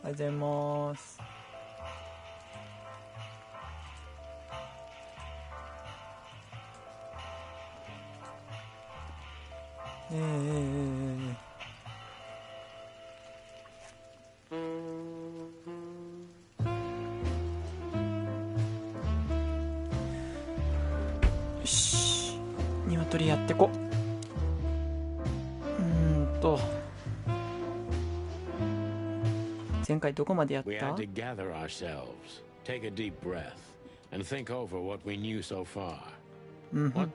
おはようございます。よし、鶏やってこ。前回どこまでやった？ We had to gather ourselves, take a deep breath, and think over what we knew so far. What?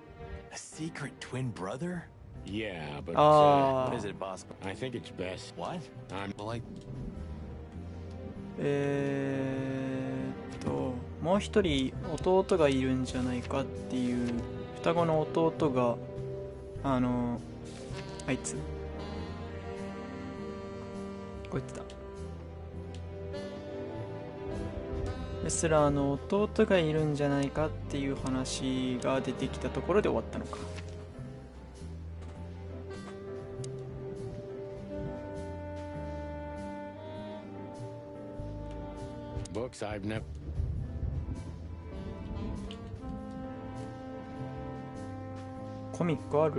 A secret twin brother? Yeah, but what is it, boss? I think it's best. What? I'm like. もう一人弟がいるんじゃないかっていう双子の弟があいつこいつだ。レスラーの弟がいるんじゃないかっていう話が出てきたところで終わったのか。books I've never. コミックある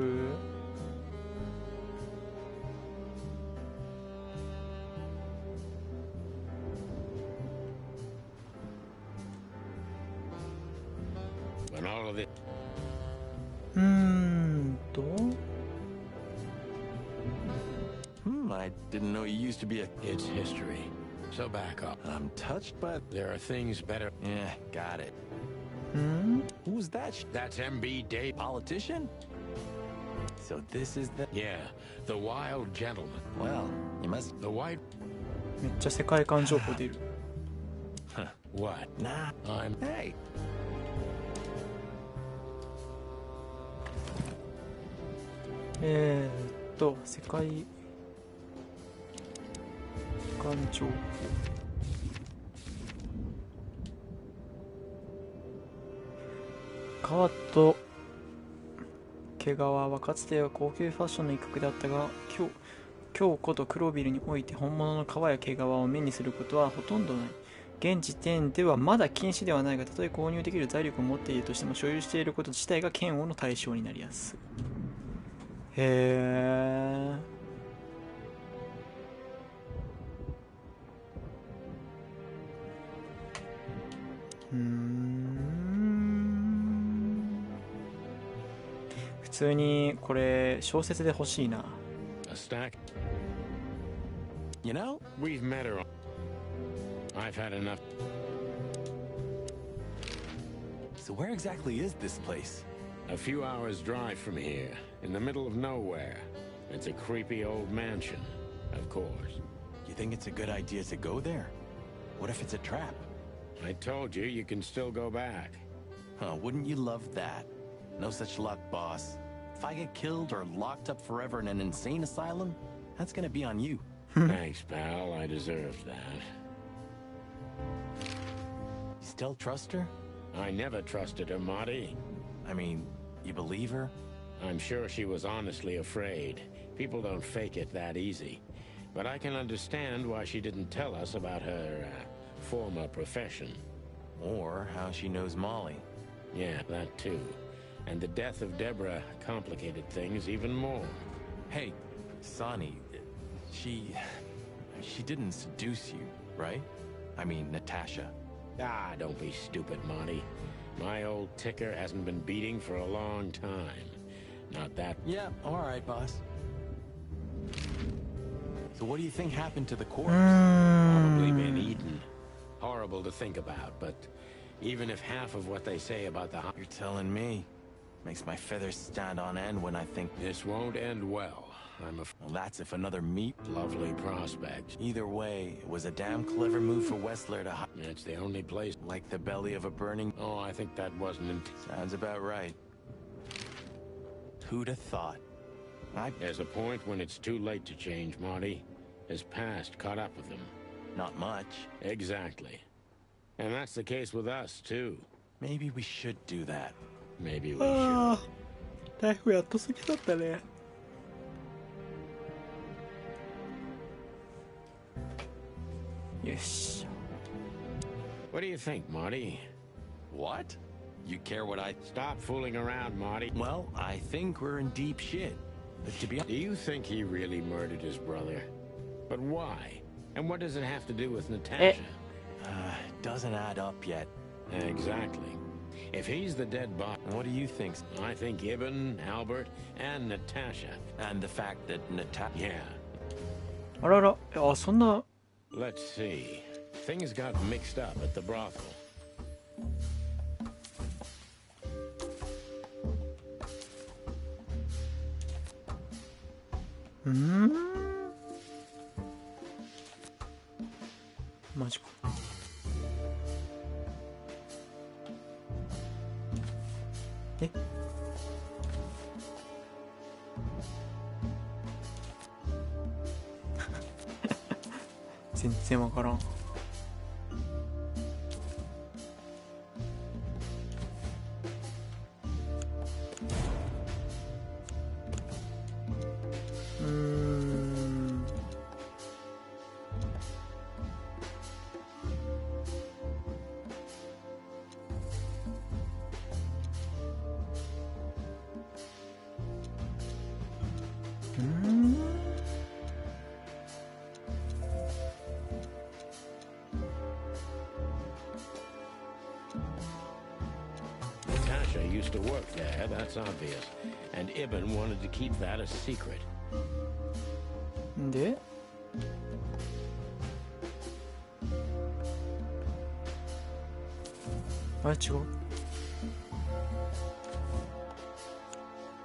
When all of it. I didn't know you used to be a. It's history. So back up. I'm touched by. There are things better. Yeah, got it. Who's that? That's MB Day. Politician? So this is the. Yeah, the wild gentleman. Well, you must. The white. めっちゃ世界観情報出る。What? Nah. I'm. Hey. 世界観情報。川と毛皮はかつては高級ファッションの一角であったが、今日こと黒ビルにおいて本物の革や毛皮を目にすることはほとんどない。現時点ではまだ禁止ではないが、たとえ購入できる財力を持っているとしても所有していること自体が嫌悪の対象になりやすい。へー。普通にこれ小説で欲しいな。A stack. You know, We've met her. I've had enough. so where exactly is this place? A few hours drive from here, in the middle of nowhere. It's a creepy old mansion, of course. You think it's a good idea to go there? What if it's a trap? I told you, you can still go back. Huh, wouldn't you love that? No such luck, boss. If I get killed or locked up forever in an insane asylum, that's gonna be on you. Thanks, pal. I deserved that. You still trust her? I never trusted her, Marty. I mean, you believe her? I'm sure she was honestly afraid. People don't fake it that easy. But I can understand why she didn't tell us about her, former profession. Or how she knows Molly. Yeah, that too. And the death of Deborah complicated things even more. Hey, Sonny, she didn't seduce you, right? I mean, Natasha. Ah, don't be stupid, Monty. My old ticker hasn't been beating for a long time. Not that... Yeah, all right, boss. So what do you think happened to the corpse? Probably been eaten. Horrible to think about, but even if half of what they say about the... You're telling me. Makes my feathers stand on end when I think... This won't end well. Well, that's if another meat... Lovely prospect. Either way, it was a damn clever move for Wessler to hide... It's the only place... Like the belly of a burning... Oh, I think that wasn't... Sounds about right. Who'd have thought? There's a point when it's too late to change, Marty. His past caught up with him. Not much. Exactly. And that's the case with us, too. Maybe we should do that. Maybe we should. ライフやっと好きだったね。よし。 What do you think, Marty? What? You care what I... Stop fooling around, Marty. Well, I think we're in deep shit. But to be Do you think he really murdered his brother? But why? And what does it have to do with Natasha? doesn't add up yet. Exactly. If he's the dead body, What do you think? I think Ibn, Albert, and Natasha. And the fact that Natasha... Yeah. あらら、あ、そんな。 Let's see. Things got mixed up at the brothel. マジか。え、全然わからん。Natasha used to work there, that's obvious. And Ibn wanted to keep that a secret. で、あれ違う。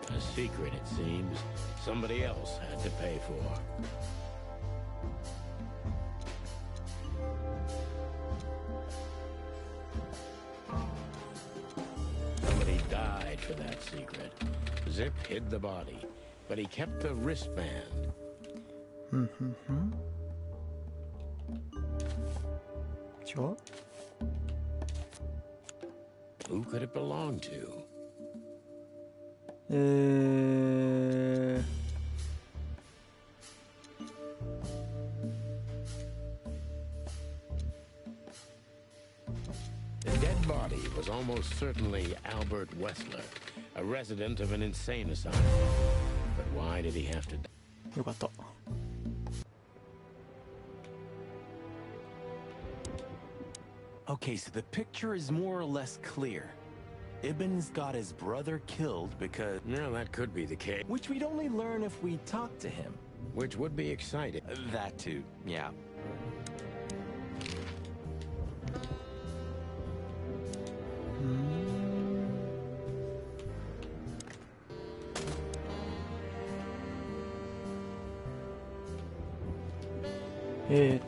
A secret, it seems. Somebody else had to pay for. Somebody died for that secret. Zip hid the body, but he kept the wristband. 違う。 Who could it belong to? 'The dead body was almost certainly Albert Wessler, a resident of an insane asylum. But why did he have to die? よかった。 Okay, so the picture is more or less clear. Ibn's got his brother killed because... Well, that could be the case. Which we'd only learn if we talked to him. Which would be exciting. That too, yeah.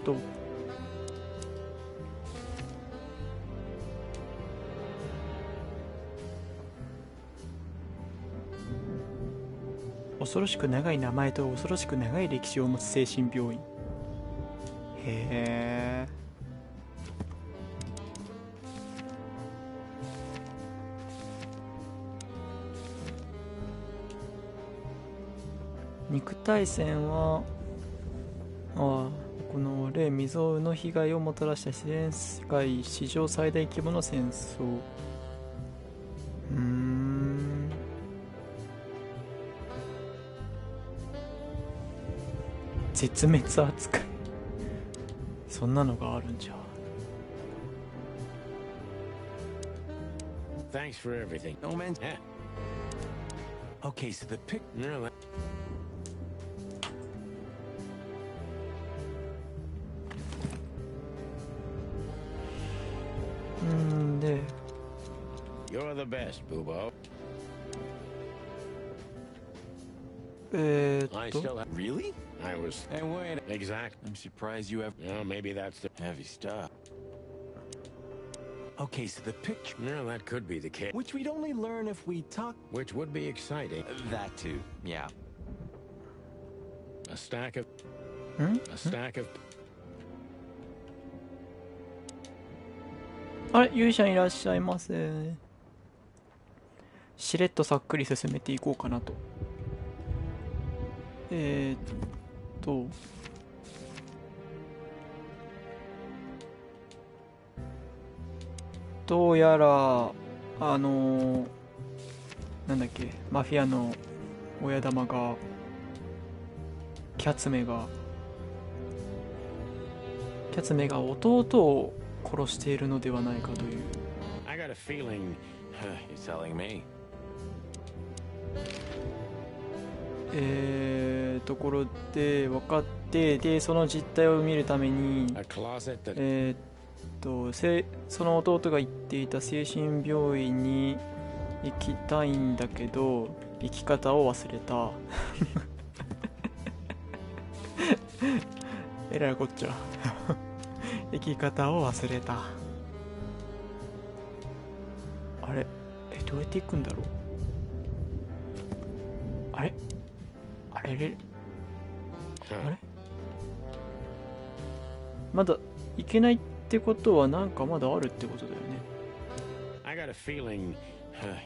To恐ろしく長い名前と恐ろしく長い歴史を持つ精神病院。へえ。肉体戦はこの例未曾有の被害をもたらした自然世界史上最大規模の戦争。絶滅扱い。そんなのがあるんじゃ。 Thanks for everything. No man. Yeah. Okay, so the pic... No, that... で、 You're the best, Boobo. I still have... Really? I was... Hey, wait. Exact. I'm surprised you have No, maybe that's the... heavy stuff. Okay, so the picture... No, that could be the case. Which we'd only learn if we talked... Which would be exciting. That too, yeah. A stack of... Hmm? A stack of... あれ、勇者いらっしゃいませ。しれっとさっくり進めていこうかなと。どうやらなんだっけ、マフィアの親玉がキャツメが弟を殺しているのではないかという。 I got a feeling. You're telling me. ところで分かって、でその実態を見るために A closet that その弟が行っていた精神病院に行きたいんだけど行き方を忘れた。えらいこっちゃ。生き方を忘れた。あれ、どうやって行くんだろう。あれあれまだ行けないってことはなんかまだあるってことだよね。 I got a feeling.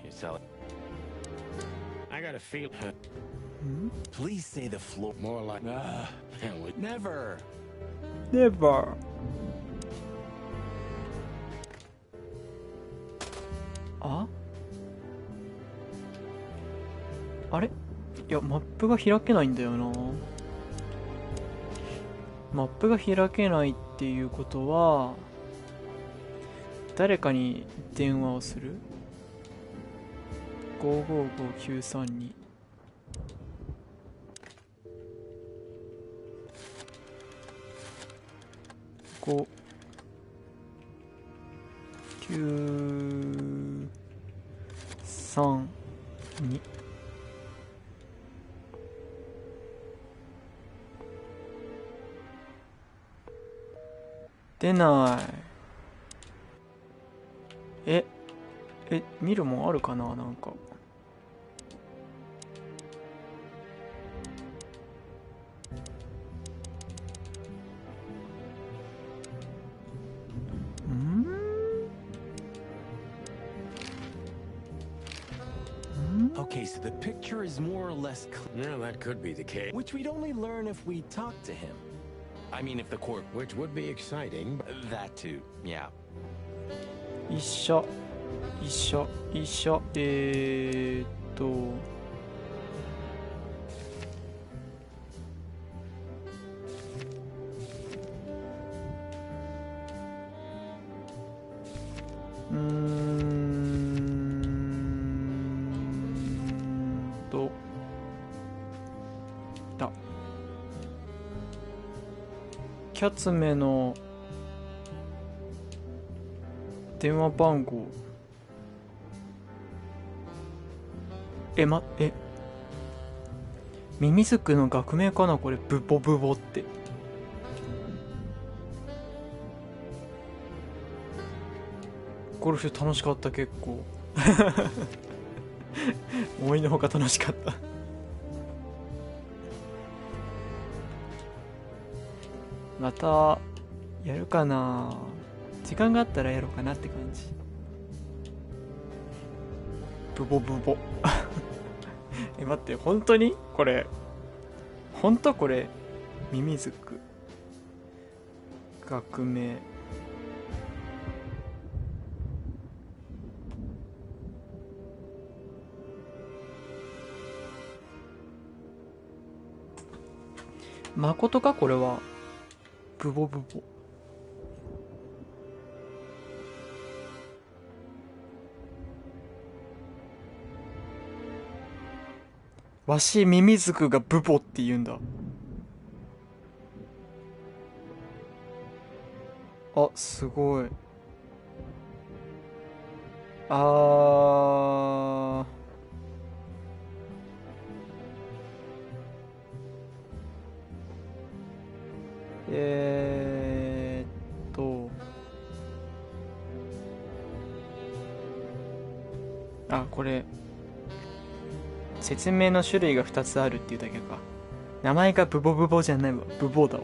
You're telling. I got a feeling. Please say the floor. More like. Never. Never。 あれ、いやマップが開けないんだよな。マップが開けないっていうことは誰かに電話をする。555932。5 9 3 2。出ない。見るもんあるかな。なんかOkay, so the picture is more or less clear. Yeah, that could be the case. Which we'd only learn if we talked to him. I mean, if the court. Which would be exciting. That too, yeah. 一緒キャツメの電話番号。ミミズクの学名かなこれ。ブボブボって。ゴルフ楽しかった。結構思いのほか楽しかった。またやるかな。時間があったらやろうかなって感じ。ブボブボ。待って、本当にこれ本当これミミズク学名。誠かこれは。ブボブボ。わしミミズクがブボって言うんだ。あ、すごい。これ説明の種類が2つあるっていうだけか。名前がブボブボじゃないわ。ブボだわ。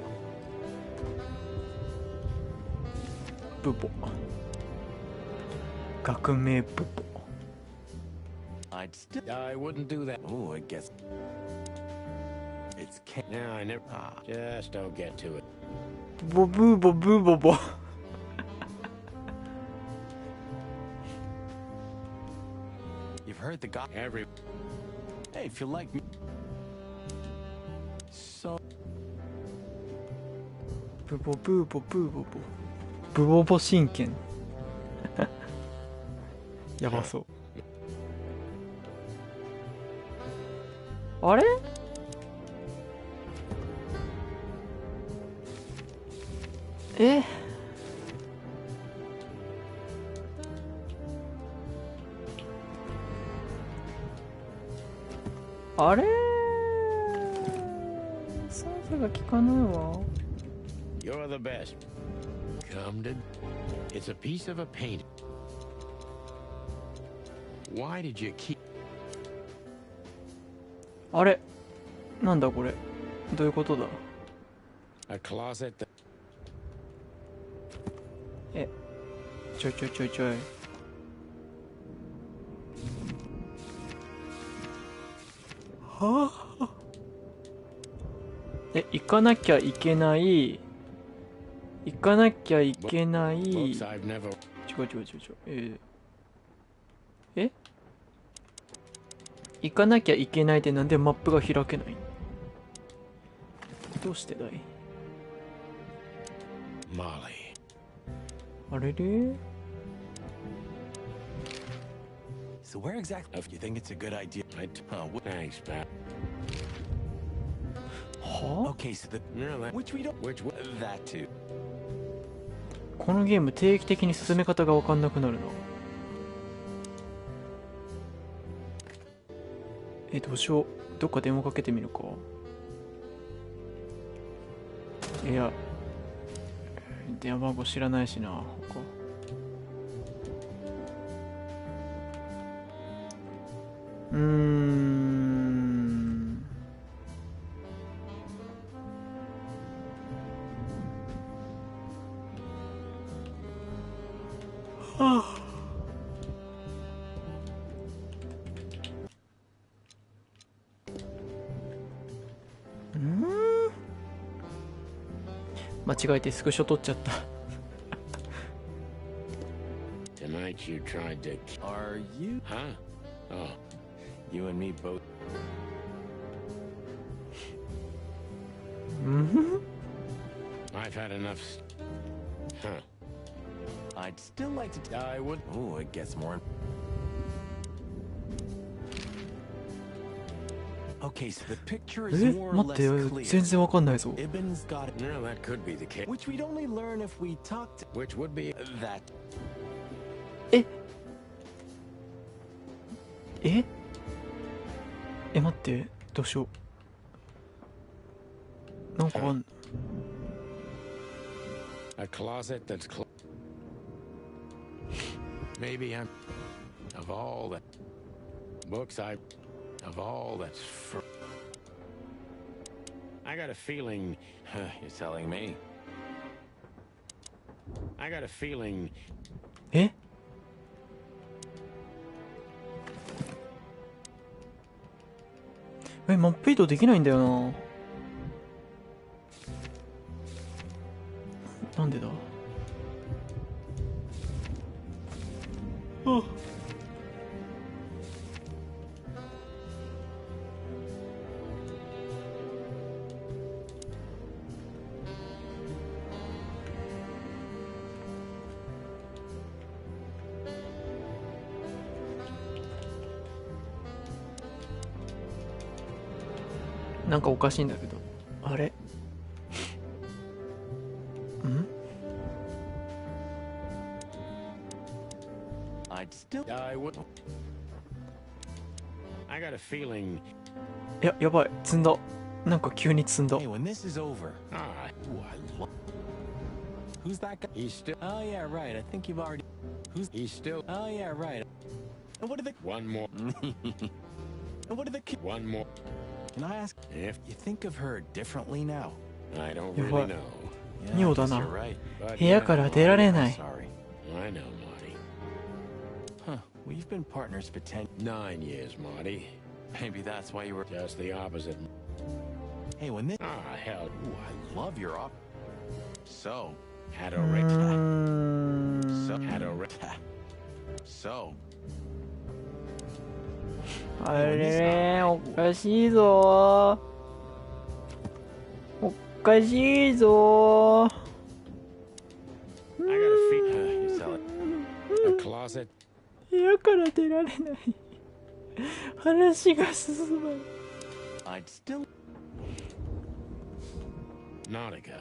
ブボ。学名ブボ。I wouldn't do that. Oh, I guess it's No, I never. Just don't get to it. ボブボブボボ。heard the guy. Hey, if you like me. So. ブボブーボブーボボブボボ神剣やばそう。あれ？え？あれ？操作が効かないわ。You're the best. Come to. It's a piece of a painting. Why did you keep? あれ？なんだこれ？どういうことだ？ A closet that. え、ちょい。はあ。え、行かなきゃいけない。違う。え？行かなきゃいけないってなんでマップが開けない？どうしてだい？ Molly. あれれ？ So where exactly? If you think it's a good idea. Thanks, Pat. はあ？ Okay, so the No, that. which we don't. Which one? That too. このゲーム定期的に進め方が分かんなくなるな。どうしよう。どっか電話かけてみるか。いや、電話番号知らないしな。他はあ。間違えてスクショ撮っちゃった。Tonight you tried to. Are you? Huh? Oh. You and me both. I've had enough. Huh. I'd still like to. I would. Oh, it gets more. Okay, so the picture is え、 more or 待って、 less 全 clear. 然わかんないぞ。 Ibn's got it. No, that could be the case. Which we'd only learn if we talked. Which would be. That. 待って、どうしよう。なんかあん。A closet that's maybe I'm of all the books of all that's I got a feeling. You're telling me. I got a feeling. マップ移動できないんだよな。なんでだ？あ。なんかおかしいんだけど。あれ？ん？ I'd still. I would. I got a feeling. やばい。積んだ。なんか急に積んだ。 Hey, when this is over. Ah, Ooh, I love. Who's that guy? he's still. Oh yeah, right. I think you've already. Who's? He's still. Oh yeah, right. And what are the? One more. And what are the? One more. Can I ask? If You think of her differently now? I don't Yeah, really what? know. Yeah, I 妙だ guess な。 you're right. But 部屋から出られない。 Sorry. I know, Marty. Huh. We've been partners for 10. 9 years, Marty. Maybe that's why you were. Just the opposite. Hey, when this. Ah, hell. Ooh, I love your op. So. Had う a ー Rick. ん。 So. Had a Rick. So. あれおかしいぞおかしいぞ I gotta feed her. You sell it. A closet. 部屋から出られない話が進まない I'd still. Nautica.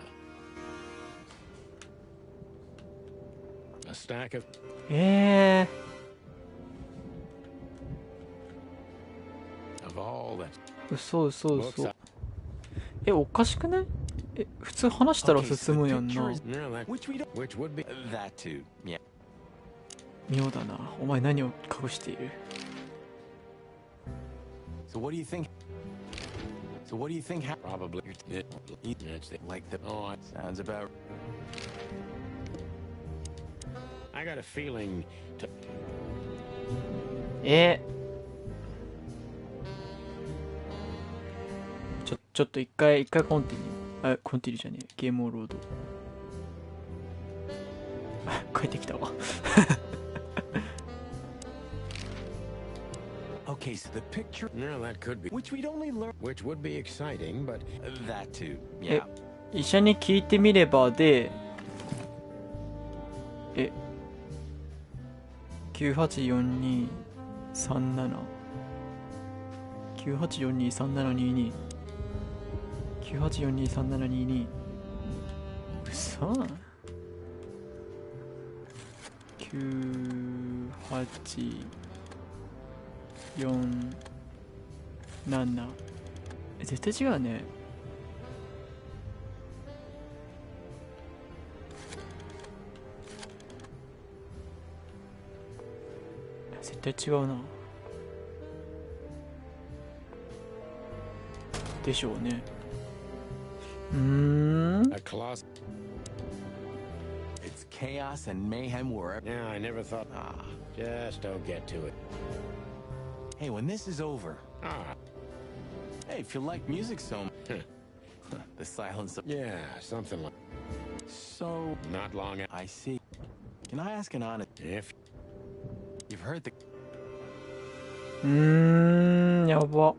A stack of. Of all that. 嘘おかしくない？普通話したら Okay, so 進 the むやんな picture is- No, that. Which we don't. Which would be. That too. Yeah. 妙だなお前何を隠している So what do you think? Probably. It's Like the. Oh, Sounds about. I got a feeling. To, ちょっと一回コンティニューコンティニューじゃねえゲームオロード帰ってきたわ Okay, so the picture. no, that could be. Which we'd only learn. Which would be exciting, but That too. え Yeah. 医者に聞いてみればで984237 98423722 98423722うそ9847絶対違うね絶対違うなでしょうねa closet. It's chaos and mayhem wherever. Yeah, I never thought. Just don't get to it. Hey, when this is over. Ah, Hey, if you like music so much. The silence of. yeah, something like. So. Not long. I see. Can I ask an honest? If You've heard the. やば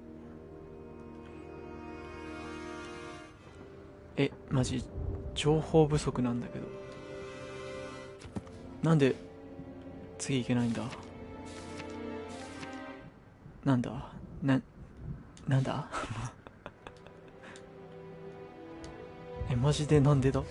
マジ情報不足なんだけどなんで次行けないんだなんだマジでなんでだ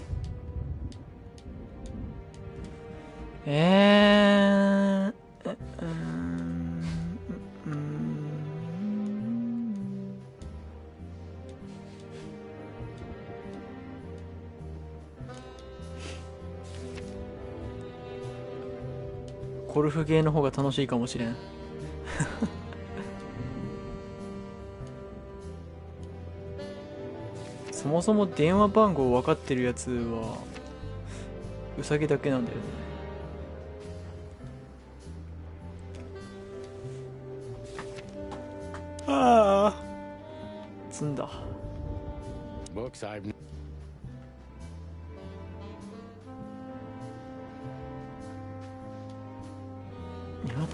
ゴルフゲーの方が楽しいかもしれんそもそも電話番号分かってるやつはウサギだけなんだよねああ積んだ books I've.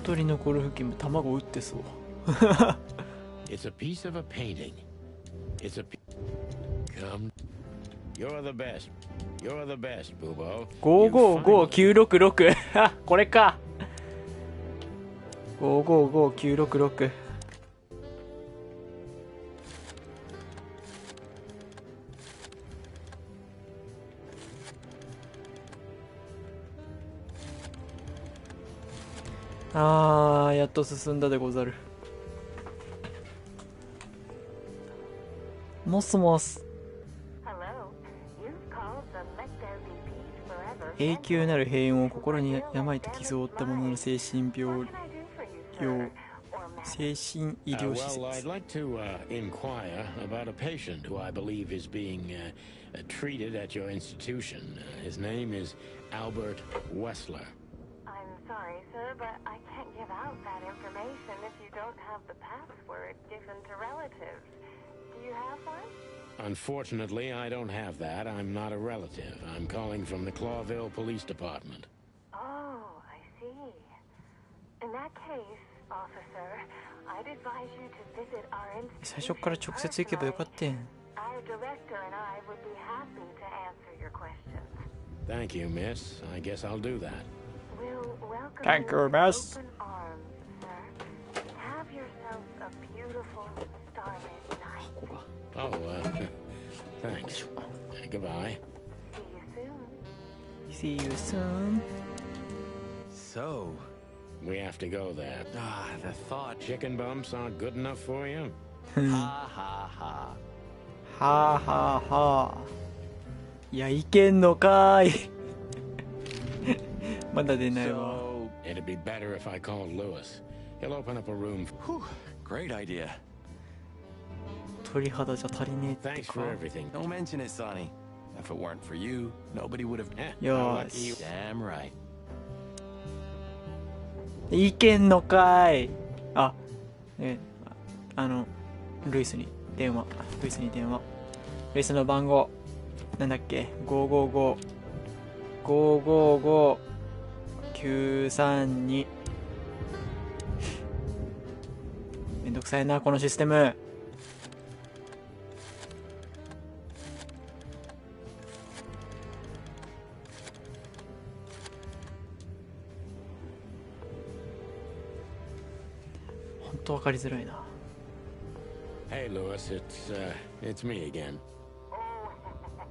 鶏のゴルフ機も卵打ってそう It's a piece of a painting. It's a. Come. You're the best. You're the best, Boobo. 555966あこれか555966やっと進んだでござるもしもし永久なる平穏を心に病と傷を負った者の精神病精神医療施設 Well, I'd like to inquire about a patient who I believe is being treated at your institution. His name is Albert Wessler. I'm sorry, sir, but I can't give out that information if you don't have the password given to relatives. Do you have one? Unfortunately, I don't have that. I'm not a relative. I'm calling from the Clawville Police Department. Oh, I see. In that case, officer, I'd advise you to visit our 最初から直接行けばよかったん。 Our director and I would be happy to answer your questions. Thank you, miss. I guess I'll do that. We'll welcome Thank you you, with miss. open arms, sir. Have yourself a beautiful starlit night. ここが Oh, thanks. Goodbye. See you soon. See you soon. So, We have to go there. the thought. Chicken bumps aren't good enough for you? Ha ha ha. はあはあはあ。いや、いけんのかーい。まだ出ないわ。 So, It'd be better if I called Lewis. He'll open up a room. whew, great idea. 鳥肌じゃ足りねえって Thanks か。 for everything. Don't mention it, Sonny. If it weren't for you, nobody would have. Eh, Yo. how lucky you- Damn right. いけんのかーい。あ、ルイスに電話。ルイスに電話。ルイスの番号。なんだっけ ?555。555。932。めんどくさいな、このシステム。ほんとわかりづらいな。 Hey, Lewis, it's me again. Oh,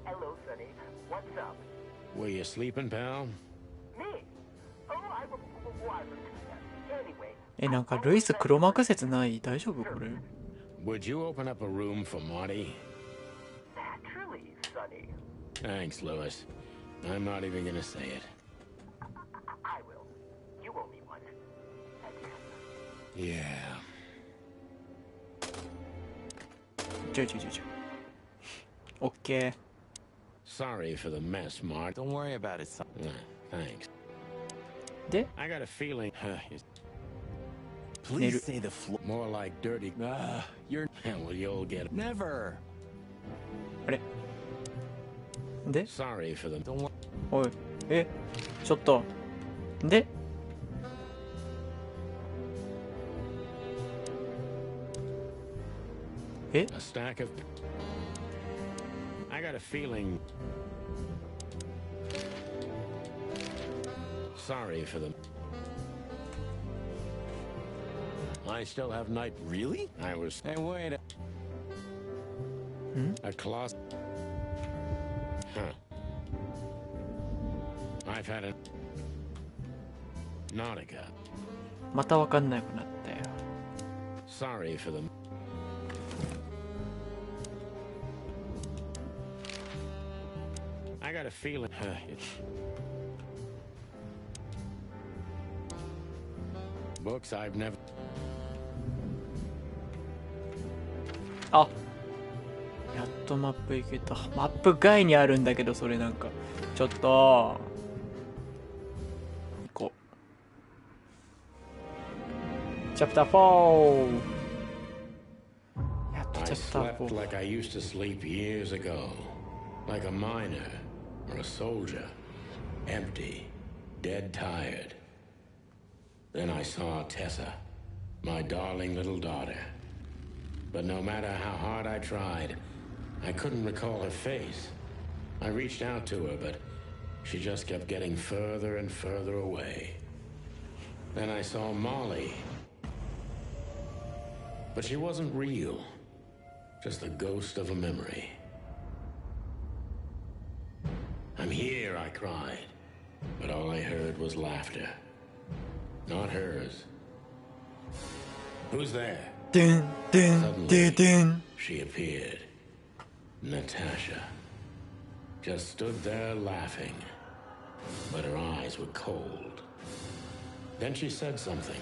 hello, Sonny. What's up? Were you sleeping, pal? Me? Oh, I wasn't. Anyway, なんかルイス黒幕説ない大丈夫これ Would you open up a room for Marty? naturally, Sonny. Thanks, Lewis. I'm not even gonna say it. I will. You owe me one. Again. Yeah. ちょオッケー Sorry for the mess, Mart. Don't worry about it, son. Thanks. で I got a feeling Please say the floor. more like dirty. You're Well, you'll get it. never. あれで Sorry for the... Don't worry. おいちょっとで A stack of... I got a feeling... Sorry for them. I still have night... Really? I was... Hey, wait. A closet... Huh. I've had a... Nautica. またわかんなくなったよ Sorry for them. I got a feeling... Books I've never... あやっとマップ行けたマップ外にあるんだけどそれなんかちょっと行こうチャプター4やっと I チャプター slept 4 like I used to sleep years ago. Like a miner or a soldier. Empty. Dead tired. Then I saw Tessa. My darling little daughter. But no matter how hard I tried, I couldn't recall her face. I reached out to her, but she just kept getting further and further away. Then I saw Molly. But she wasn't real. Just the ghost of a memory. I'm here, I cried. But all I heard was laughter. Not hers. Who's there? でんでんででん She appeared. Natasha. Just stood there laughing. But her eyes were cold. Then she said something.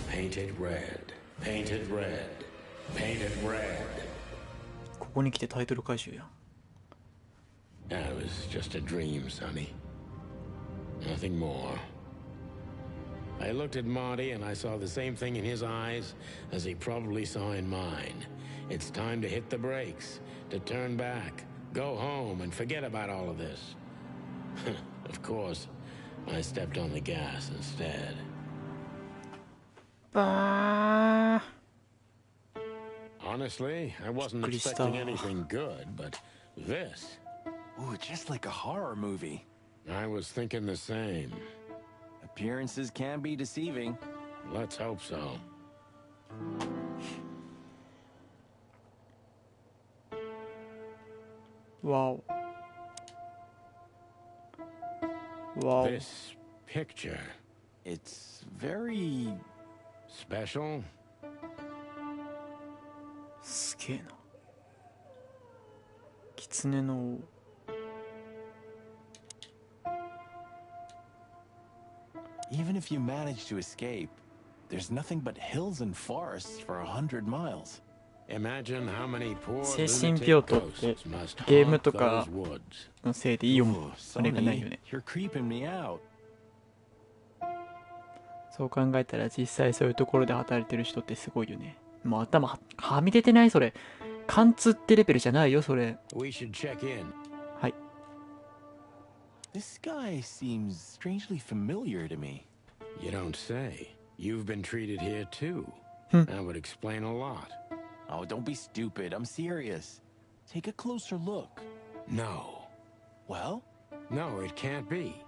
Painted red. Painted red. Painted red. ここに来てタイトル回収やん That was just a dream, Sonny. Nothing more. I looked at Marty and I saw the same thing in his eyes as he probably saw in mine. It's time to hit the brakes, to turn back, go home and forget about all of this. Of course, I stepped on the gas instead. ばー。 Honestly, I wasn't Crystal. expecting anything good, but this... Ooh, just like a horror movie. I was thinking the same. Appearances can be deceiving. Let's hope so. わお。わお。 This picture... It's very... special? すげえな。狐の王。Even if you manage to escape, there's nothing but hills and forests for 100 miles. Imagine how many poor 精神 lunatic 病棟って ghosts must ゲーム haunt とか those woods. のせいでいい Ooh, あれがないよ Sonny, ね。 you're creeping me out. そう考えたら実際そういうところで働いてる人ってすごいよね。もう頭はみ出てないそれ。貫通ってレベルじゃないよそれ。 We should check in. はい。 This guy seems strangely familiar to me. You don't say. You've been treated here too. That would explain a lot. Oh, don't be stupid. I'm serious. Take a closer look. No. Well? No, it can't be.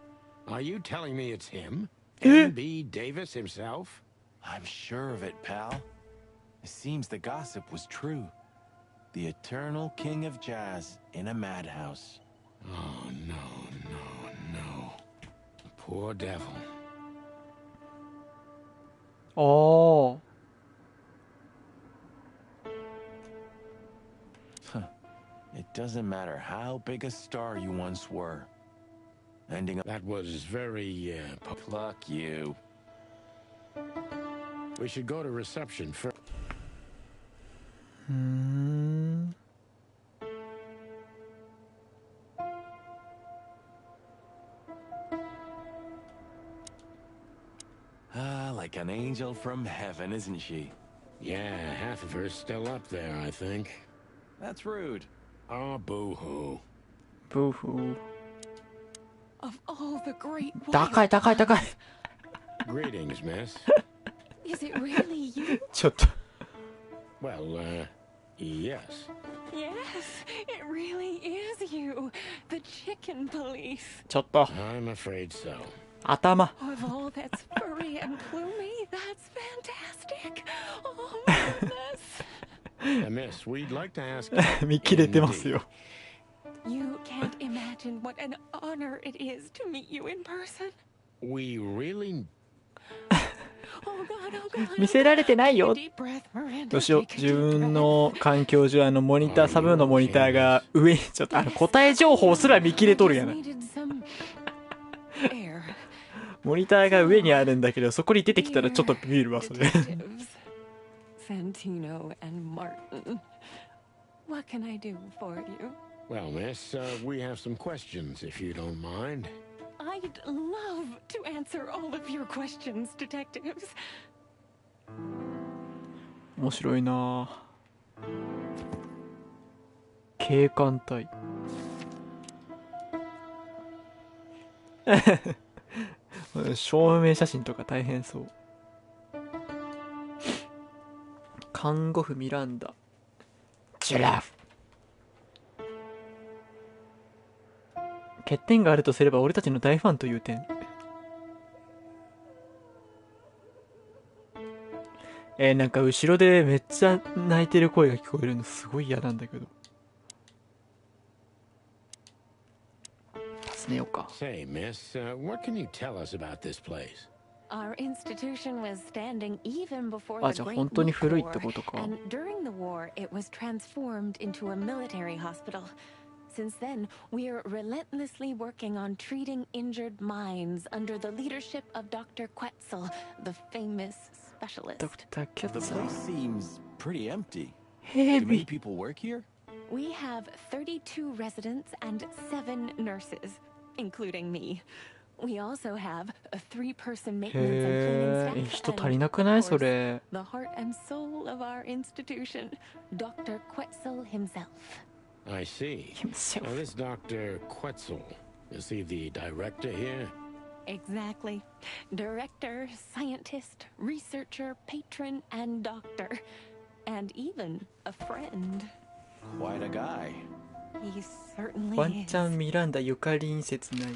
Are you telling me it's him? Eh? M.B. Davis himself? I'm sure of it, pal. It seems the gossip was true. The eternal king of jazz in a madhouse. Oh, no. The poor devil. ああ。 It doesn't matter how big a star you once were. Ending up... That was very, Pluck you. We should go to reception first. うーん。 Ah, like an angel from heaven, isn't she? Yeah, half of her's still up there, I think. That's rude. Oh, boo-hoo. ブーフー。 Of all the great 高い高い高い。 Greetings, miss. Is it really you? ちょっと。 Well, yes. Yes, it really is you. The chicken police. ちょっと。 I'm afraid so. 頭。 Of all that's furry and plumey, that's fantastic. Oh my goodness. Miss, we'd like to ask... 見切れてますよ。 You can't imagine what an honor it is to meet you in person. We really... Oh God, oh God. 見せられてないよ。 Deep breath, Miranda. どうしよう。 Take a 自 deep 分 breath. の環境上モニター、サブのモニターが上にちょっと答え情報すら見切れとるやな。 I just needed some air. モニターが上にあるんだけど、そこに出てきたらちょっとビビるわ、それ。 Detectives, Santino and Martin. What can I do for you? Well, miss, we have some questions, if you don't mind. I'd love to answer all of your questions, detectives. 面白いなぁ。警官隊。証明写真とか大変そう。看護婦ミランダ。ジュラフ。欠点があるとすれば俺たちの大ファンという点。なんか後ろでめっちゃ泣いてる声が聞こえるのすごい嫌なんだけど。尋ねようか。 Say, miss, what can you tell us about this place? Our institution was standing even before あ、 the じゃあ Great 本当に Leap 古いって War, ことか。 and during the war, it was transformed into a military hospital. Since then, we are relentlessly working on treating injured minds under the leadership of Dr. Quetzal, the famous specialist. ドクターキャッ The ツァ place seems pretty empty. ヘ Do ビ many people work here? We have 32 residents and 7 nurses, including me. We also have a 3-person maintenance and へ cleaning え、 staff, 人 and, 足りなくない of そ course, れ。 the heart and soul of our institution, Dr. Quetzal himself. I see. Himself. Now, this Dr. Quetzal, is he the director here? Exactly. Director, scientist, researcher, patron, and doctor. And even a friend. Quite a guy. He certainly ワンチャン is. ミランダゆかりん説ない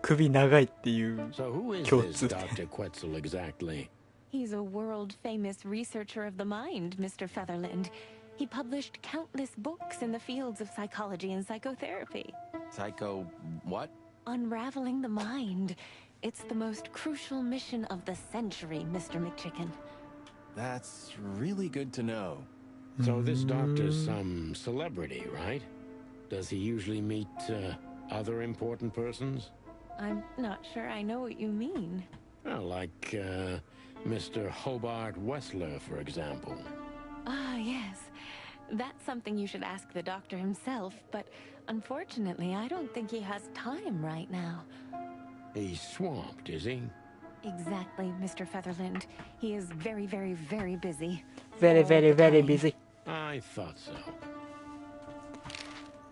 首長いっていう So who is 共 this 通 Dr. Quetzal exactly? He's a world-famous researcher of the mind, Mr. Featherland. He published countless books in the fields of psychology and psychotherapy. Psycho... what? Unraveling the mind. It's the most crucial mission of the century, Mr. McChicken. That's really good to know. So this doctor's some celebrity, right? Does he usually meet other important persons? I'm not sure I know what you mean. Well, like Mr. Hobart Wessler, for example. Ah, yes. That's something you should ask the doctor himself, but unfortunately, I don't think he has time right now. He's swamped, is he? Exactly, Mr. Featherland. He is very, very, very busy. very All very the very time. busy I thought so.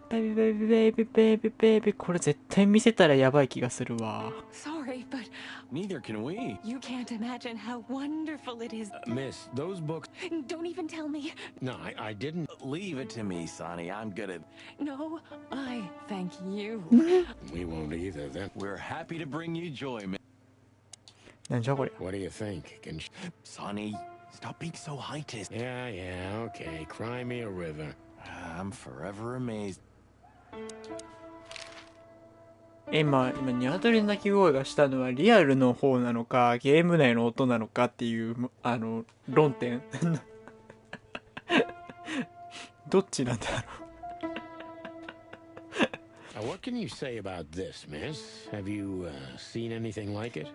baby baby baby baby baby これ絶対見せたらやばい気がするわ Sorry, but Neither can we. you can't imagine how wonderful it is. Miss, those books... Don't even tell me. No, I didn't... Leave it to me, Sonny. I'm good at... No, I thank you. We won't either, then. We're happy to bring you joy, man. なんじゃこれ What do you think? Can... Sonny, stop being so high-tist. Yeah, okay. Cry me a river. I'm forever amazed. 今ニワトリの鳴き声がしたのはリアルの方なのかゲーム内の音なのかっていう論点どっちなんだろう What can you say about this, miss? Have you seen anything like it?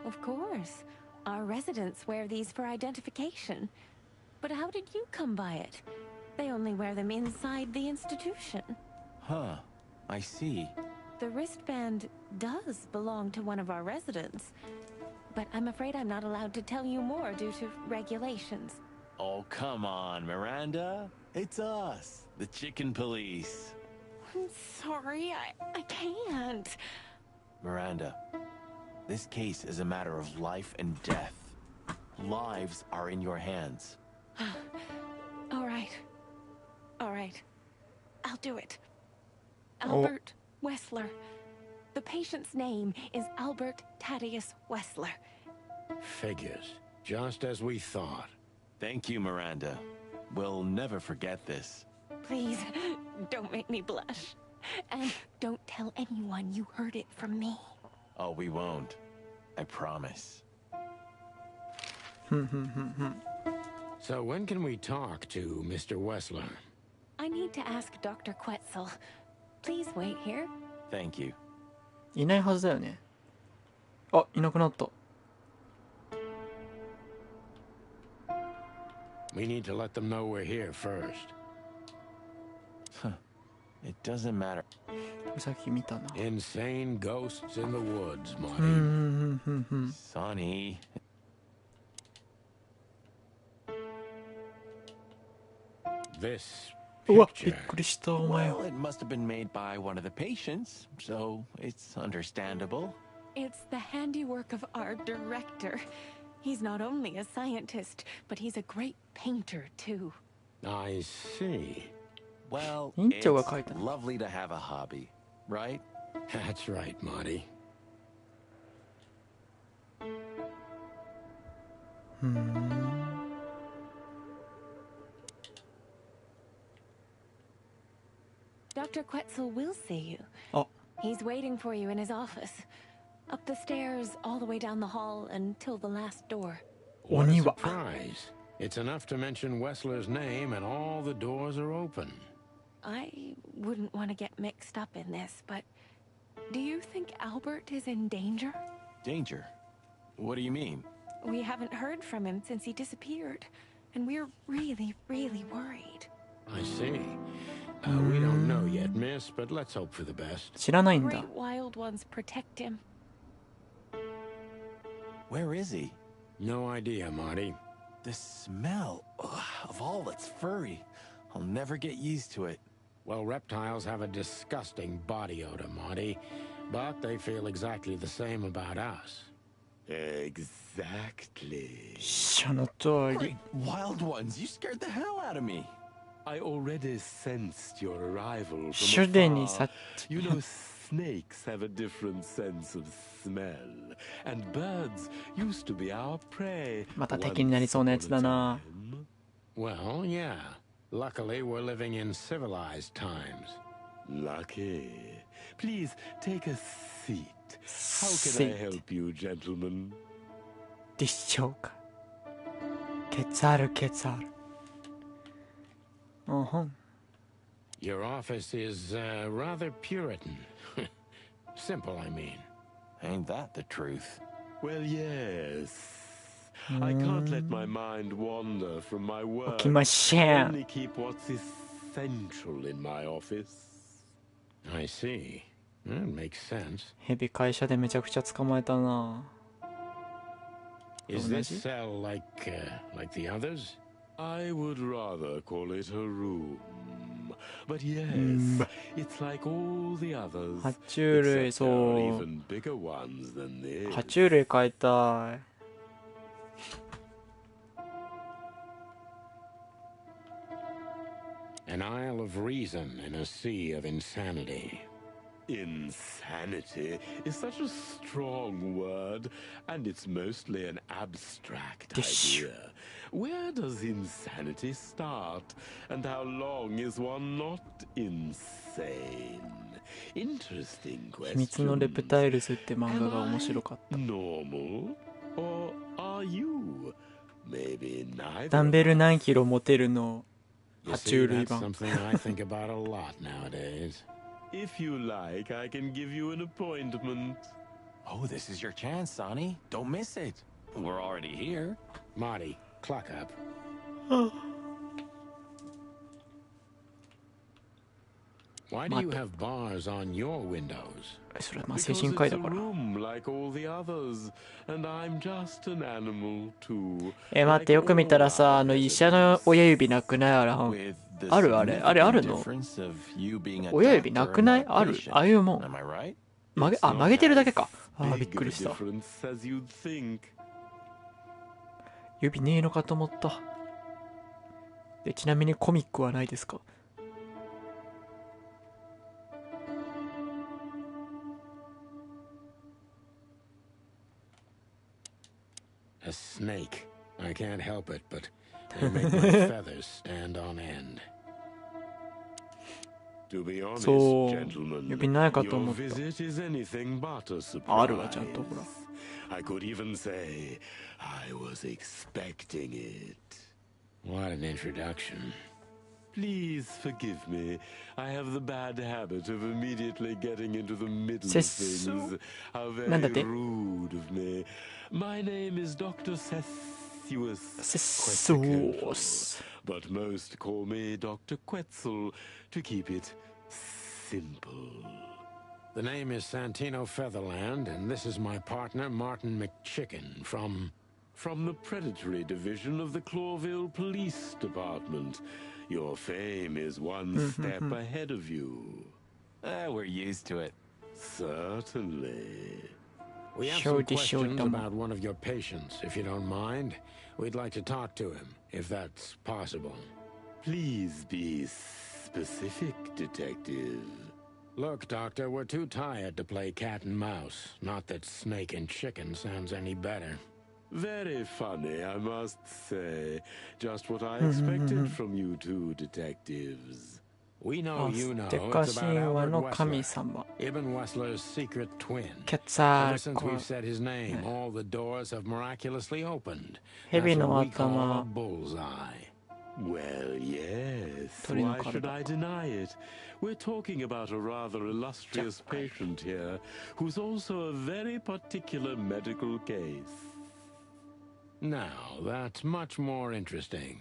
Of course. Our residents wear these for identification. But how did you come by it? They only wear them inside the institution. Huh. I see. The wristband does belong to one of our residents. But I'm afraid I'm not allowed to tell you more due to regulations. Oh, come on, Miranda. It's us, the chicken police. I'm sorry, I can't. Miranda, this case is a matter of life and death. Lives are in your hands. All right. All right. I'll do it. Albert Wessler. The patient's name is Albert Thaddeus Wessler. Figures. Just as we thought. Thank you, Miranda. We'll never forget this. Please, don't make me blush. And don't tell anyone you heard it from me. Oh, we won't. I promise. So when can we talk to Mr. Wessler? I need to ask Dr. Quetzal. Please wait here. Thank you. いないはずだよねあいなくなった We need to let them know we're here first. It doesn't matter. これさっき見たな Insane ghosts in the woods, うん Marty. うんうんうん Sonny. This うわびっ picture. くりしたお前 Well, it must have been made by one of the patients, so it's understandable. It's the handiwork of our director. He's not only a scientist, but he's a great painter, too. I see. Well, 院 it's 長が描いたの lovely to have a hobby, right? That's right, Marty. うーん Dr. Quetzal will see you. あ He's waiting for you in his office. Up the stairs, all the way down the hall, until the last door. What a 鬼は surprise. It's enough to mention Wessler's name and all the doors are open. I wouldn't want to get mixed up in this, but do you think Albert is in danger? Danger? What do you mean? We haven't heard from him since he disappeared, and we're really, really worried. I see. We don't know yet, miss, but let's hope for the best. 知らないんだ Great wild ones protect him. Where is he? No idea, Marty. The smell of all that's furry. I'll never get used to it. Well, reptiles have a disgusting body odor, Marty. But they feel exactly the same about us. Exactly. その通り。 Great wild ones, you scared the hell out of me. I already sensed your arrival す from でに afar. さ You know, snakes have a different sense of smell, and birds used to be our prey. また敵になりそうなやつだな。 Well, yeah. Luckily, we're living in civilized times. Lucky. Please take a seat. How can I help you, gentlemen? でしょうか。ケツあるケツある。うんふん。 Your office is rather Puritan. Simple, I mean. Ain't that the truth? Well, yes. I can't let my mind wander from my 起 work. きませ I ん。 only keep what's essential in my office. I see. That makes sense. ヘビ会社でめちゃくちゃ捕まえたな。 Is Oh, this does he? cell like the others? I would rather call it a room. But yes, it's like all the others. 爬虫類、 Except そ there are う。 even bigger ones than this. 爬虫類飼いたい。 An isle of reason in a sea of insanity. Insanity is such a strong word, and it's mostly an abstract Dish. idea. Where does insanity start, and how long is one not insane? Interesting 秘密のレプ question. タイルズって漫画 Am が面 I 白かった。 normal, or are you? Maybe neither. ダンベル何キロ持てるの You 爬 see, 虫類 that's 版。 something I think about a lot nowadays. If you like, I can give you an appointment. Oh, this is your chance, Sonny. Don't miss it. We're already here. Marty, clock up. Why do you have bars on your windows? それはまあ Because 精神 it's 科医 a だから。 room like all the others, and I'm just an animal too. 待ってよく見たらさ、医者の親指なくない？あれ、 With the あるあれ、あれあるの？ significant difference of you being a 親指な doctor くない？ and ある？ patient. ああいうもん。 Am I right? 曲げ、 It's 曲げてるだけか。 not びっ as くり big し of a た。 difference as you'd think. 指ねえのかと思った。で、ちなみにコミックはないですか？ A snake. I can't help it, but they make my feathers stand on end. To be honest, そう、 gentlemen, 指ないかと your 思った。 visit is anything but a surprise. あるわ、ちゃんとほら。 I could even say I was expecting it. What an introduction. Please forgive me. I have the bad habit of immediately getting into the middle of Sesu. things. How very なんだって？ rude of me. My name is Dr. Sessuous セソース。 but most call me Dr. Quetzal to keep it simple. The name is Santino Featherland, and this is my partner, Martin McChicken, from the predatory division of the Clawville Police Department. Your fame is one step ahead of you. We're used to it. Certainly. We have Show some the show questions them. about one of your patients, if you don't mind. We'd like to talk to him, if that's possible. Please be specific, detective. Look, Doctor, we're too tired to play cat and mouse. Not that snake and chicken sounds any better. Very funny, I must say. Just what I expected from you two detectives. We know ア you ス know テカ it's 神 about 話 Albert の神 Wessler, 様。 Ibn Wessler's secret twin. ケツァ Ever ー since コ we've said his name, all the doors have miraculously opened. ヘビ That's の what we call a 頭。 bullseye. Well, yes. Torino Why should Cardo. I deny it? We're talking about a rather illustrious patient here, who's also a very particular medical case. Now, that's much more interesting.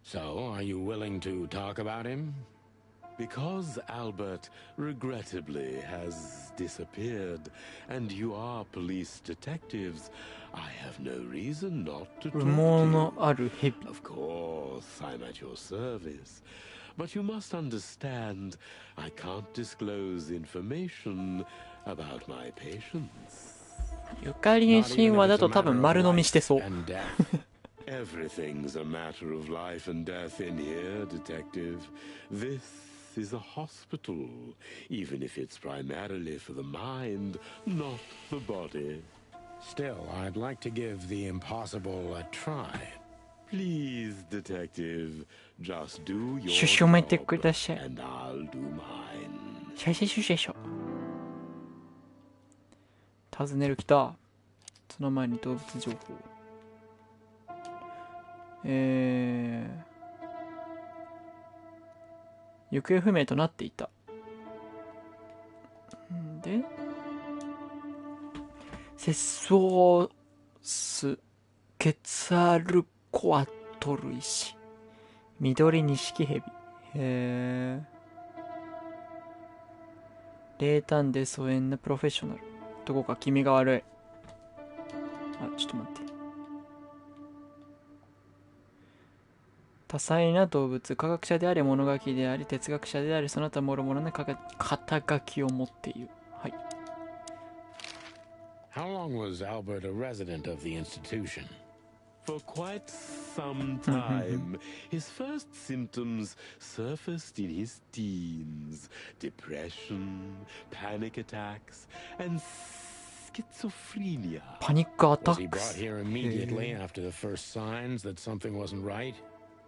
So, are you willing to talk about him? Because Albert, regrettably, has disappeared, and you are police detectives, I have no reason not to 羽 talk 毛 to の you. あるヘビ。 Of course, I'm at your service. But you must understand, I can't disclose information about my patience. ゆかりん神話だと多分丸飲みしてそう。Everything's a matter of life and death in here, Detective. This is a hospital, even if it's primarily for the mind, not the body. Still, I'd like to give the impossible a try. Please, Detective, just do your シュシュめて job, ください。 and I'll do mine. シャシャシュシャシュ。尋ねる来た。その前に動物情報。行方不明となっていた。で、セソースケツァルコアトルイシ、緑錦蛇。冷淡で疎遠なプロフェッショナル。どこか気味が悪い。あ、ちょっと待って。多彩な動物、科学者であり物書きであり哲学者でありその他諸々の肩書きを持っている。はい。How long was Albert a resident of the institution? For quite some time, his first symptoms surfaced in his teens. Depression, panic attacks, and schizophrenia. パニックアタ Was he ック brought ス。 here immediately after the first signs that something wasn't right?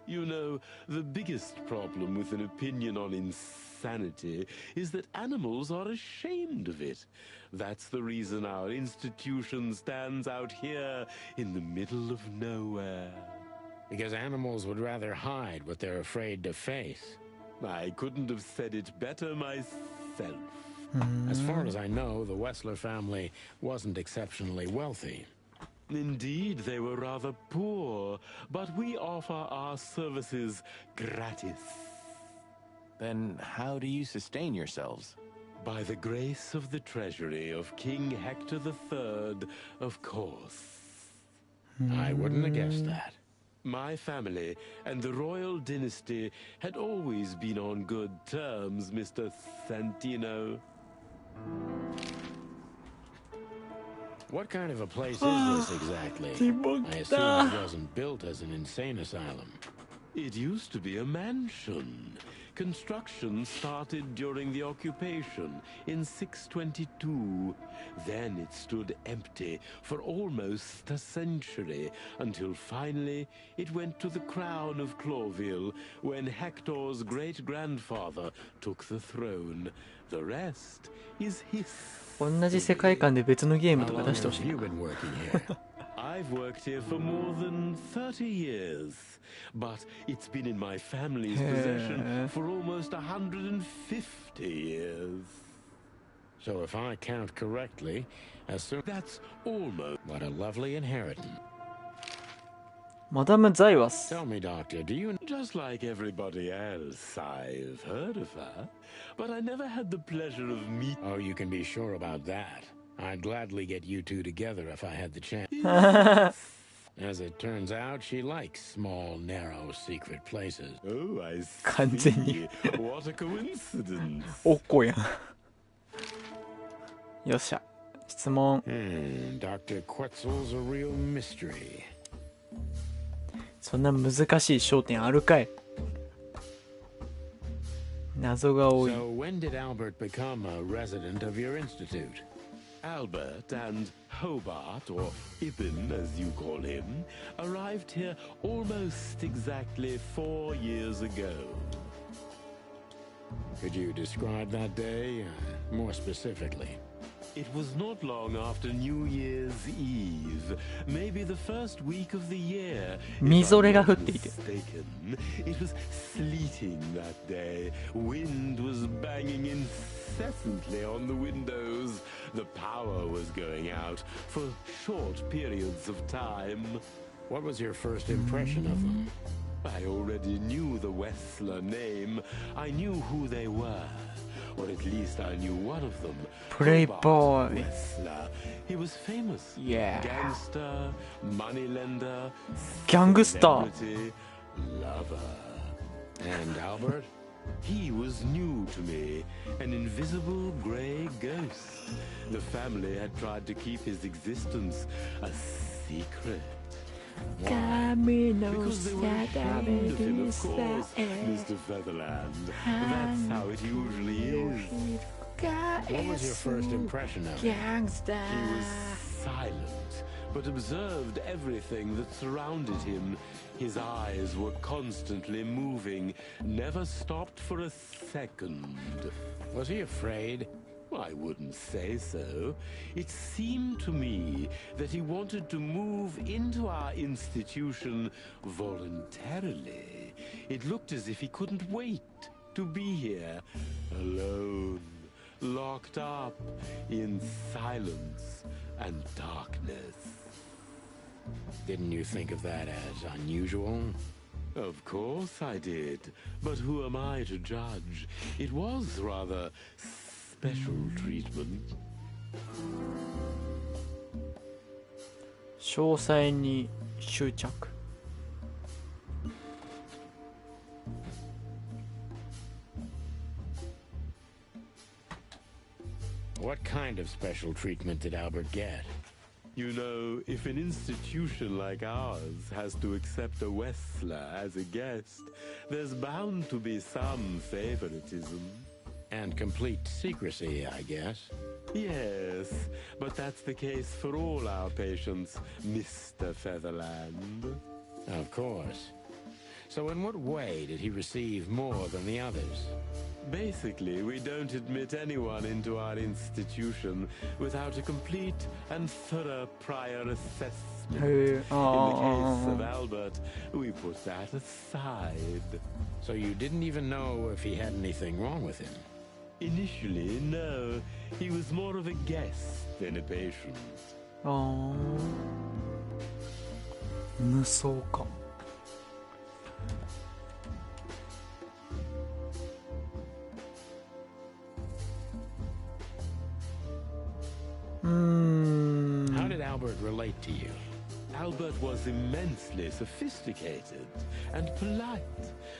You know, the biggest problem with an opinion on insanity is that animals are ashamed of it. That's the reason our institution stands out here in the middle of nowhere. Because animals would rather hide what they're afraid to face. I couldn't have said it better myself. As far as I know, the Wessler family wasn't exceptionally wealthy. Indeed, they were rather poor, but we offer our services gratis. Then how do you sustain yourselves? By the grace of the treasury of King Hector III, of course. I wouldn't have guessed that. My family and the royal dynasty had always been on good terms, Mr. Santino. What kind of a place is this exactly? I assume it wasn't built as an insane asylum. It used to be a mansion. Construction started during the occupation in 622. Then it stood empty for almost a century, until finally it went to the crown of Clawville when Hector's great-grandfather took the throne. The rest is his. 同じ世界観で別のゲーム How とか long 出してほし have い you な。 been working here? I've worked here for more than 30 years, but it's been in my family's possession for almost 150 years. So if I count correctly, That's almost. what a lovely inheritance. マダム・ザイワス。 Tell me, Doctor, do you Just like everybody else, I've heard of her, but I never had the pleasure of meeting. Oh, you can be sure about that. I'd gladly get you two together if I had the chance. As it turns out, she likes small, narrow, secret places. Oh, I 完全に see. What a coincidence. おっこやん。よっしゃ。質問。 Dr. Quetzal's a real mystery. そんな難しい焦点あるかい。謎が多い。 So when did Albert become a resident of your institute? Albert and Hobart, or Ibn as you call him, arrived here almost exactly 4 years ago. Could you describe that day more specifically? It was not long after New Year's Eve, maybe the first week of the year. If みぞれ I'm が降 not っていて。 mistaken, it was sleeting that day. Wind was banging incessantly on the windows. The power was going out for short periods of time. What was your first impression of them? I already knew the Wessler name. I knew who they were. Or at least I knew one of them. Playboy. Hobart Wessler. He was famous. Yeah. Gangster, moneylender, Gangster. celebrity, lover. And Albert? He was new to me, an invisible gray ghost. The family had tried to keep his existence a secret. Because they were ashamed of him, of course, Mr. Featherland. That's how it usually is. What was your first impression of him? He was silent, but observed everything that surrounded him. His eyes were constantly moving, never stopped for a second. Was he afraid? I wouldn't say so. It seemed to me that he wanted to move into our institution voluntarily. It looked as if he couldn't wait to be here, alone, locked up in silence and darkness. Didn't you think of that as unusual? Of course I did, but who am I to judge? It was rather special treatment. 詳細に執着。What kind of special treatment did Albert get? You know, if an institution like ours has to accept a Wessler as a guest, there's bound to be some favoritism. And complete secrecy, I guess. Yes, but that's the case for all our patients, Mr. Featherland. Of course. So in what way did he receive more than the others? Basically, we don't admit anyone into our institution without a complete and thorough prior assessment. In the case of Albert, we put that aside. So you didn't even know if he had anything wrong with him? Initially, no. He was more of a guest than a patient. 無双か。How did Albert relate to you? Albert was immensely sophisticated and polite,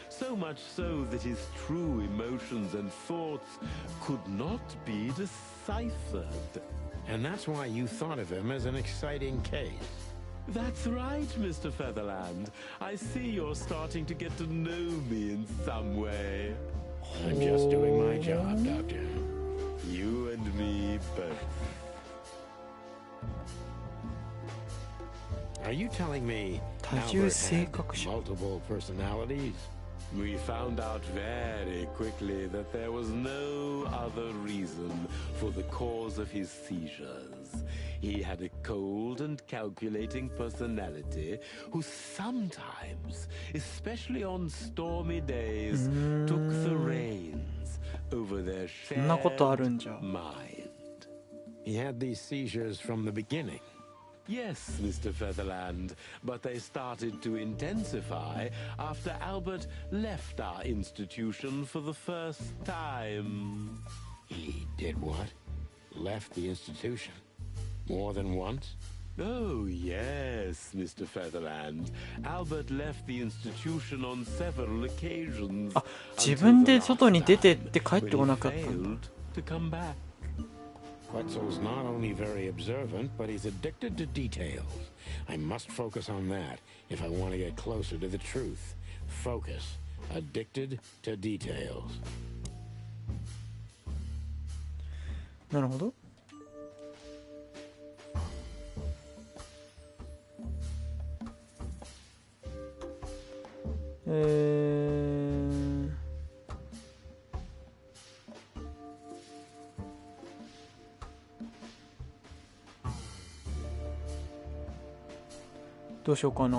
so much so that his true emotions and thoughts could not be deciphered. And that's why you thought of him as an exciting case. That's right, Mr. Featherland. I see you're starting to get to know me in some way. I'm just doing my job, Doctor. You and me both. Are you telling me 多重 Albert 性 had 格者。 multiple personalities? We found out very quickly that there was no other reason for the cause of his seizures. He had a cold and calculating personality who sometimes, especially on stormy days, took the reins over their そんなことあ shared るんじゃ。 mind. He had these seizures from the beginning. Yes, Mr. Featherland, but they started to intensify after Albert left our institution for the first time. He did what? Left the institution? More than once? Oh, yes, Mr. Featherland. Albert left the institution on several occasions. あ、自分で外に出てって帰ってこなかったんだ。 to come back. Quetzal's not only very observant, but he's addicted to details. I must focus on that if I want to get closer to the truth. Focus. Addicted to details. なるほど。どうしようかな。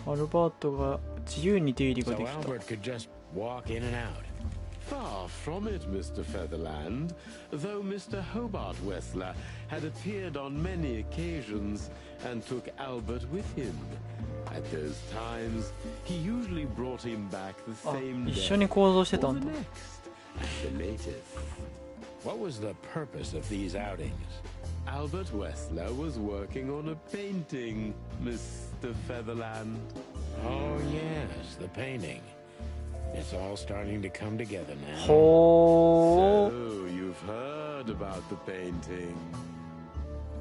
アルバートが自由に出入りが So できた。 Albert could just walk in and out. Far from it, Mr. Featherland. Though Mr. Hobart Wessler had appeared on many occasions and took Albert with him. At those times, he usually brought him back the あ、 same 一 day 緒に行動してた or ん the だ。 next, at the latest. What was the purpose of these outings? Albert Wessler was working on a painting, Mr. Mr. Featherland? Oh, yes, the painting. It's all starting to come together now. ほー。 So, you've heard about the painting.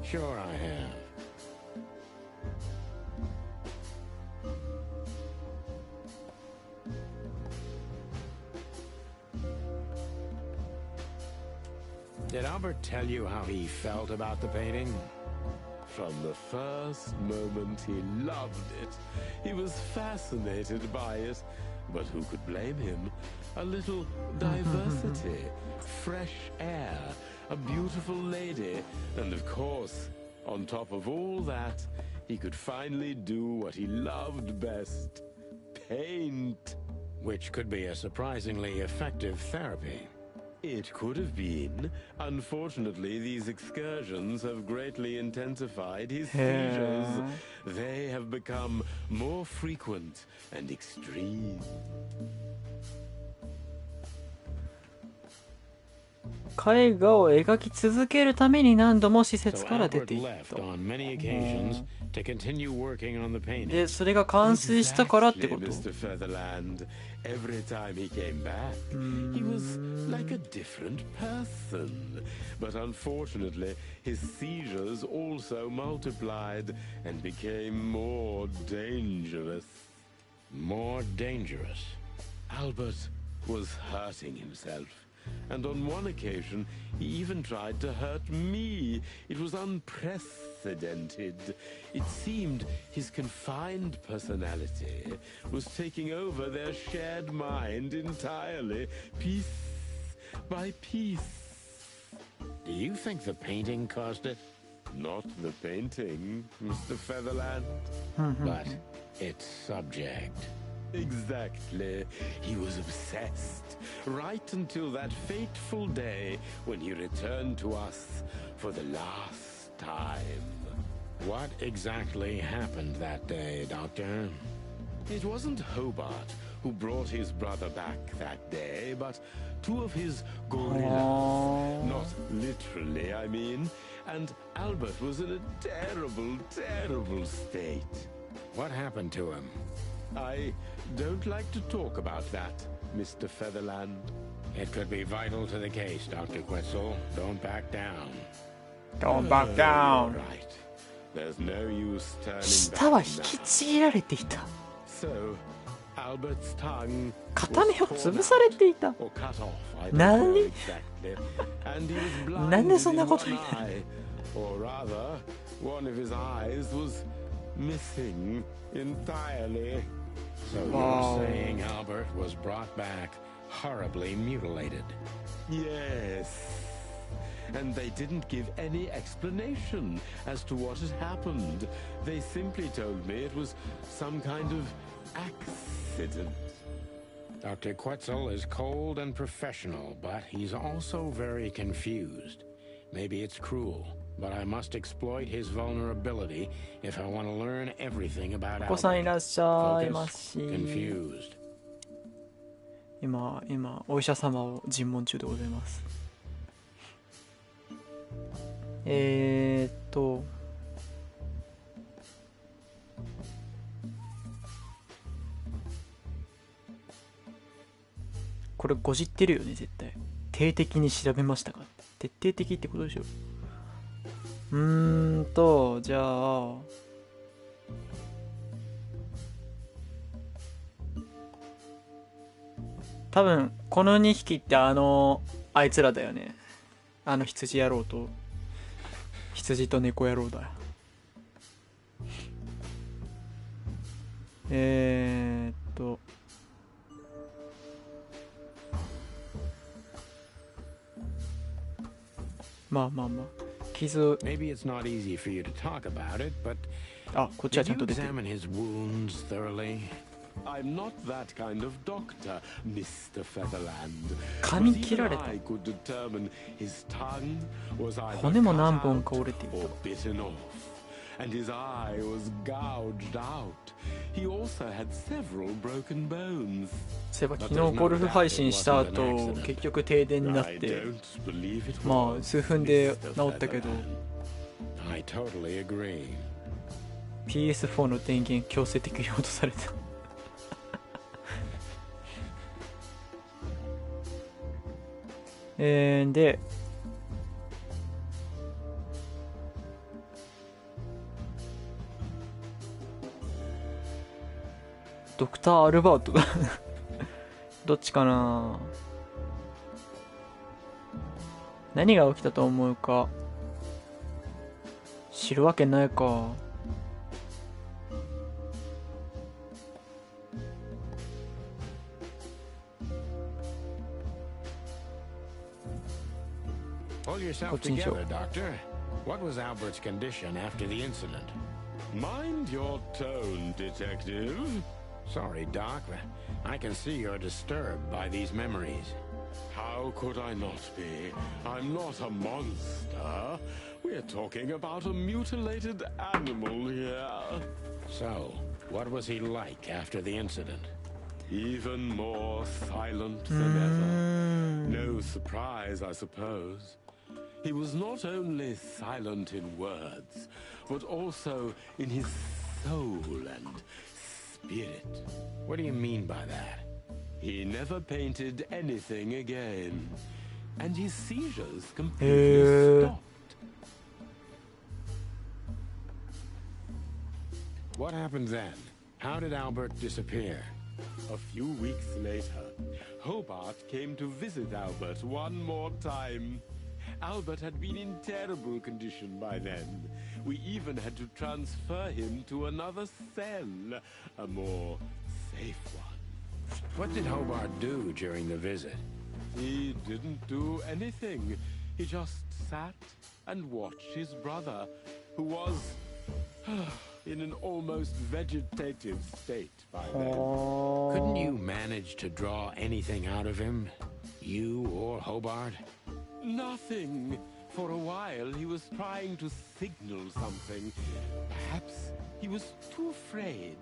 Sure I have. Did Albert tell you how he felt about the painting? From the first moment he loved it. He was fascinated by it. But who could blame him? A little diversity, fresh air, a beautiful lady, and of course, on top of all that, he could finally do what he loved best. Paint. Which could be a surprisingly effective therapy. It could have been. Unfortunately, these excursions have greatly intensified his seizures. They have become more frequent and extreme. 絵画を描き続けるために何度も施 So 設から出 Albert ていっ left た。 on many occasions to continue working on the painting. で、それが完成したからってこと。 Exactly, Mr. Featherland. Every time he came back, he was like a different person. But unfortunately, his seizures also multiplied and became more dangerous. More dangerous. Albert was hurting himself. And on one occasion, he even tried to hurt me. It was unprecedented. It seemed his confined personality was taking over their shared mind entirely, piece by piece. Do you think the painting caused it? Not the painting, Mr. Featherland. But its subject. Exactly. He was obsessed, right until that fateful day when he returned to us for the last time. What exactly happened that day, Doctor? It wasn't Hobart who brought his brother back that day, but two of his gorillas. Not literally, I mean. And Albert was in a terrible, terrible state. What happened to him? I don't like to talk about that, Mr. Featherland. It could be vital to the case, Dr. Quetzal. Don't back down. Don't back down. Right. There's no use turning 舌は back 引き now. ちぎられていた。 So, Albert's tongue 片目を was 潰 torn されていた。 out or cut off, I don't 何 know exactly. And he was blind なんでそん in な one ことになる eye. Or rather, one of his eyes was missing entirely. So Wow. you're saying Albert was brought back horribly mutilated? Yes. And they didn't give any explanation as to what had happened. They simply told me it was some kind of accident. Dr. Quetzal is cold and professional, but he's also very confused. Maybe it's cruel, but I must exploit his vulnerability if I want to learn everything about お子さんい Albert. らっしゃい Focus, ますし。 confused. 今、お医者様を尋問中でございます。これごじってるよね、絶対。定的に調べましたか？徹底的ってことでしょ。じゃあ、多分この2匹ってあいつらだよね。羊野郎と羊と猫野郎だ。まあ傷。 Maybe it's not easy for you to talk about it, but あ、こっちは did ちゃん you と出てる。 examine his wounds thoroughly? I'm not that kind of doctor, Mr. Featherland. 髪 But 切られ even た。 I could determine his tongue was either 骨も cut 何本 out か折れていた。 or bitten off, and his eye was gouged out. He also had several broken bones. そういえば昨日ゴルフ配信した後、結局停電になっ I て、 don't believe it まあ was, 数分で Mr. 治ったけど、 Featherland. I totally agree. PS4 の電源強制的に落とされたでドクター・アルバートだどっちかな。何が起きたと思うか。知るわけないか。Pull yourself together, Doctor. What was Albert's condition after the incident? Mind your tone, Detective. Sorry, Doc. I can see you're disturbed by these memories. How could I not be? I'm not a monster. We're talking about a mutilated animal here. So, what was he like after the incident? Even more silent than ever. No surprise, I suppose. He was not only silent in words, but also in his soul and spirit. What do you mean by that? He never painted anything again, and his seizures completely stopped. What happened then? How did Albert disappear? A few weeks later, Hobart came to visit Albert one more time. Albert had been in terrible condition by then. We even had to transfer him to another cell, a more safe one. What did Hobart do during the visit? He didn't do anything. He just sat and watched his brother, who was in an almost vegetative state by then. Couldn't you manage to draw anything out of him? You or Hobart? Nothing. For a while, he was trying to signal something. Perhaps he was too afraid.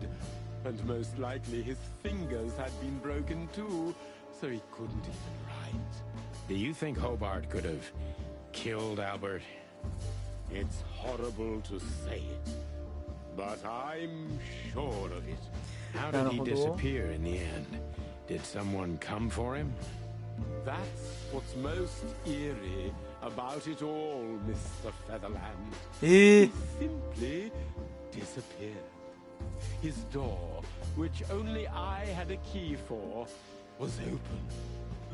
And most likely his fingers had been broken too, so he couldn't even write. Do you think Hobart could have killed Albert? It's horrible to say it, but I'm sure of it. How did he disappear in the end? Did someone come for him? That's what's most eerie about it all, Mr. Featherland. He simply disappeared. His door, which only I had a key for, was open.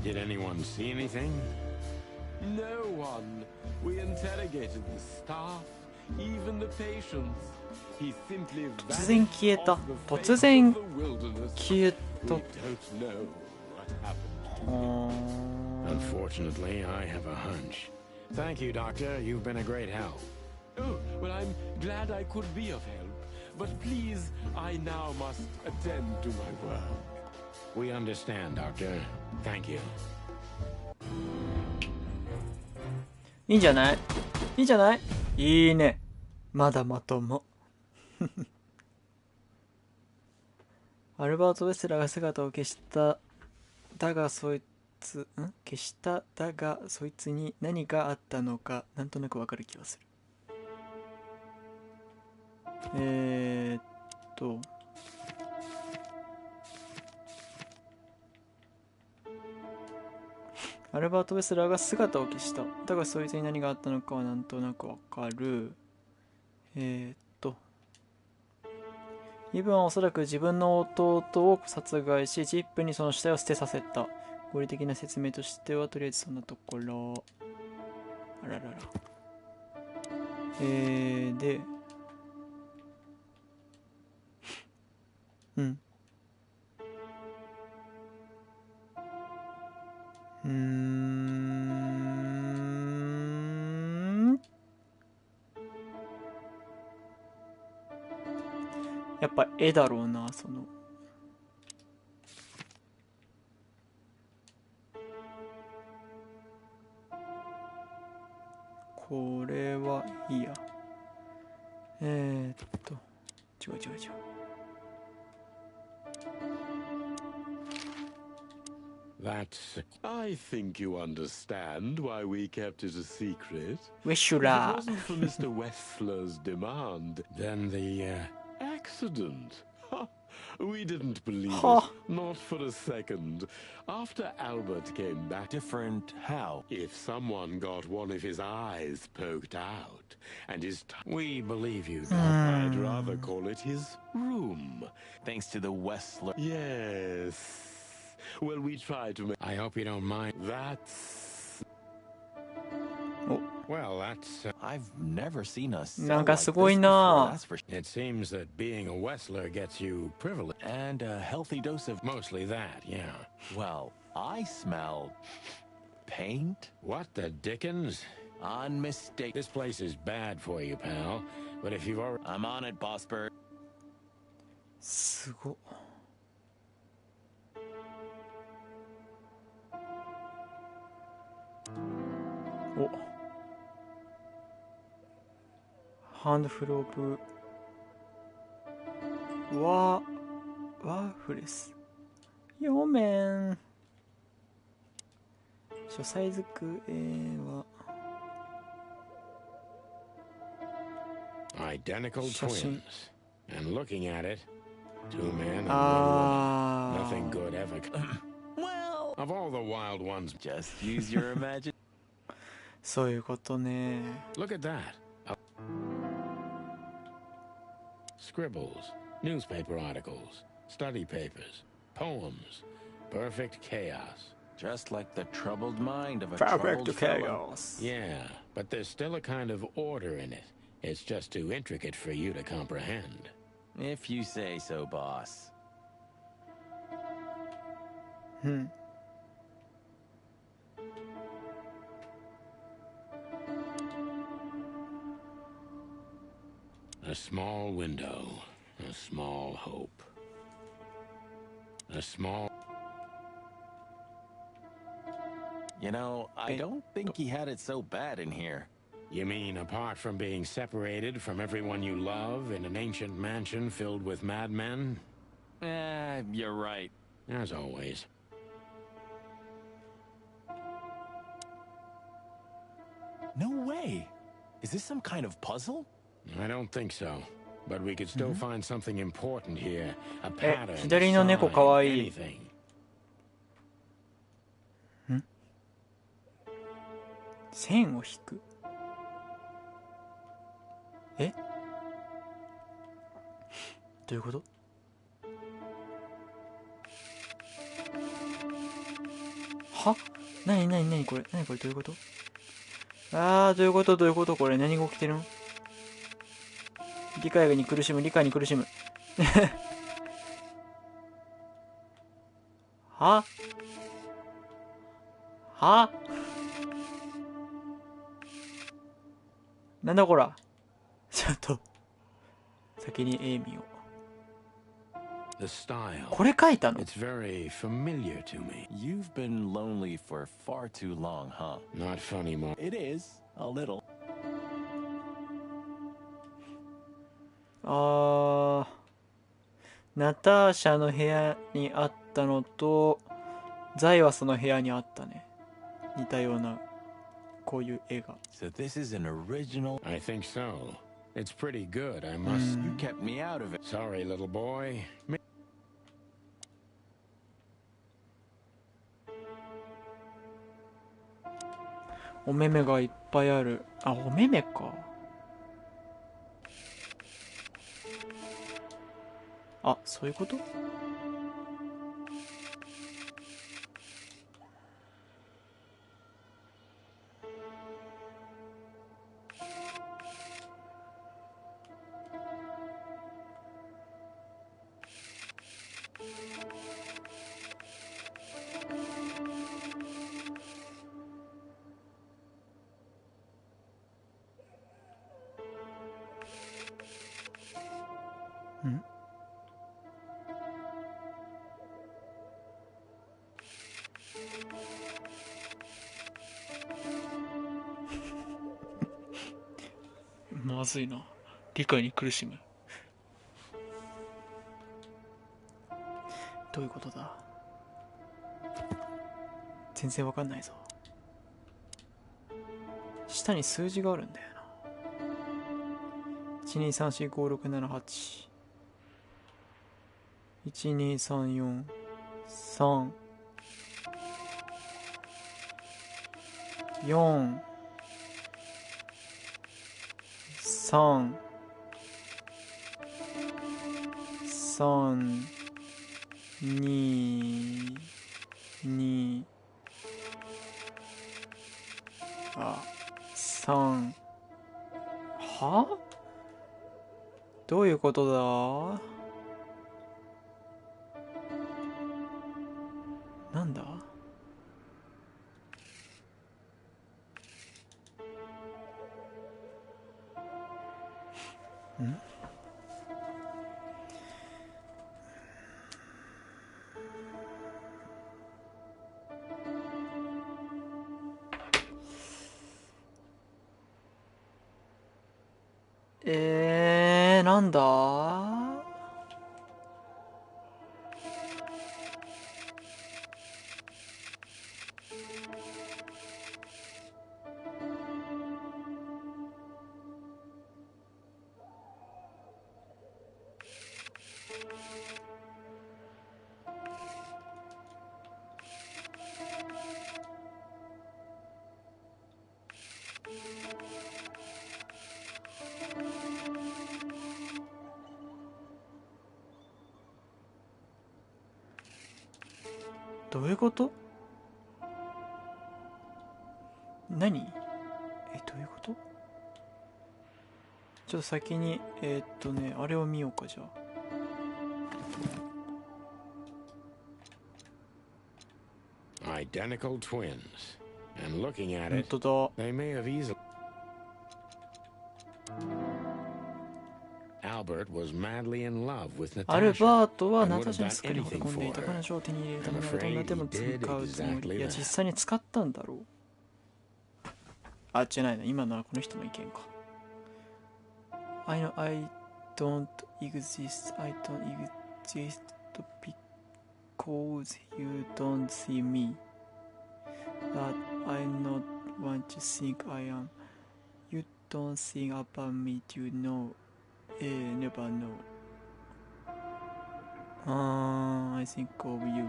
Did anyone see anything? No one. We interrogated the staff, even the patients. He simply vanished off the face of the wilderness. We don't know what happened. Unfortunately, I have a hunch. Thank you, Doctor. You've been a great help. Oh, well, I'm glad I could be of help. But please, I now must attend to my work. We understand, Doctor. Thank you. いいんじゃない？いいんじゃない？いいね。まだまとも。アルバート・ウェスラーが姿を消した。だがそいつに何があったのかなんとなくわかる気がする。アルバート・ウェスラーが姿を消した。だがそいつに何があったのかはなんとなくわかる。イブンはおそらく自分の弟を殺害し、ジップにその死体を捨てさせた。合理的な説明としてはとりあえずそんなところ。あららら。で、やっぱ絵だろうな、その。これはいいや。違う。That's... I think you understand why we kept it a secret. ウェシュ If it ラー。 wasn't for Mr. Wessler's demand, Then the, accident. Ha! We didn't believe Ha! it, not for a second. After Albert came back, Different how? if someone got one of his eyes poked out, and We believe you, Doc. I'd rather call it his room. Thanks to the Wessler. Yes. Well, we tried to make... I hope you don't mind. That's... Well, that's... I've never seen us. なんかすごいな。 That's for It seems that being a Wessler gets you privilege. and a healthy dose of. Mostly that, yeah. Well, I smell paint. What the dickens? Unmistakable. This place is bad for you, pal. But if you've already... I'm on it, Boss Bird. すごっ。お。ハンドフルオブワーフレス。よめん。書斎机は Identical 写真。 twins. And looking at it, two men and one woman. あ Nothing ー good ever... Well, Of all the wild ones... just use your imagination. そういうことね。 Look at that. Scribbles, newspaper articles, study papers, poems. Perfect chaos. Just like the troubled mind of a Perfect troubled fellow. chaos. Yeah, but there's still a kind of order in it. It's just too intricate for you to comprehend. If you say so, boss. うん。 A small window, a small hope. A small... You know, I don't think he had it so bad in here. You mean apart from being separated from everyone you love in an ancient mansion filled with madmen? You're right. As always. No way. Is this some kind of puzzle? I don't think so. But we could still find something important here. A え、 pattern, 左の猫 sign, かわいい。 anything. 線を引く。え？どういうこと？は？なになになにこれ？なにこれどういうこと？あー、どういうことどういうことこれ何が起きてるの？理解に苦しむ、理解に苦しむ。は？は？なんだこら。ちょっと先に絵見よう。 The style. これ書いたの？ It's very familiar to me. You've been lonely for far too long, huh? Not funny, Mark. It is. A little. あー、ナターシャの部屋にあったのとザイはその部屋にあったね。似たようなこういう絵が。 So this is an original. I think so. It's pretty good, I must... You kept me out of it. Sorry, little boy. お目目がいっぱいある。あ、お目目か。あ、そういうこと？ん？まずいな。理解に苦しむ。どういうことだ？全然わかんないぞ。下に数字があるんだよな。123456781 12343 4 3 3 2 23は？どういうことだ？なんだ？ん？なんだ？どういうこと？何？どういうこと？ちょっと先にあれを見ようか。じゃあ Identical twins. And looking at 本 it, 当だ。 they may have easily. Albert was madly in love with アル Natasha バートは and ナ would タ have シャに done すっかり惚れ anything 込んでい for た。 her. 彼女を手に入れるため I'm ならどんな afraid 手 he も did 使うつもり。 exactly いや that. 実際に使ったんだろう。あ、じゃないな。今のはこの人の意見か。I know I don't exist. I don't exist because you don't see me. But I not want to think I am. You don't think about me, you know. Never know. I think of you.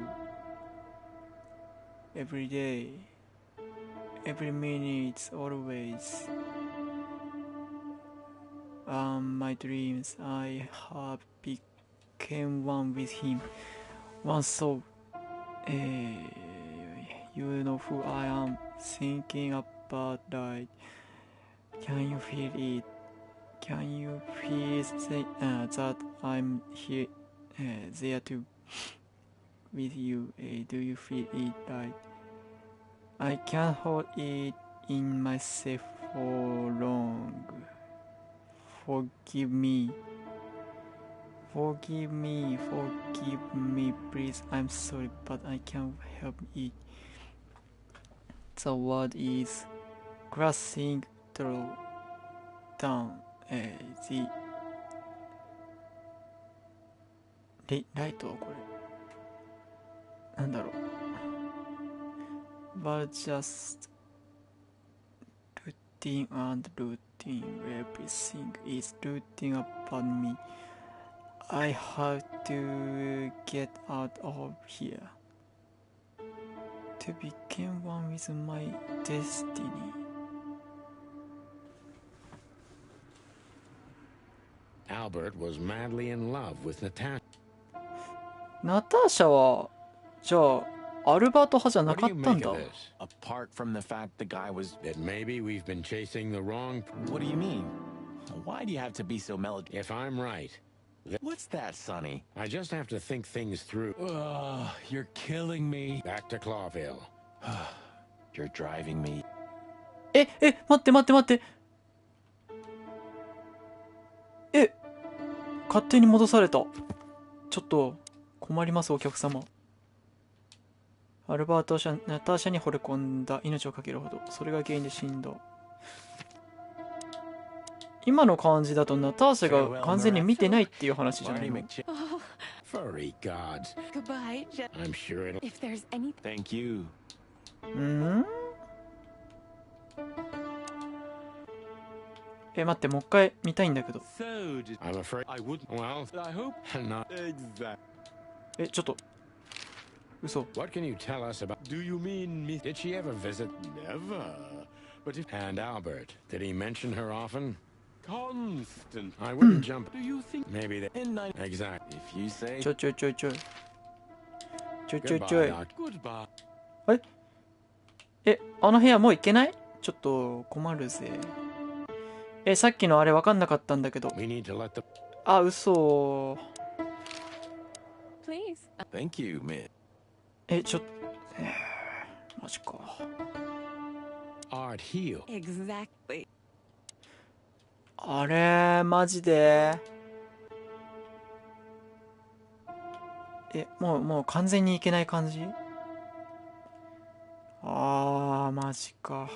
Every day. Every minute, always. My dreams, I have became one with him. One soul. You know who I am. Thinking about that. Can you feel it? Can you feel that I'm here, there too, with you? Do you feel it right? I can't hold it in myself for long. Forgive me. Forgive me, please. I'm sorry, but I can't help it. The word is crossing through down the ライトはこれなんだろう。But just routine and routine. Everything is routine about me. I have to get out of here. To become one with my destiny. Albert was madly in love with Natasha. ナターシャはじゃあアルバート派じゃな What か do っ you たん make だ。 of this? Apart from the fact the guy was... That maybe we've been chasing the wrong... What do you mean? Why do you have to be so melodramatic? If I'm right, What's that, Sonny? I just have to think things through. Ugh, you're killing me. Back to Clawville. You're driving me. 待って勝手に戻された。ちょっと困りますお客様。アルバートはナターシャに惚れ込んだ。命を懸けるほどそれが原因で死んだ。今の感じだとナターシャが完全に見てないっていう話じゃないの。 Furry gods. Goodbye, I'm sure it'll... If there's any... Thank you. 待って、もう一回見たいんだけど。I'm afraid I wouldn't. Well, I hope not. Exactly. ちょっと。嘘。What can you tell us about? Do you mean Miss? Did she ever visit? Never. But if And Albert, did he mention her often? constant. I wouldn't jump. Do you think? Maybe that. In 9. Exactly. If you say. ちょい。ちょい。Goodbye, Doc. Goodbye. あの部屋もう行けない？ちょっと困るぜ。さっきのあれ分かんなかったんだけど。 We need to let the. あ、嘘。Please. Thank you, Miss. マジか。Art heal. Exactly. あれ、マジで。もう完全にいけない感じ？マジか。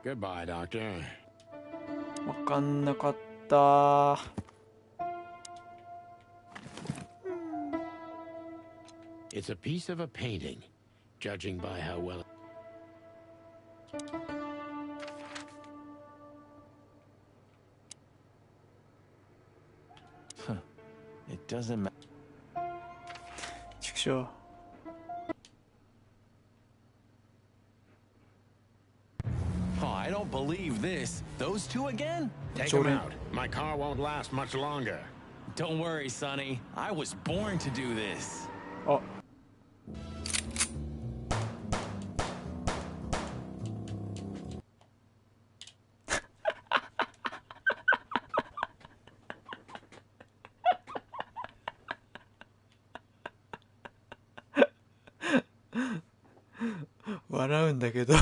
Goodbye, Doctor. わかんなかった。It's a piece of a painting, judging by how well. It doesn't matter. 畜生。Oh, I don't believe this. Those two again? Take him Jordan. out. My car won't last much longer. Don't worry, Sonny. I was born to do this. あ。笑うんだけど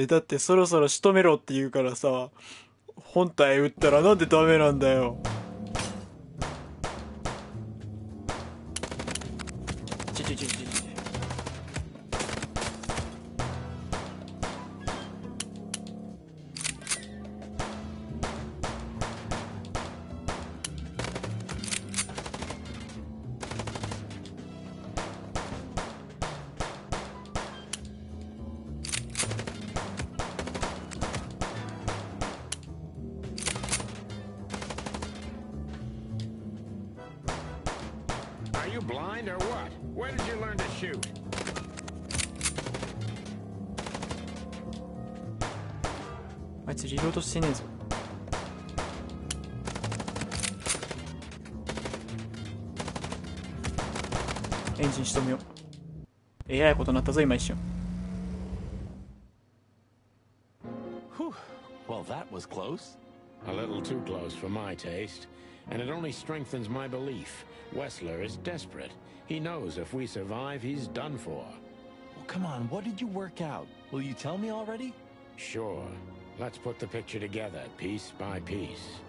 だってそろそろ仕留めろって言うからさ、本体撃ったらなんでダメなんだよ。Are you blind or what? Where did you learn to shoot? あいつリロードしてねえぞ。エンジン仕留めよう。えらいことになったぞ今一瞬。Whew. Well, that was close. A little too close for my taste. And it only strengthens my belief. Wessler is desperate. He knows if we survive, he's done for. Well, come on. What did you work out? Will you tell me already? Sure. Let's put the picture together, piece by piece.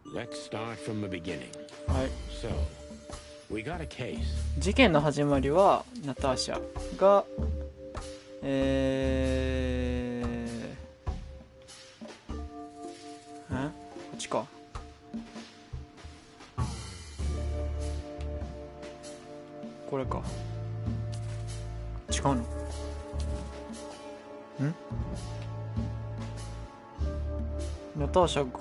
Let's start from the beginning. はい。 So, we got a case. 事件の始まりはナターシャがこっちか。これか。違うの？ナターシャが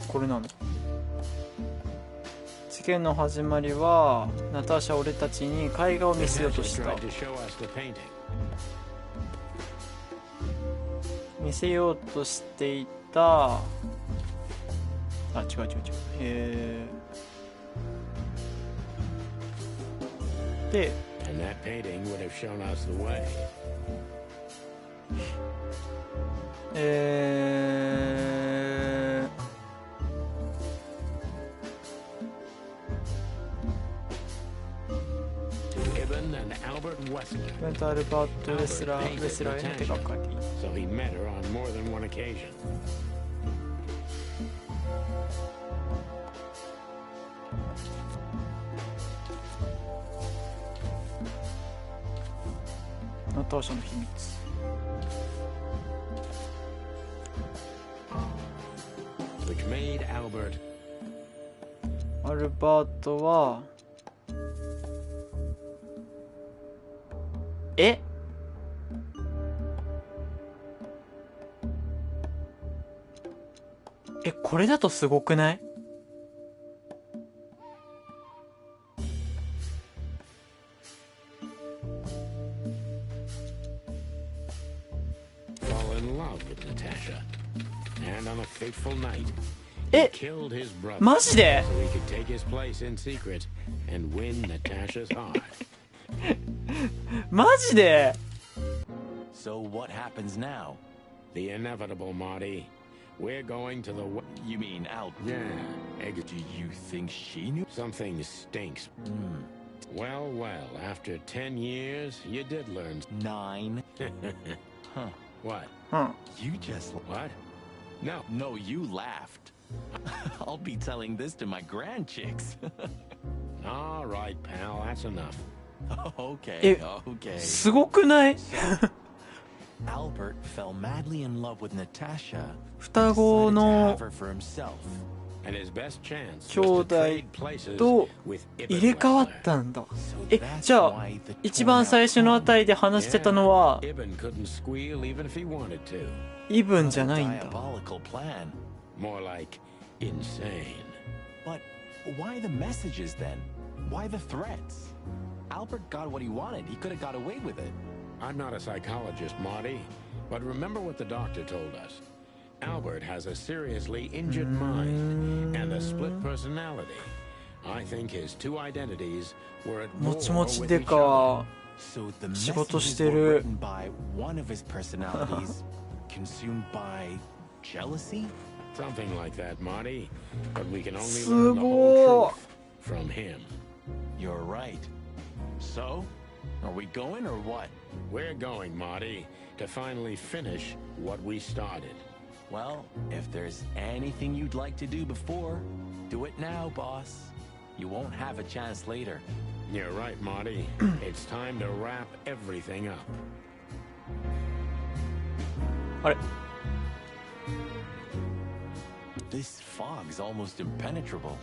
これなの？事件の始まりはナターシャ俺たちに絵画を見せようとした。 Tried to show us the painting. 見せようとしていた。あ、違う。で、 And that painting would have shown us the way. Gibbon and Albert Wessler. メンタルバットレスラーへの手がかり。 So he met her on more than one occasion. ナターシャの秘密。which made Albert. アルバートはこれだとすごくない？ Fall in love with Natasha, and on a fateful night, え、 killed his brother マジで？ so he could take his place in secret and win Natasha's heart. マジで？ So what happens now? The inevitable, Marty. We're going to the. You mean Al? Yeah. Do you think she knew? Something stinks. Well, well. After 10 years, you did learn. 9. Huh. What? You just... What? No. No, you laughed. I'll be telling this to my grandchicks. All right, pal. That's enough. Okay, okay. すごくない？ Albert fell madly in love with Natasha. 双子の Decided to have her for himself. And his best chance 兄 was 弟 to trade places と with 入れ替わ Ibn ったんだ。 So じゃ that's あ why the 一番最初の値で話してたのは Ibn couldn't squeal even if he wanted to. イブンじゃないんだ。 diabolical plan. More like insane. But why the messages then? Why the threats? Albert got what he wanted. He could have got away with it. I'm not a psychologist, Marty, but remember what the doctor told us. Albert has a seriously injured mind and a split personality. I think his two identities were at も war ちも with ち each で other. か。 So the 仕事 messages して were る。 written by one of his personalities, consumed by jealousy? Something like that, Marty. But we can only す learn the ご whole い。 truth from him. You're right. So, are we going or what? We're going, Marty, to finally finish what we started. Well, if there's anything you'd like to do before, do it now, boss. You won't have a chance later. You're right, Marty. It's time to wrap everything up. あれ？ This fog's almost impenetrable.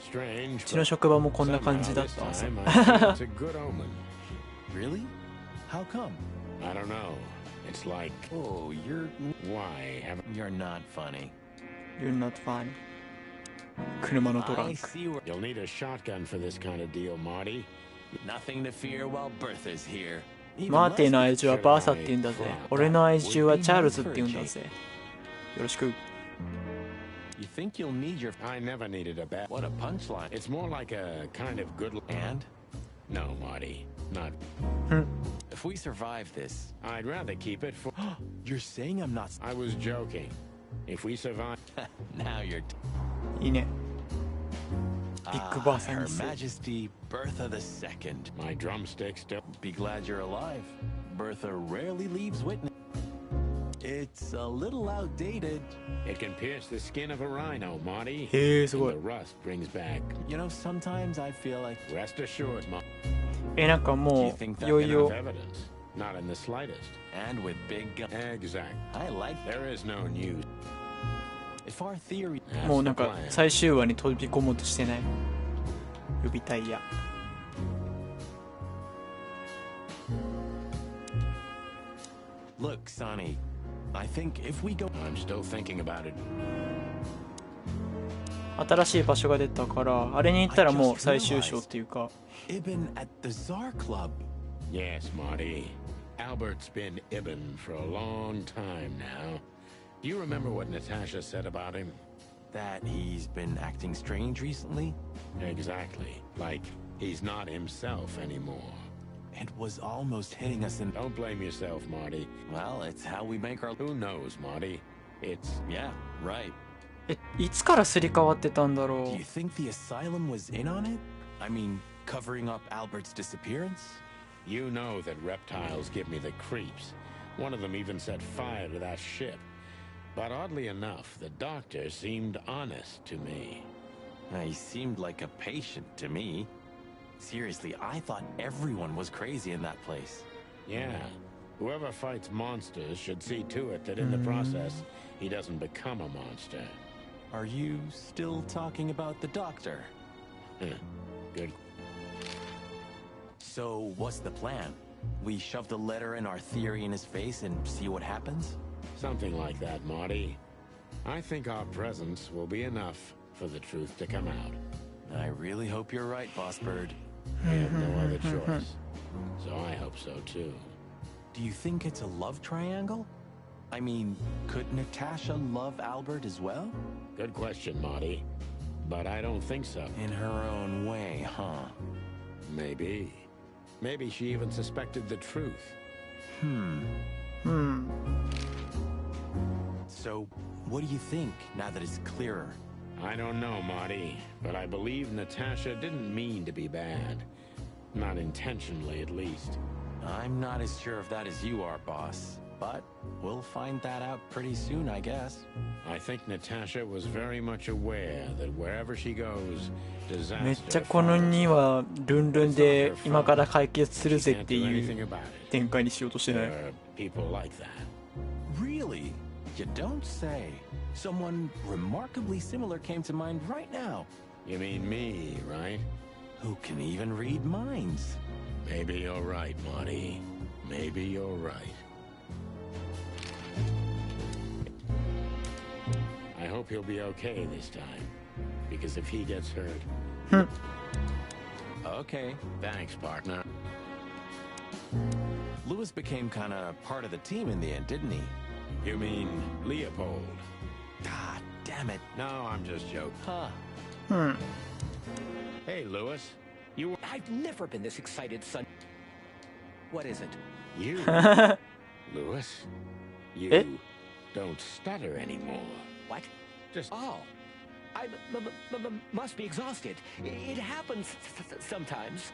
Strange, うちの but 職場もこんな感じ somehow だっ this た。 time I think it's a good omen. Really? How come? I don't know. It's like, Oh, why haven't... you're not funny. You're not funny. 車のトラ I ンク。 see where... You'll need a shotgun for this kind of deal, Marty. Nothing to fear while Bertha's here. Even マーティ less の愛人はバーサって言うんだぜ。俺の愛人はチャールズって言うんだぜ。よろしく。 You think you'll need your... I never needed a bat. What a punchline. It's more like a kind of good... And? No, Marty. Not... If we survive this... I'd rather keep it for... You're saying I'm not... I was joking. If we survive... Now you're... いいね。ビッグバーサ Her にする。 Majesty Bertha II. My drumsticks still... Be glad you're alive. Bertha rarely leaves witness. It's a little outdated. It can pierce the skin of a rhino, Marty. へえ、す And ごい the。rust brings back... You know, sometimes I feel like... Rest assured, Marty. なんかもう、いよい Enough よ、 evidence. Not in the slightest. And with big guns. Exact. I like that. There is no news. If our theory... もう That's なん the か plan. 最終話に飛び込もうとしてない。予備タイヤ。 Look, Sonny. I think if we go... I'm still thinking about it. 新しい場所が出たから、あれに行ったらもう最終章っていうか、 Ibn at the Tsar Club. Yes, Marty. Albert's been Ibn for a long time now. Do you remember what Natasha said about him? That he's been acting strange recently. Exactly. Like, he's not himself anymore. It was almost hitting us in... Don't blame yourself, Marty. Well, it's how we make our... Who knows, Marty? It's... Yeah, right. いつからすり替わってたんだろ Do you think the asylum was in on it? I mean, covering up Albert's disappearance? You know that reptiles give me the creeps. One of them even set fire to that ship. But oddly enough, the doctor seemed honest to me. He seemed like a patient to me. Seriously, I thought everyone was crazy in that place. Yeah. Whoever fights monsters should see to it that in the process, he doesn't become a monster. Are you still talking about the doctor? Good. So, what's the plan? We shove the letter and our theory in his face and see what happens? Something like that, Marty. I think our presence will be enough for the truth to come out. I really hope you're right, Boss Bird. We have no other choice. So I hope so, too. Do you think it's a love triangle? I mean, could Natasha love Albert as well? Good question, Marty. But I don't think so. In her own way, huh? Maybe. Maybe she even suspected the truth. So, what do you think, now that it's clearer? I don't know, Marty, but I believe Natasha didn't mean to be bad. Not intentionally, at least. I'm not as sure of that as you are, boss. But we'll find that out pretty soon, I guess. I think Natasha was very much aware that wherever she goes, めっちゃ disaster この follows. 2はルンルンで今から解決するぜってい Can't do anything う about it. 展開にしようとしてない。 There are people like that. Really? You don't say. Someone remarkably similar came to mind right now. You mean me, right? Who can even read minds? Maybe you're right, Marty. Maybe you're right. I hope he'll be okay this time. Because if he gets hurt... Okay. Thanks, partner. Lewis became kind of part of the team in the end, didn't he? You mean Leopold? God damn it. No, I'm just joking. Huh. Hey, Lewis. You... I've never been this excited, son. What is it? You... Lewis. You... Eh? don't stutter anymore. What? Just... Oh. I must be exhausted. It happens sometimes.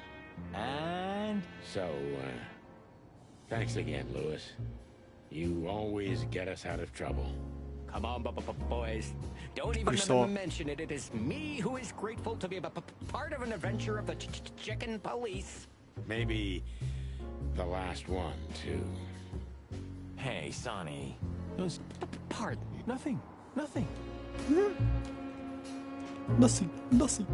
And... So, thanks again, Lewis. You always get us out of trouble. Come on, boys. Don't even Crystal. mention it. It is me who is grateful to be part of an adventure of the chicken police. Maybe the last one, too. Hey, Sonny. Pardon. Nothing. Nothing. Nothing, nothing.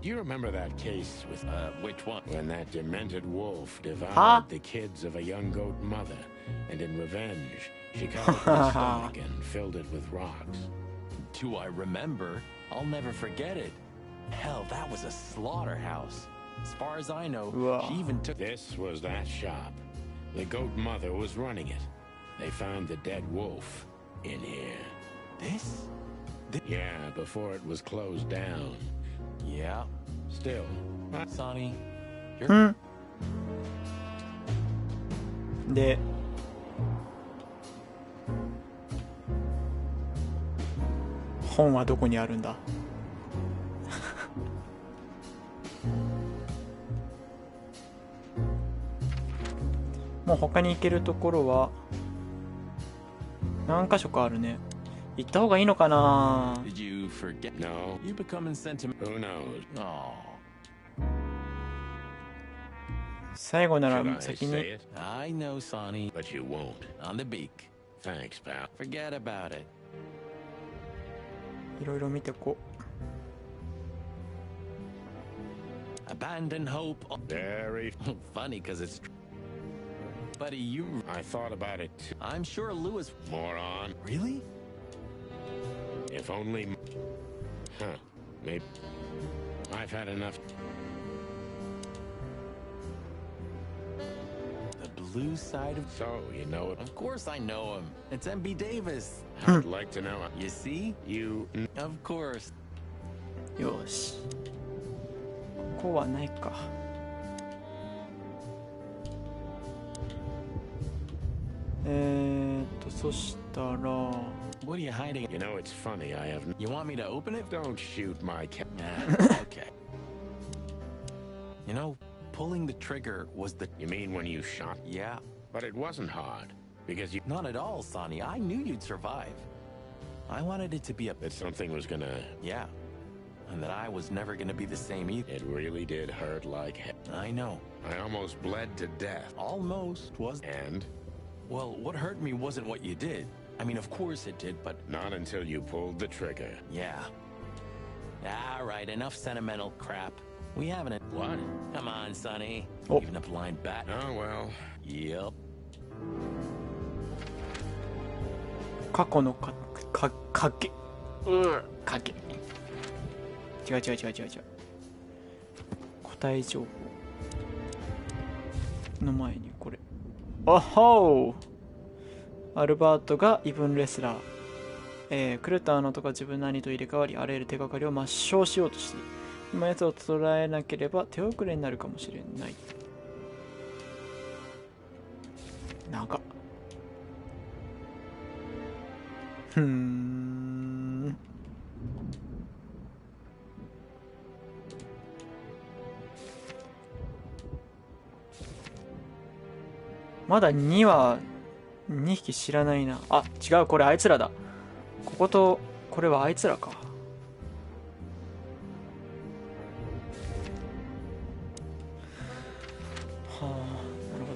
Do you remember that case with... Which one? when that demented wolf devoured Huh? the kids of a young goat mother, and in revenge, she covered his stomach and filled it with rocks? Do I remember? I'll never forget it. Hell, that was a slaughterhouse. As far as I know, Wow. she even took... This was that shop. The goat mother was running it. They found the dead wolf in here. This? Yeah, before it was closed down. Yeah. Still, Sonny, you're... で、本はどこにあるんだ？もう他に行けるところは何箇所かあるね。行った方がいいのかな？ Did you forget? no. You becoming sentimental? Who knows? Oh, 最後な Should ら I 先 say に it? I know, Sonny. But you won't. On the beak. Thanks, pal. Forget about it. いろいろ見てこ Abandon hope. Very... Funny, because it's... Buddy, you... I thought about it too. I'm sure Lewis... Moron. Really? If only... Huh. Maybe... I've had enough... The blue side of... So, you know it. Of course I know him. It's MB Davis. I'd like to know it. You see? You... Of course. う。よし。ここはないか。そしたら What are you hiding? You know, it's funny, I have... You want me to open it? Don't shoot my cat. Nah, okay. You know, pulling the trigger was the... You mean when you shot? Yeah. But it wasn't hard. Because you... Not at all, Sonny. I knew you'd survive. I wanted it to be a... That something was gonna... Yeah. And that I was never gonna be the same either. It really did hurt like hell. I know. I almost bled to death. Almost was... And? Well, what hurt me wasn't what you did. I mean, of course it did, but Not until you pulled the trigger. yeah. All right, enough sentimental crap. We haven't. What? Come on, Sonny. Oh. Even a blind bat. Oh, well. Yep. 過去の賭け。賭け。違う。答え情報の前にこれ。おほー、アルバートが異分レスラー。クルターのとか自分の兄と入れ替わり、あらゆる手がかりを抹消しようとしている。今やつを捉えなければ手遅れになるかもしれない。長っ。まだ2は2匹知らないな。あ、違う、これあいつらだ。こことこれはあいつらか。はあ、なるほ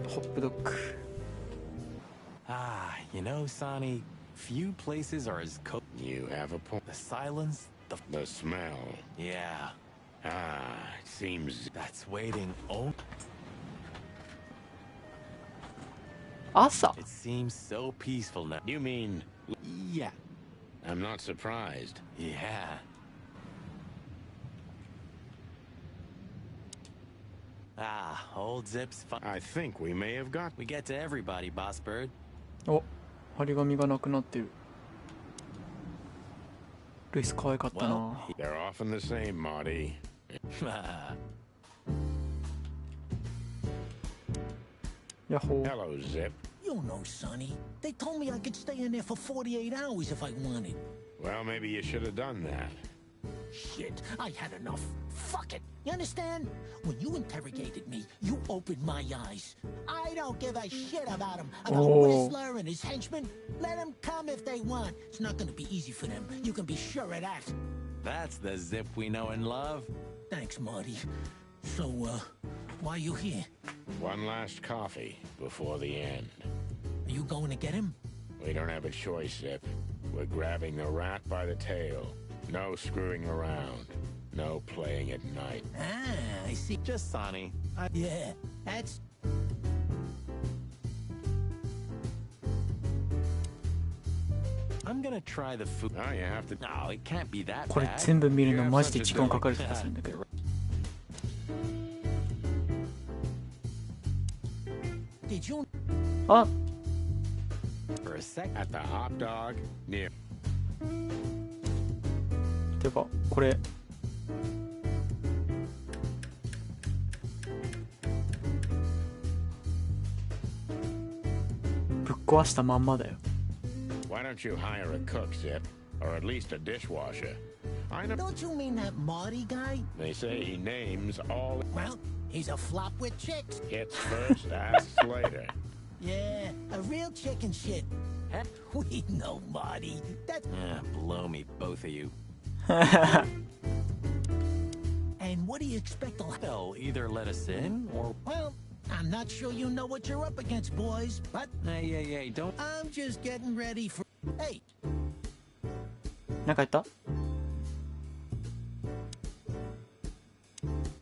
ど。ホップドッグ。Ah, you know, Sonny, few places are as You have a point. The silence, The smell. yeah, Ah, seems... that's waiting. Oh, 朝 it seems so peaceful now. You mean... Yeah, I'm not surprised. yeah. Ah, old Zip's fun. I think we may have got... We get to everybody, Boss Bird. お、張り紙がなくなってる。ルイス可愛かったな。 Well, They're often the same, Marty. ヤッホー。 Hello, Zip. You know, Sonny. They told me I could stay in there for 48 hours if I wanted. Well, maybe you should have done that. Shit, I had enough. Fuck it. You understand? When you interrogated me, you opened my eyes. I don't give a shit about him. About Whistler and his henchmen. Let them come if they want. It's not gonna be easy for them. You can be sure of that. That's the Zip we know and love. Thanks, Marty. So, why are you here? One last coffee before the end. Are you going to get him? We don't have a choice, Zip. We're grabbing the rat by the tail. No screwing around. No playing at night. Ah, I see. Just Sonny. Yeah, that's... I'm gonna try the food. Oh, you have to... No, it can't be that これ bad. 全部見るのマジで時間かかる気がするんだけど。 Did you... あ、 For a sec. At the hot dog near... てかこれぶっ壊したまんまだよ。 Why don't you hire a cook, Zip? Or at least a dishwasher? I know... Don't you mean that Marty guy? They say he names all... Well, he's a flop with chicks. Hits first, asks later. Yeah, a real chicken shit. We know Marty. That's... Ah, blow me, both of you. And what do you expect to... They'll either let us in or... Well, I'm not sure you know what you're up against, boys, but Hey, don't... I'm just getting ready for... Hey, なんか言った？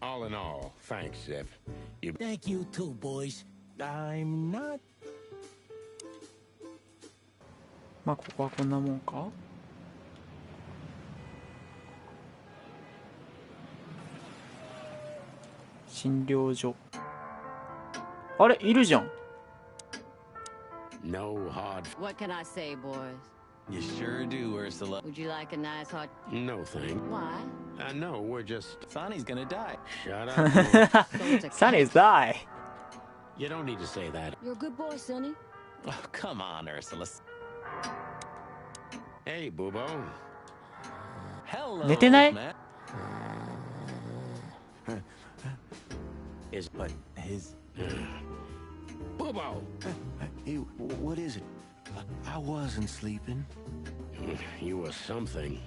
All in all, thanks, Zip. You... thank you too, boys. I'm not... まあここはこんなもんか。診療所。あれいるじゃん。 No hard... What can I say, boys? You sure do, Ursula. Would you like a nice hot... No thing. Why? No, we're just... Sonny's gonna die. Shut up. So it's a Sonny's die. You don't need to say that. You're a good boy, Sonny. Oh, come on, Ursula. Hey, Boobo. Hello, 寝てない？ man. Is... But his... Boobo! Hey, what is it? I wasn't sleeping. You were something.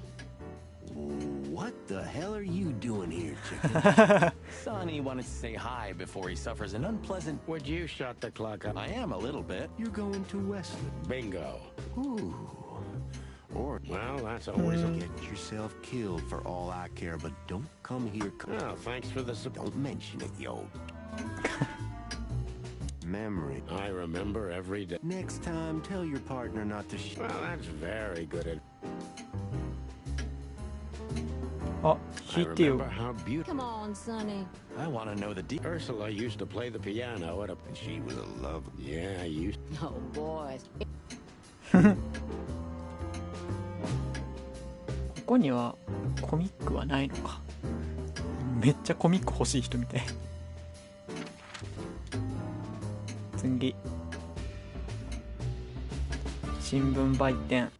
What? What the hell are you doing here, chicken? Sonny wanted to say hi before he suffers an unpleasant... Would you shut the clock up? I am a little bit. You're going to Westland. Bingo. Ooh. Or Well, that's always a... get yourself killed for all I care, but don't come here. Oh, thanks for the support. Don't mention it, yo. Memory. I remember every day. Next time, tell your partner not to Well, that's very good. あ、 I 弾いてよ。 remember how beautiful. Come on, Sonny. I want to know the deep... Ursula used to play the piano at a... She was a love. Yeah, you... Oh, boys. ここにはコミックはないのか。めっちゃコミック欲しい人みたい。次。新聞売店。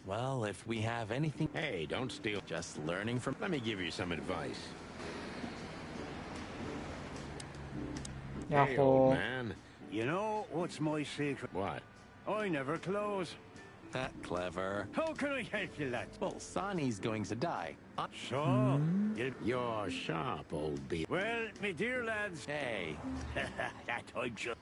Well, if we have anything... Hey, don't steal. Just learning from... Let me give you some advice. ヤッ Hey, ホ old ー。 man. You know what's my secret? What? I never close. That clever. How can I help you, lad? Well, Sonny's going to die. So, You're sharp, old beat. well, me dear lads, Hey. that I just...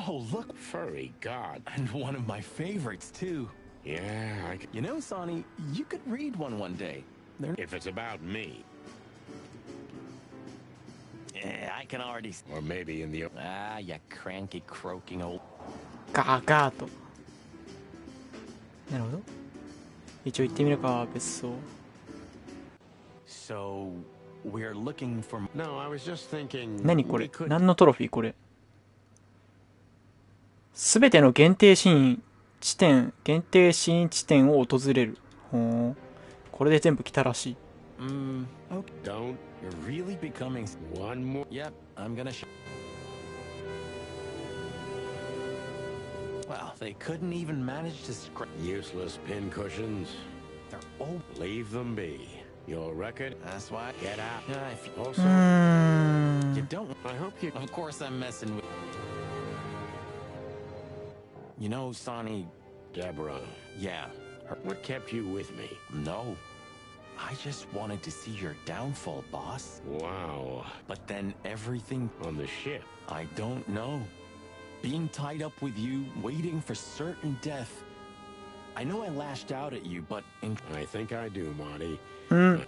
Oh, look. Furry god. And one of my favorites, too. Yeah, I c You know, Sonny, you could read one day. They're... if it's about me. Yeah, I can already... Or maybe in the... Ah, you cranky, croaking old... ガーガーと。なるほど。一応行ってみるか、別荘。So, we're looking for... No, I was just thinking... 何これ we could- 何のトロフィーこれ。すべての限定シーン地点、限定シーン地点を訪れる。ほー。これで全部来たらしい。Okay. Don't... You're really becoming... One more... Yep, I'm gonna... Well, they couldn't even manage to scrape... Useless pincushions. They're old. Leave them be. Your record... That's why... Get out. Yeah, if you... Also, うーん。 You don't... I hope you... Of course I'm messing with... You know, Sonny... Deborah, Yeah. what kept you with me? No. I just wanted to see your downfall, boss. Wow. But then everything... On the ship. I don't know. Being tied up with you, waiting for certain death. I know I lashed out at you, but... I think I do, Marty. うん。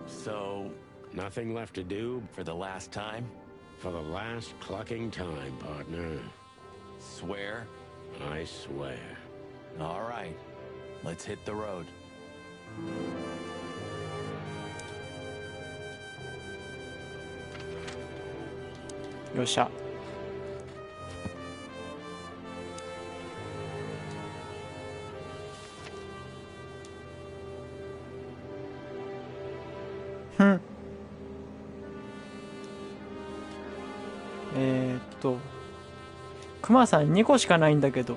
So... Nothing left to do For the last time? for the last clucking time, partner. Swear? I swear. All right. Let's hit the road. よっしゃ。ふん。クマさん2個しかないんだけど。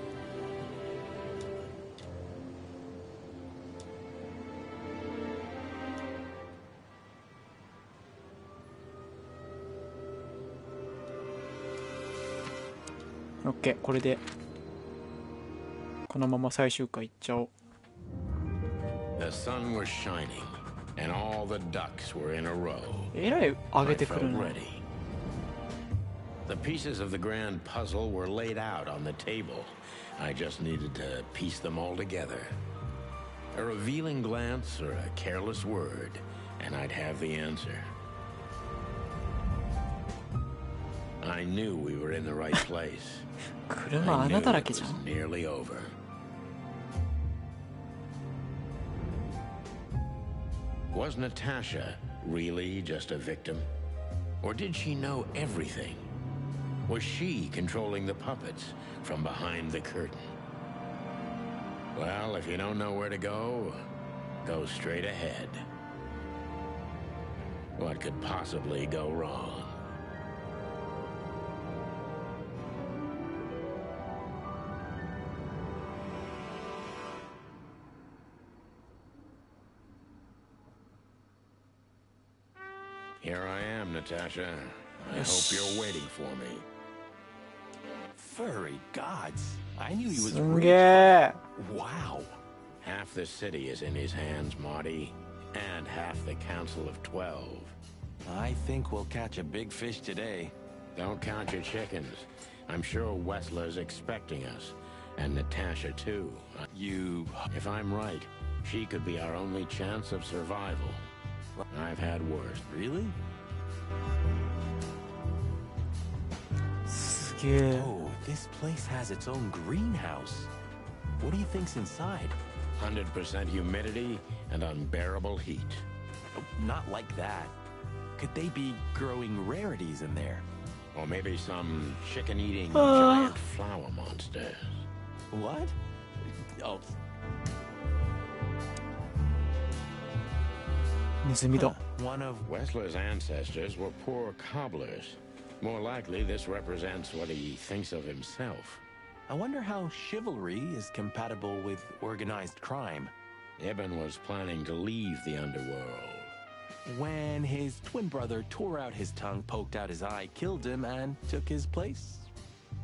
オッケー、これでこのまま最終回いっちゃおう。 The sun was shining, and all the ducks were in a row. えらい上げ I てく felt るな。 ready. The pieces of the grand puzzle were laid out on the table. I just needed to piece them all together. A revealing glance or a careless word, and I'd have the answer. I knew we were in the right place. 車 I 穴 knew だら it けじゃ was ん。 nearly over. Was Natasha really just a victim? Or did she know everything? Was she controlling the puppets from behind the curtain? Well, if you don't know where to go, go straight ahead. What could possibly go wrong? Here I am, Natasha. I hope you're waiting for me. Furry gods. I knew he was すんげ rich. え。 Wow. Half the city is in his hands, Marty, and half the Council of 12. I think we'll catch a big fish today. Don't count your chickens. I'm sure Wessler's expecting us, and Natasha too. You... If I'm right, she could be our only chance of survival. I've had worse. Really? すげえ。 Oh, this place has its own greenhouse. What do you think's inside? 100% humidity and unbearable heat. Oh, not like that. Could they be growing rarities in there? Or maybe some chicken-eating giant flower monsters. What? Oh. ネズミだ。 One of... Wessler's ancestors were poor cobblers. More likely, this represents what he thinks of himself. I wonder how chivalry is compatible with organized crime. Ibn was planning to leave the underworld. When his twin brother tore out his tongue, poked out his eye, killed him, and took his place?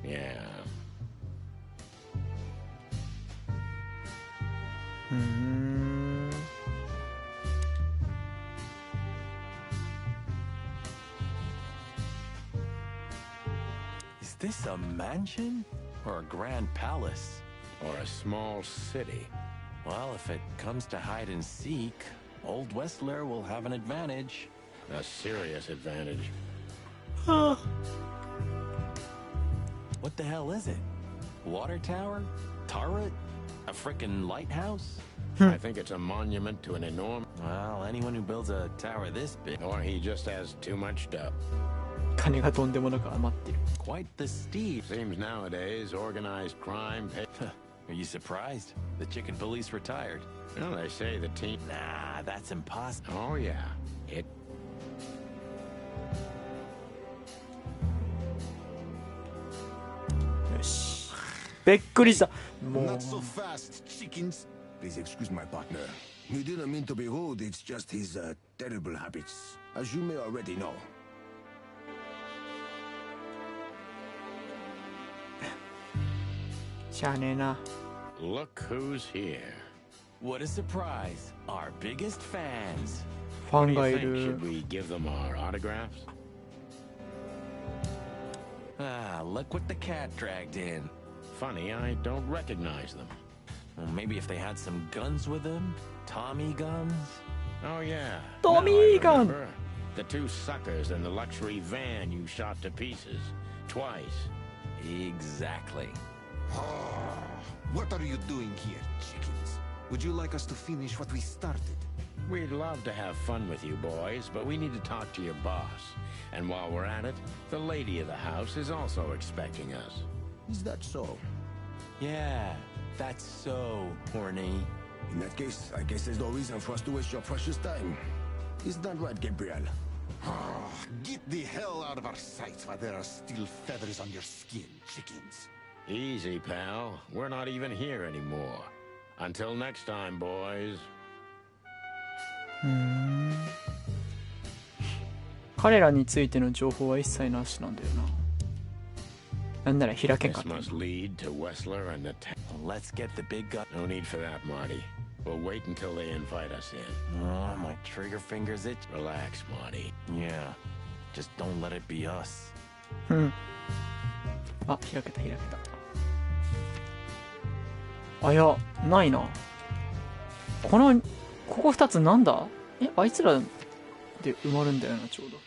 Yeah. うーん。 Is this a mansion or a grand palace? Or a small city. Well, if it comes to hide and seek, old Wessler will have an advantage. A serious advantage. What the hell is it? Water tower? Turret? A frickin' lighthouse? I think it's a monument to an enormous... Well, anyone who builds a tower this big... Or he just has too much dough. 金がとんでもなく余ってる。 Quite the steep. Seems nowadays organized crime... Are you surprised? The chicken police retired. Well, they say the team... Nah, that's impossible. Oh, yeah. It... よし。びっくりした。もう。 Not so fast, chickens. Please excuse my partner. We didn't mean to be rude. It's just his terrible habits, as you may already know. しゃあねえな。 Look who's here. What a surprise. Our biggest fans. ファ What ン do が you い think? る Should。we give them our autographs? Ah, look what the cat dragged in. Funny, I don't recognize them. Well, maybe if they had some guns with them? Tommy guns? Oh, yeah. Tommy Now I gun. remember. The two suckers in the luxury van you shot to pieces. Twice. Exactly. What are you doing here, chickens? Would you like us to finish what we started? We'd love to have fun with you boys, but we need to talk to your boss. And while we're at it, the lady of the house is also expecting us. Is that so? Yeah, that's so horny. In that case, I guess there's no reason for us to waste your precious time. Is that right, Gabriel? Get the hell out of our sights while there are still feathers on your skin, chickens. Easy, pal. We're not even here anymore. Until next time, boys. うーん。彼らについての情報は一切なしなんだよな。なんなら開けんか This った。 must lead to Wessler and the... Let's get the big gun. No need for that, Marty. We'll wait until they invite us in. Oh, my trigger fingers itch. Relax, Marty. Yeah, just don't let it be us. うん。あ、開けた開けた。あ、いや、ないな。ここ二つなんだ？え、あいつらで埋まるんだよな、ちょうど。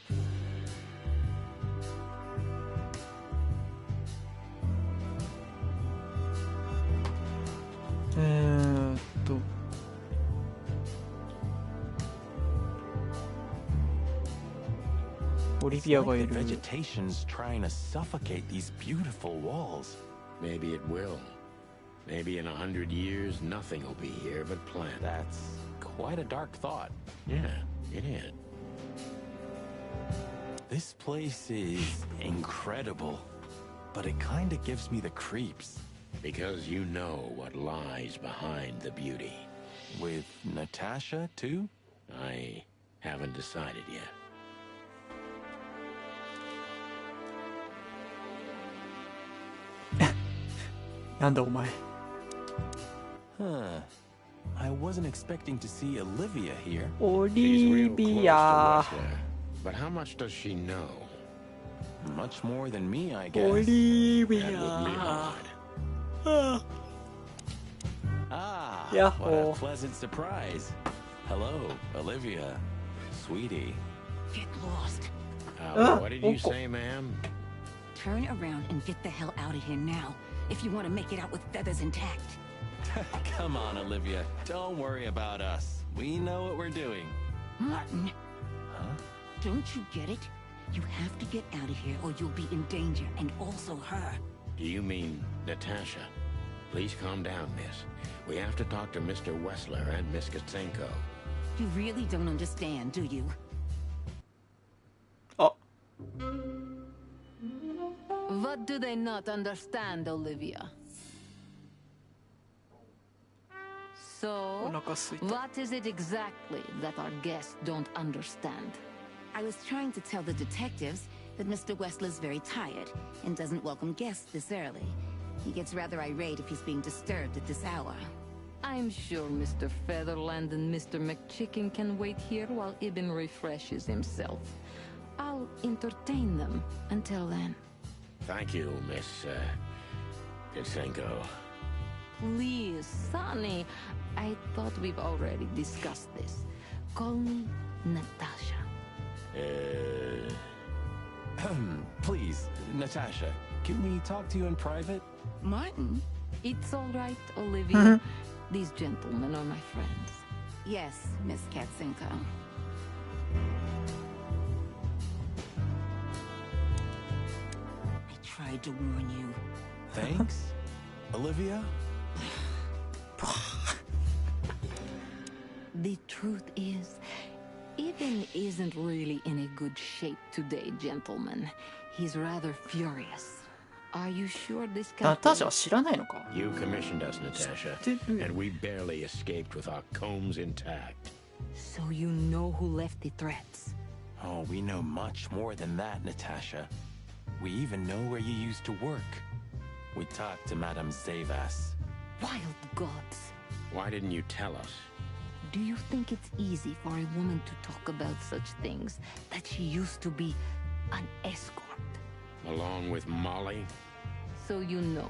オリビアがい It's る。 like the vegetation's trying to suffocate these beautiful walls. Maybe it will. Maybe in 100 years, nothing will be here but plants. That's quite a dark thought. Yeah, it is. This place is incredible, but it kinda gives me the creeps. Because you know what lies behind the beauty. With Natasha, too? I haven't decided yet. なんだお前。 Huh. I wasn't expecting to see Olivia here. オ She's リ real ビ close ア to Whistler. But how much does she know? Much more than me, I オ guess. リビ That wouldn't be ア hard. Ah, Yeah, what oh. a pleasant surprise. Hello, Olivia. Sweetie. Get lost. What did you say, ma'am? Turn around and get the hell out of here now. If you want to make it out with feathers intact. Come on, Olivia. Don't worry about us. We know what we're doing. Martin, Huh? don't you get it? You have to get out of here or you'll be in danger, and also her. Do you mean Natasha? Please calm down, miss. We have to talk to Mr. Wessler and Miss Katsenko. You really don't understand, do you? あ What do they not understand, Olivia? お So, 腹すいた。 what is it exactly that our guests don't understand? I was trying to tell the detectives that Mr. Wessler's very tired and doesn't welcome guests this early. He gets rather irate if he's being disturbed at this hour. I'm sure Mr. Featherland and Mr. McChicken can wait here while Ibn refreshes himself. I'll entertain them until then. Thank you, Miss Katsenko. Please, Sonny. I thought we've already discussed this. Call me Natasha. Please, Natasha, can we talk to you in private? Martin? It's all right, Olivia. These gentlemen are my friends. Yes, Miss Katsenko. I tried to warn you. Thanks, Olivia. The truth is, Ibn isn't really in a good shape today, gentlemen. He's rather furious. Are you sure this ナ can... ターシャは知らないのか。 You commissioned us, Natasha, and we barely escaped with our combs intact. So you know who left the threats? Oh, we know much more than that, Natasha. We even know where you used to work. We talked to Madame Zavas. Wild gods. Why didn't you tell us? Do you think it's easy for a woman to talk about such things, that she used to be an escort? Along with Molly? So you know.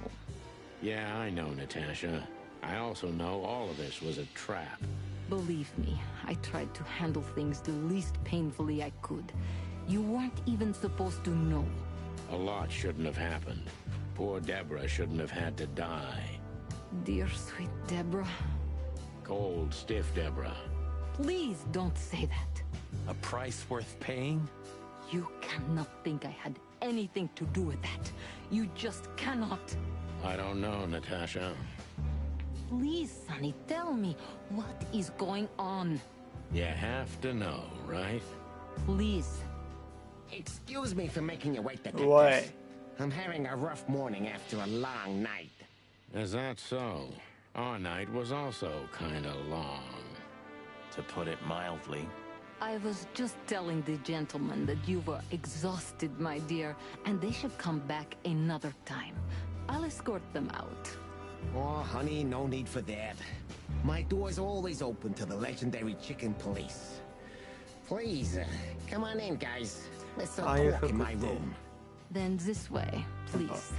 Yeah, I know, Natasha. I also know all of this was a trap. Believe me, I tried to handle things the least painfully I could. You weren't even supposed to know. A lot shouldn't have happened. Poor Deborah shouldn't have had to die. Dear sweet Deborah. Cold, stiff Deborah. Please don't say that. A price worth paying? You cannot think I had anything to do with that. You just cannot. I don't know, Natasha. Please, Sonny, tell me, what is going on? You have to know, right? Please. Excuse me for making you wait, detectives. Why? I'm having a rough morning after a long night. Is that so? Our night was also kinda long. To put it mildly. I was just telling the gentlemen that you were exhausted, my dear, and they should come back another time. I'll escort them out. Oh, honey, no need for that. My door's always open to the legendary chicken police. Please, come on in, guys. Let's talk in my room. Then this way, please.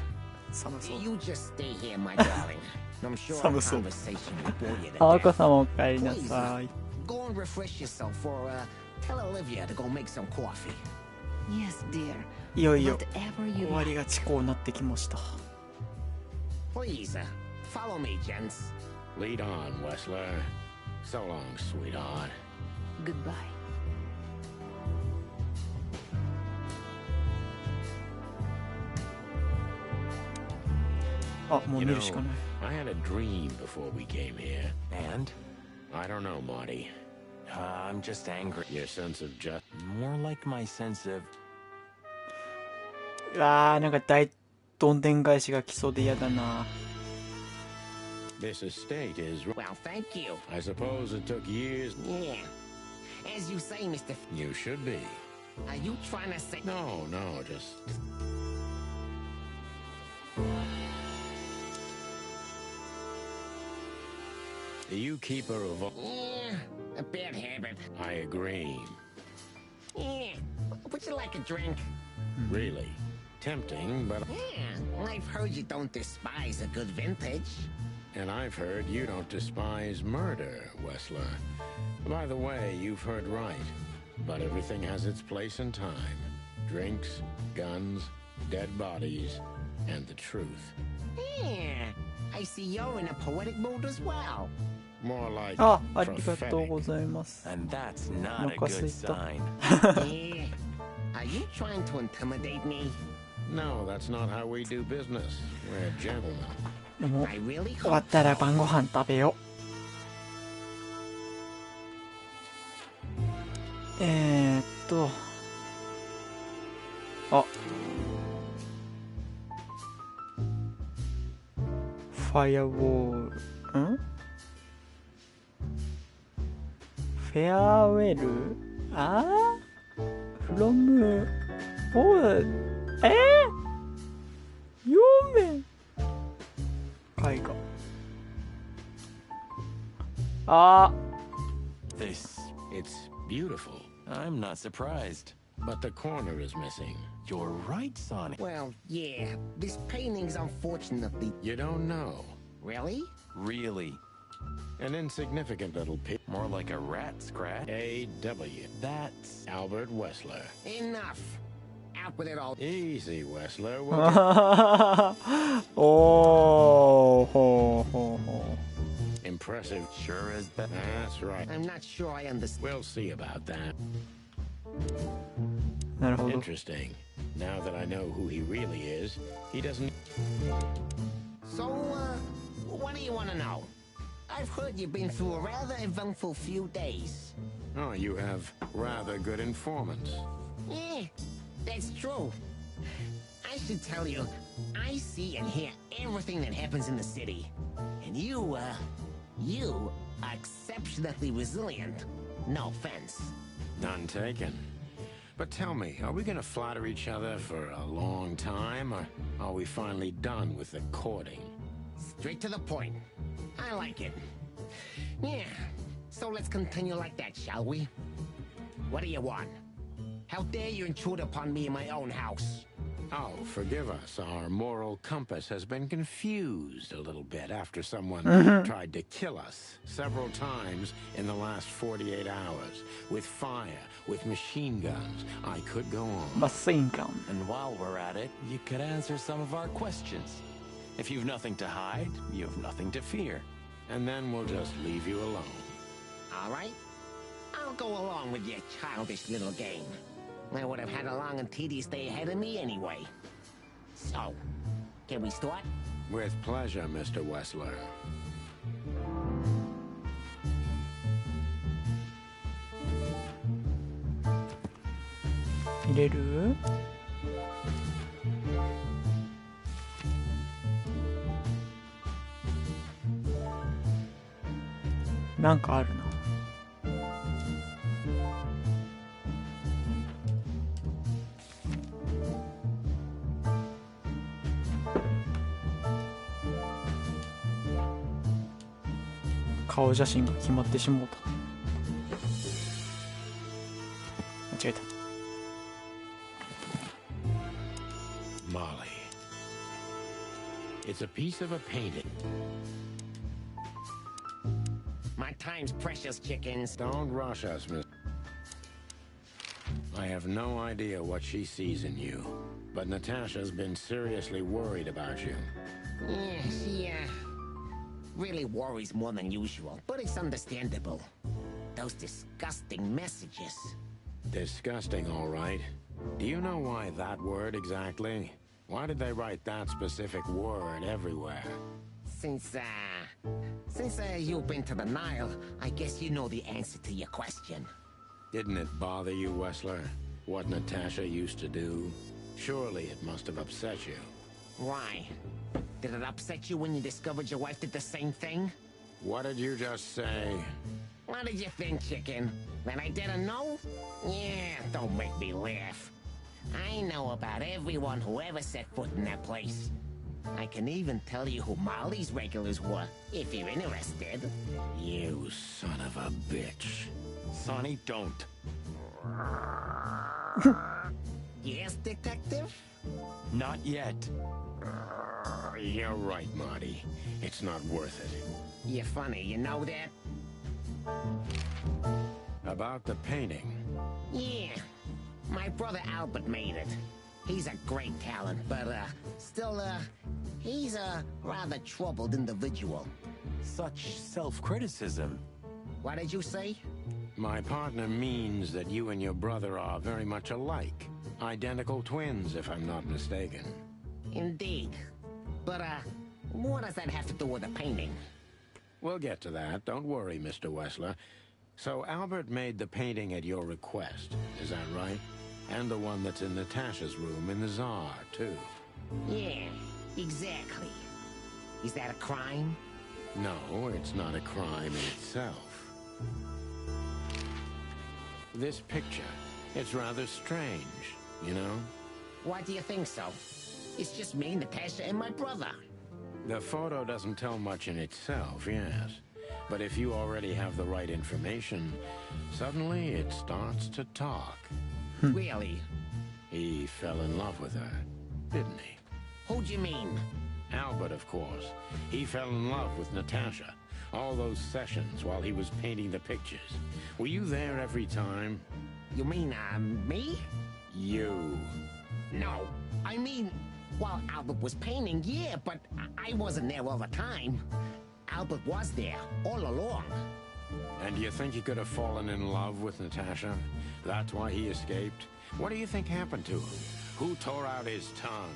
寒そう。 You just stay here, my darling. I'm sure our 寒そう。 conversation will bore you to あ death. こさんお帰りなさい。 Go and refresh yourself or tell Olivia to go make some coffee. Yes, dear. いよいよ Whatever you 終わりが近くなってきました。 Please, follow me, gents. Lead on, Wessler. So long, sweetheart. Goodbye. あ、もう You 見 know, るしかない。 I had a dream before we came here. And? I don't know, Marty. I'm just angry. Your sense of justice. More like my sense of... うわー、なんか大どんでん返しが来そうで嫌だな。 This estate is... Well, thank you. I suppose it took years. Yeah. As you say, Mr. You should be. Are you trying to say... No, just... You keep a revolver. Yeah, a bad habit. I agree. Yeah, would you like a drink? Really? Tempting, but... Yeah, I've heard you don't despise a good vintage. And I've heard you don't despise murder, Wessler. By the way, you've heard right. But everything has its place and time. Drinks, guns, dead bodies, and the truth. Yeah, I see you're in a poetic mood as well. More like あ、ありがとうございます。 And that's お not a 腹 good すいた。 sign. Yeah, are you trying to intimidate me? No, that's not how we do business. We're gentlemen. でも I really 終わったら晩ご飯食べよう。あ、ファイアウォール、フェアウェル、フロムボール、読め絵画。This, It's beautiful, I'm not surprised. but the corner is missing. You're right, Sonic. Well, yeah, this painting's unfortunately... You don't know. Really? Really. An insignificant little pig. More like a rat scratch. A.W. That's Albert Wessler. Enough. Out with it all. Easy, Wessler. おー、ほうほうほ Impressive. sure as that. That's right. I'm not sure I understand. We'll see about that. う。なるほど。 Interesting. Now that I know who he really is, he doesn't... So, what do you want to know? I've heard you've been through a rather eventful few days. Oh, you have rather good informants. Yeah, that's true. I should tell you, I see and hear everything that happens in the city. And you are exceptionally resilient. No offense. None taken. But tell me, are we gonna flatter each other for a long time, or are we finally done with the courting? Straight to the point. I like it. Yeah, so let's continue like that, shall we? What do you want? How dare you intrude upon me in my own house? Oh, forgive us. Our moral compass has been confused a little bit after someone tried to kill us several times in the last 48 hours. With fire, with machine guns. I could go on. マシンガン。 And while we're at it, you could answer some of our questions. If you've nothing to hide, you have nothing to fear. And then we'll just leave you alone. All right? I'll go along with your childish little game. I would have had a long and tedious day ahead of me anyway. So, can we start? With pleasure, Mr. Wessler. 入れる？なんかあるな。顔写真が決まってしもうた。間違えた。Molly. It's a piece of a painting. My time's precious, chickens. Don't rush us, Miss. I have no idea what she sees in you, but Natasha's been seriously worried about you. Yeah, she, really worries more than usual, but it's understandable. Those disgusting messages. Disgusting, all right. Do you know why that word exactly? Why did they write that specific word everywhere? Since you've been to the Nile, I guess you know the answer to your question. Didn't it bother you, Wessler? What Natasha used to do? Surely it must have upset you. Why? Did it upset you when you discovered your wife did the same thing? What did you just say? What did you think, chicken? That I didn't know? Yeah, don't make me laugh. I know about everyone who ever set foot in that place. I can even tell you who Molly's regulars were, if you're interested. You son of a bitch. Sonny, don't. Yes, detective? Not yet. You're right, Marty. It's not worth it. You're funny, you know that? About the painting. Yeah. My brother Albert made it. He's a great talent, but, still, he's a rather troubled individual. Such self-criticism. What did you say? My partner means that you and your brother are very much alike. Identical twins, if I'm not mistaken. Indeed. But, what does that have to do with the painting? We'll get to that. Don't worry, Mr. Wessler. So Albert made the painting at your request, is that right? And the one that's in Natasha's room in the Tsar, too. Yeah, exactly. Is that a crime? No, it's not a crime in itself. This picture, it's rather strange, you know? Why do you think so? It's just me, Natasha, and my brother. The photo doesn't tell much in itself, yes. But if you already have the right information, suddenly it starts to talk. Really? He fell in love with her, didn't he? Who do you mean? Albert, of course. He fell in love with Natasha. All those sessions while he was painting the pictures. Were you there every time? You mean, me? You. No, I mean, while Albert was painting, yeah, but I wasn't there all the time. Albert was there, all along. And do you think he could have fallen in love with Natasha? That's why he escaped? What do you think happened to him? Who tore out his tongue?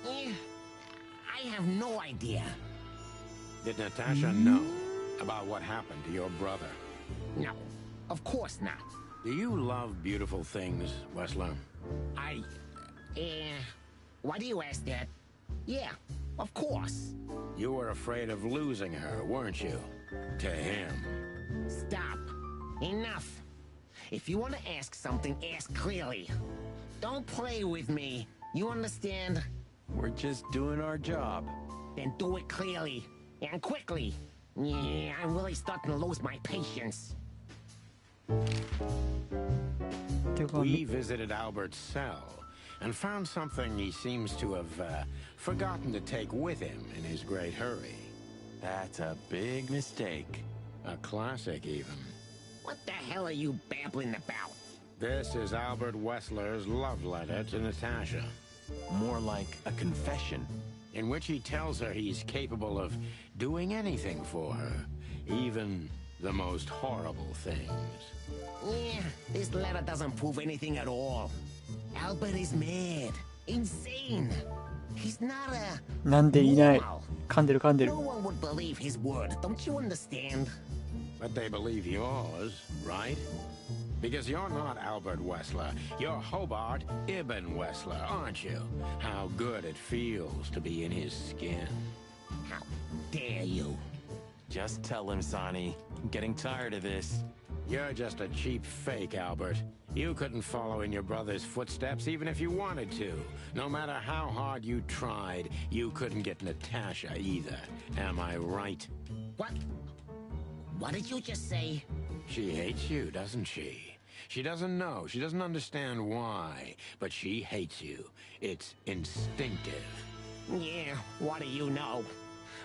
I have no idea. Did Natasha know about what happened to your brother? No, of course not. Do you love beautiful things, Wessler? Why do you ask that? Yeah, of course. You were afraid of losing her, weren't you? To him. Stop. Enough. If you want to ask something, ask clearly. Don't play with me. You understand? We're just doing our job. Then do it clearly. And quickly. Yeah, I'm really starting to lose my patience. We visited Albert's cell and found something he seems to have forgotten to take with him in his great hurry. That's a big mistake. A classic, even. What the hell are you babbling about? This is Albert Wessler's love letter to Natasha. More like a confession. In which he tells her he's capable of doing anything for her, even the most horrible things. Yeah, this letter doesn't prove anything at all. Albert is mad. Insane. He's not a... なんでいない。噛んでる噛んでる。 No one would believe his word, don't you understand? But they believe yours, right? Because you're not Albert Wessler. You're Hobart Ibn Wessler, aren't you? How good it feels to be in his skin. How dare you? Just tell him, Sonny. I'm getting tired of this. You're just a cheap fake, Albert. You couldn't follow in your brother's footsteps even if you wanted to. No matter how hard you tried, you couldn't get Natasha either. Am I right? What? What did you just say? She hates you, doesn't she? She doesn't know. She doesn't understand why. But she hates you. It's instinctive. Yeah, what do you know?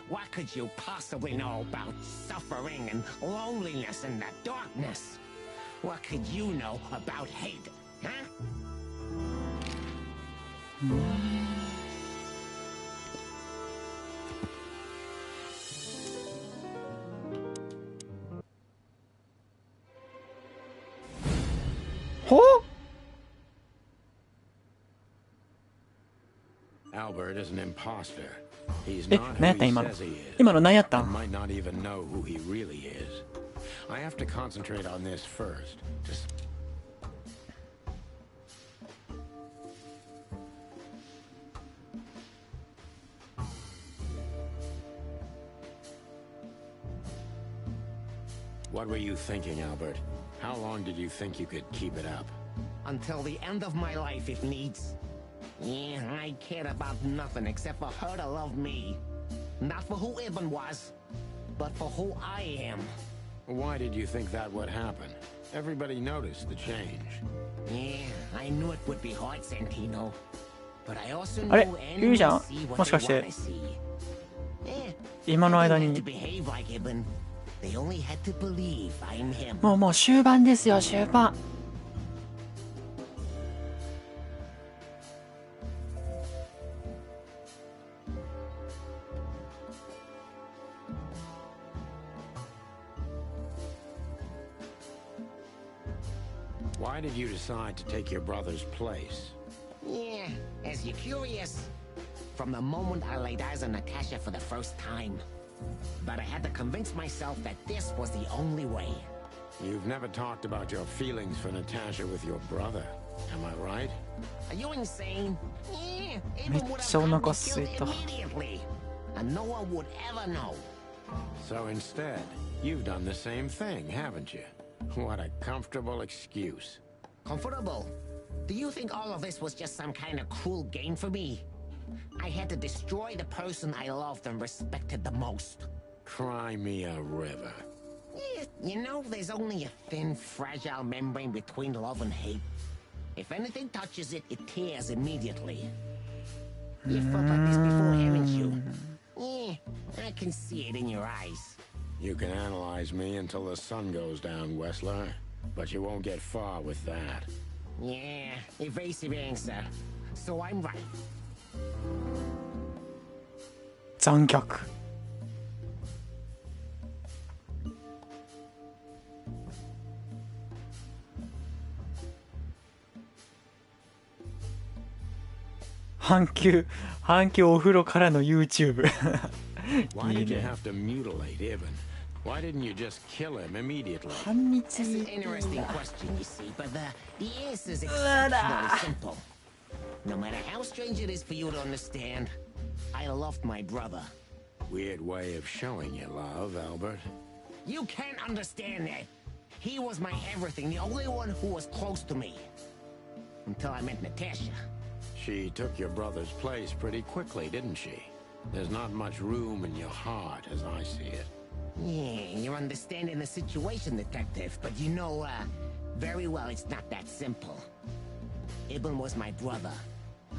What could you possibly know about suffering and loneliness and the darkness? What could you know about hate, huh? Albert is an imposter. He's え、 not 何や who った he 今の says he is. 今の何やった And might not even know who he really is. I have to concentrate on this first. What were you thinking, Albert? How long did you think you could keep it up? Until the end of my life, if needs. Yeah, I cared about nothing except for her to love me. Not for who Ibn was, but for who I am. Why did you think that would happen? Everybody noticed the change. Yeah, I knew it would be hard, Santino. But I also あれ knew ユリ anyone じゃん see も what し they かして want to see. Eh, 今の they 間 didn't have に to behave like Ibn. They only had to believe I'm him. もう終盤ですよ終盤。Why did you decide to take your brother's place? Yeah, as you're curious, from the moment I laid eyes on Natasha for the first time. But I had to convince myself that this was the only way. You've never talked about your feelings for Natasha with your brother, am I right? Are you insane? Yeah, めっ Ibn would ちゃお have 腹 got す me い killed た。 immediately. And no one would ever know. So instead, you've done the same thing, haven't you? What a comfortable excuse. Comfortable? Do you think all of this was just some kind of cruel game for me? I had to destroy the person I loved and respected the most. Cry me a river. Yeah, you know, there's only a thin, fragile membrane between love and hate. If anything touches it, it tears immediately. You felt like this before, haven't you? Yeah, I can see it in your eyes. You can analyze me until the sun goes down, Wessler. But you won't get far with that. Yeah, evasive answer. So I'm right. 残虐。半球お風呂からの YouTube。 Why いい did you ね。 have to mutilate Ibn? Why didn't you just kill him immediately? 半日 That's an interesting question, you see, but the answer is exceptionally simple. No matter how strange it is for you to understand, I loved my brother. Weird way of showing your love, Albert. You can't understand that. He was my everything, the only one who was close to me. Until I met Natasha. She took your brother's place pretty quickly, didn't she? There's not much room in your heart, as I see it. Yeah, you're understanding the situation, Detective, but you know, very well it's not that simple. Ibn was my brother.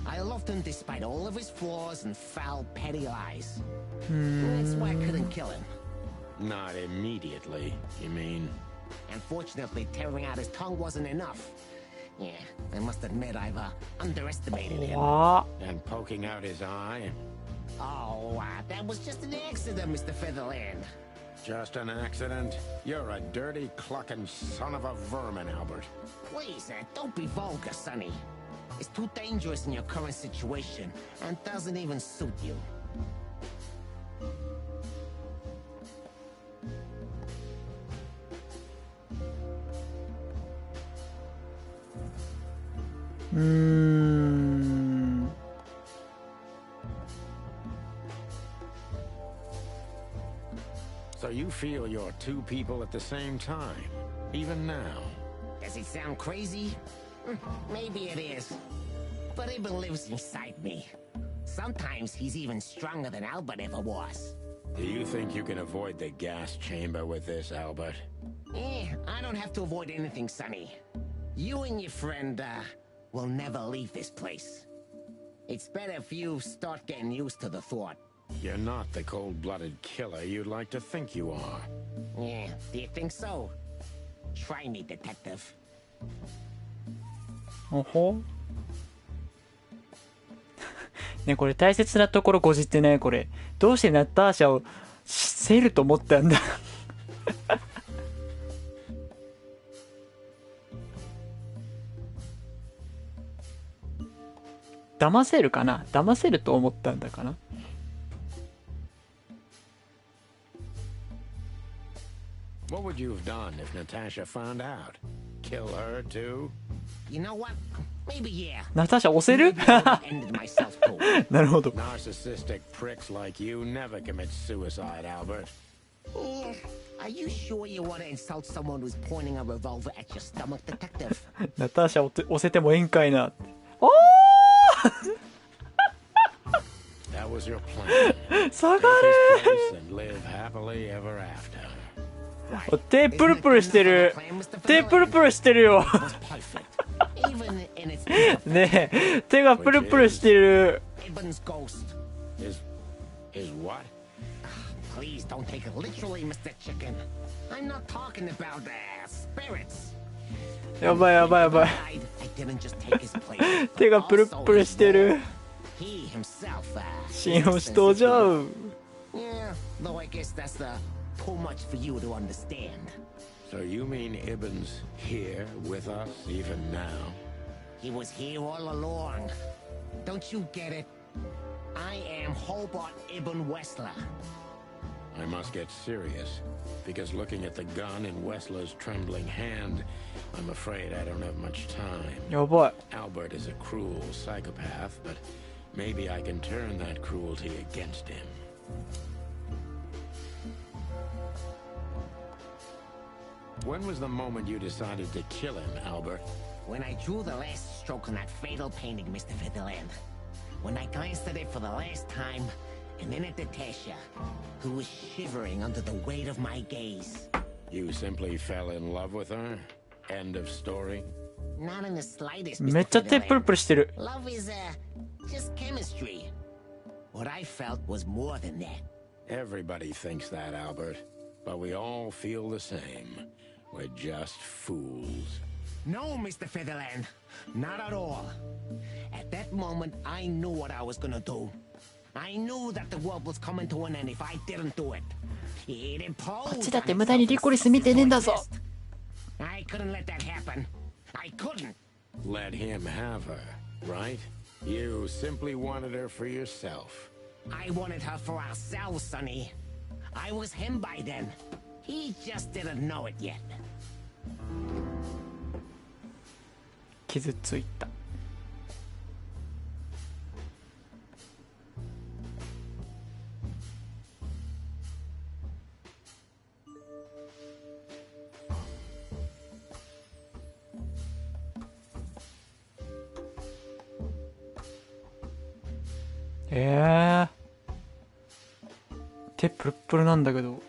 I loved him despite all of his flaws and foul, petty lies. That's why I couldn't kill him. Not immediately, you mean? Unfortunately, tearing out his tongue wasn't enough. Yeah, I must admit I've underestimated him. And poking out his eye? Oh, that was just an accident, Mr. Featherland. Just an accident? You're a dirty, clucking son of a vermin, Albert. Please, don't be vulgar, Sonny. It's too dangerous in your current situation, and doesn't even suit you. So you feel you're two people at the same time, even now? Does it sound crazy? Maybe it is. But Ibn lives inside me. Sometimes he's even stronger than Albert ever was. Do you think you can avoid the gas chamber with this, Albert? I don't have to avoid anything, Sonny. You and your friend, will never leave this place. It's better if you start getting used to the thought. You're not the cold-blooded killer you'd like to think you are. Yeah, do you think so? Try me, Detective. おほね、これ大切なところごじってね、これ。どうしてナターシャをせると思ったんだ騙せるかな、騙せると思ったんだかな。What would you have done if Natasha found out? Kill her too? You know what? Maybe yeah. ナターシャ押せるなるほど。 Narcissistic pricks like you never commit suicide, Albert. Yeah. Are you sure you want to insult someone who's pointing a revolver at your stomach, Detective? ナターシャ押せてもええんかいな。おー That was your plan. 下が Take れ his place and live happily ever after. ー。手プルプルしてる。手プルプルしてるよ。 Even in its ねえ、手がプルプルしてる。 Ibn's ghost. Is what? Please don't take it literally, Mr. Chicken. I'm not talking about spirits. やばいやばいやばい。 I didn't just take his place. 手がプルプルしてる。 He himself, 信用しとうじゃう。 Yeah, though I guess that's too much for you to understand. So you mean Ibn's here with us even now? He was here all along. Don't you get it? I am Hobart Ibn Wessler. I must get serious, because looking at the gun in Wessler's trembling hand, I'm afraid I don't have much time. やばい。 Albert is a cruel psychopath, but maybe I can turn that cruelty against him. When was the moment you decided to kill him, Albert? When I drew the last stroke on that fatal painting, Mr. Fiddleland. When I glanced at it for the last time, and then at Natasha, who was shivering under the weight of my gaze. You simply fell in love with her? End of story? Not in the slightest, めっちゃ Mr. 手プルプルしてる。 Love is, just chemistry. What I felt was more than that. Everybody thinks that, Albert. But we all feel the same. We're just fools. No, Mr. Featherland. Not at all. At that moment, I knew what I was gonna do. I knew that the world was coming to an end if I didn't do it. It imposed こっちだって無駄にリコリス見てねえんだぞ。 I couldn't let that happen. I couldn't. Let him have her, right? You simply wanted her for yourself. I wanted her for ourselves, Sonny. I was him by then. He just didn't know it yet. 傷ついた。手プルップルなんだけど。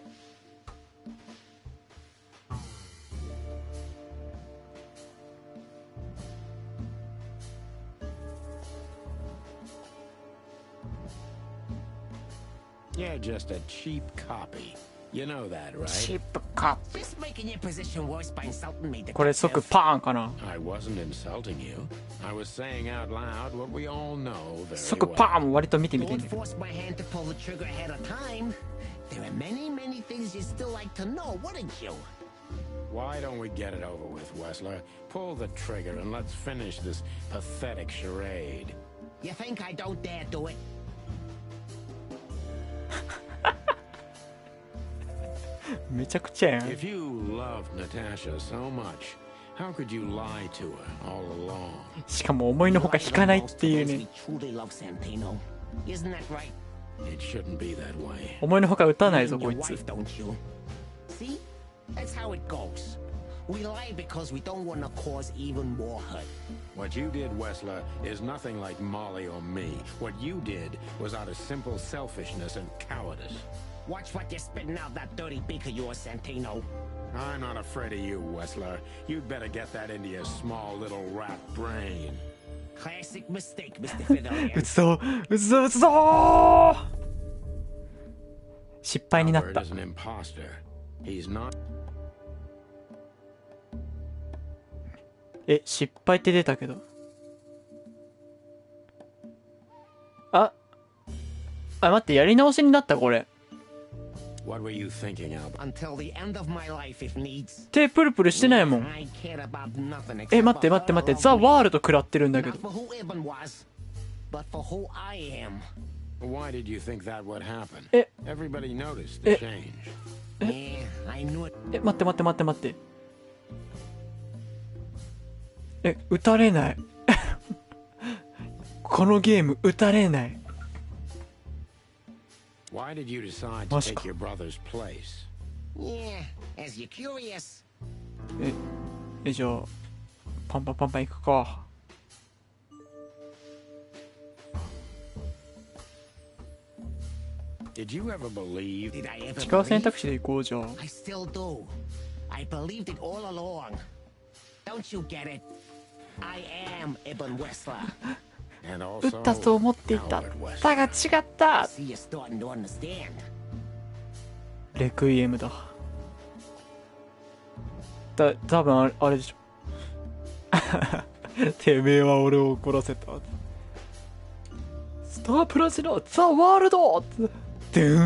You're just a cheap copy. You know that, right? チップカ Just making your position worse by insulting me. これ即パーンかな。 I wasn't insulting you. I was saying out loud what we all know very 即パ well. ーンも割と見てみて Don't ね。 force my hand to pull the trigger ahead of time. There are many, many things you'd still like to know, wouldn't you? Why don't we get it over with, Wessler? Pull the trigger and let's finish this pathetic charade. You think I don't dare do it? めちゃくちゃやん。 If you loved Natasha so much, how could you lie to her all along? しかも思いのほか引かないっていうね。 We truly love Santino. Isn't that right? It shouldn't be that way. 思いのほか打たないぞ And こ your いつ。 wife, don't you? See? That's how it goes. We lie because we don't want to cause even more hurt. What you did, Wessler, is nothing like Molly or me. What you did was out of simple selfishness and cowardice. Watch what you're spitting out that dirty beak of yours, Santino. I'm not afraid of you, Wessler. You'd better get that into your small little rat brain. Classic mistake, Mr. Fiddlehead. 打つぞ打つぞ打つぞ。失敗になっ Albert た。 is an imposter. He's not. え、失敗って出たけど。あ、待って、やり直しになったこれ。 What were you thinking, Albert? Until the end of my life, if needs. 手プルプルしてないもん。 I cared about nothing え、 except 待って待って待って、 for ザ・ her love ワールド食らってるんだけ Not ど。 for who Ibn was, but for who I am. Why did you think that would happen? え、 Everybody noticed the change. Yeah, I knew it. え、待って待って待って待って。え、撃たれない。このゲーム撃たれない。 Why did you decide to take your brother's place? Yeah, as you're curious. じゃあ、パンパンパンパン行くか。Did you ever believe? Did I ever 違う選 believe? 択肢で行こうじゃあ。 I still do. I believed it all along. Don't you get it? I am Ibn Wessler. And 撃 also ったと思っていた。 Howard West. だが違った。 See, you're starting to understand. レクイエムだ。多分あれでしょ。てめえは俺を怒らせた。スタープラチナザ・ワールドドゥー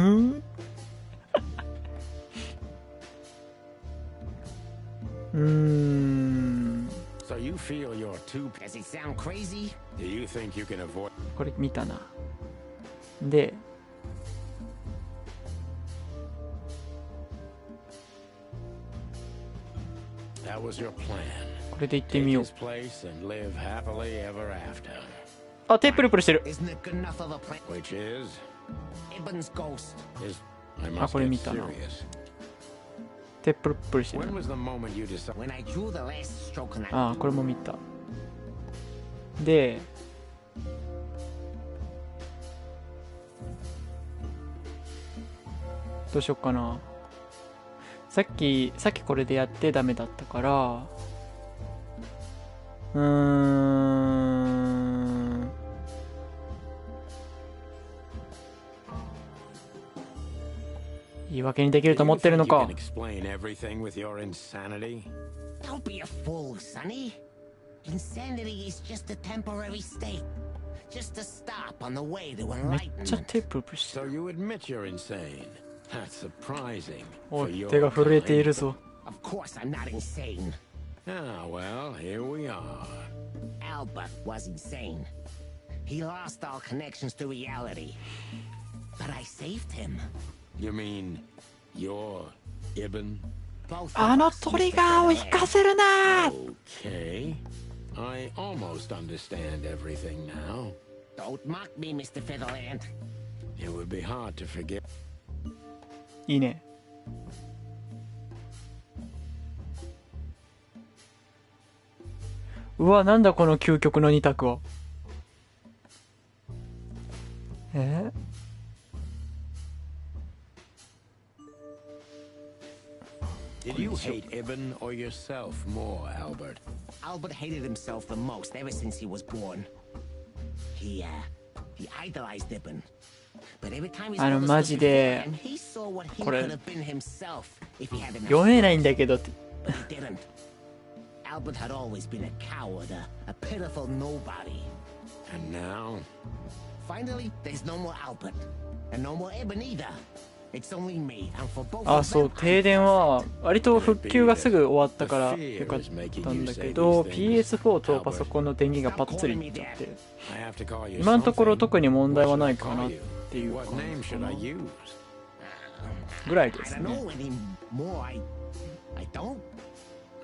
ン。So you feel you're too. Does it sound crazy? Do you think you can avoid? これ見たな。で、That was your plan. これで行ってみ Take よう。 his place and live happily ever after. あ、手プルプルしてる。 Isn't it good enough of a plan? Which is? Ibn's ghost. Is I あ、 must これ get 見たな。 serious. 手プルプルしてる When。was the moment you decided? When I drew the last stroke on that. あ、これも見た。で、どうしよっかな。さっきこれでやってダメだったから、言い訳にできると思ってるの Do you か think。you can explain everything with your insanity? Don't be a fool, Sonny. Insanity is just a temporary state. Just a stop on the way to めっちゃ enlightenment. 手プルプルしてる。 So you admit you're insane. That's surprising. お for い、 your 手が震えている kind. ぞ。 Of course, I'm not insane. Ah, well, here we are. Albert was insane. He lost all connections to reality. But I saved him. You mean you're Ibn? Both あ of の us, トリ Mr. ガーを引 Featherhead. かせるな。 Okay. I almost understand everything now. Don't mock me, Mr. Featherland. It would be hard to forget. いいね。うわ、なんだこの究極の二択は。Did you hate Ibn or yourself more, Albert? Albert hated himself the most ever since he was born. He idolized Ibn. But every time he's マジで he saw what he これ could have been himself if he had enough. 読めないんだけどって。 But he didn't. Albert had always been a coward, a pitiful nobody. And now? Finally, there's no more Albert. And no more Ibn either. It's only me, and for both あ、 of そう、 them, 停電は割と復旧がすぐ終わったからよかったんだけど、 PS4 とパソコンの電源がパッツリいっちゃって、 I have to call you 今のところ something. 特に問題はない What か should な I っ call you? ていう What 感 name じか should な I use? ぐらいで I す don't ね。 know anymore. I don't.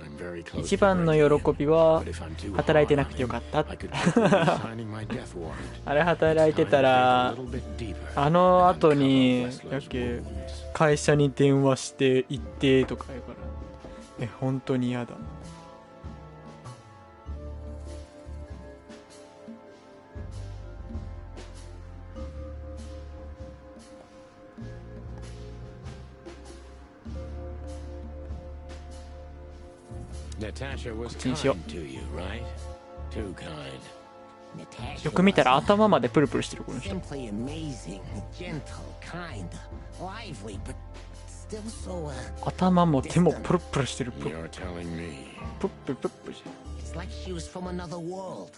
I'm very close 一 to 番の breaking 喜びは it. But if I'm too 働いて hard な on くてよ him, かった I could quickly be signing my death warrant. あれ働いて It's た time to ら dig a little bit deeper あの and 後に uncover だ Wessler's け wounds. 会社に電話して行ってとか言うから本当に嫌だ。Natasha was こっちにしよ kind to you, right? Too kind. Natasha よく見たら was 頭までプルプルしてるこの人。 simply amazing, gentle, kind, lively, but still so 頭も手もプルプルしてる。プル You're telling me. プルプルプルプルしてる。 It's like she was from another world.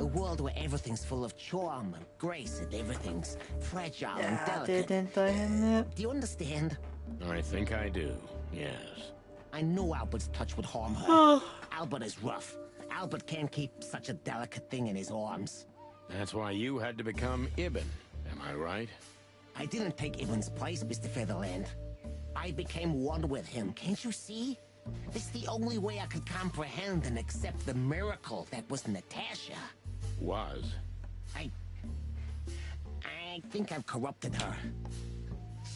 A world where everything's full of charm and grace and everything's fragile and 停 delicate. 電大変ね。 Do you understand? I think I do, yes. I know Albert's touch would harm her. Albert is rough. Albert can't keep such a delicate thing in his arms. That's why you had to become Ibn, am I right? I didn't take Ibn's place, Mr. Featherland. I became one with him, can't you see? It's the only way I could comprehend and accept the miracle that was Natasha. Was. I think I've corrupted her.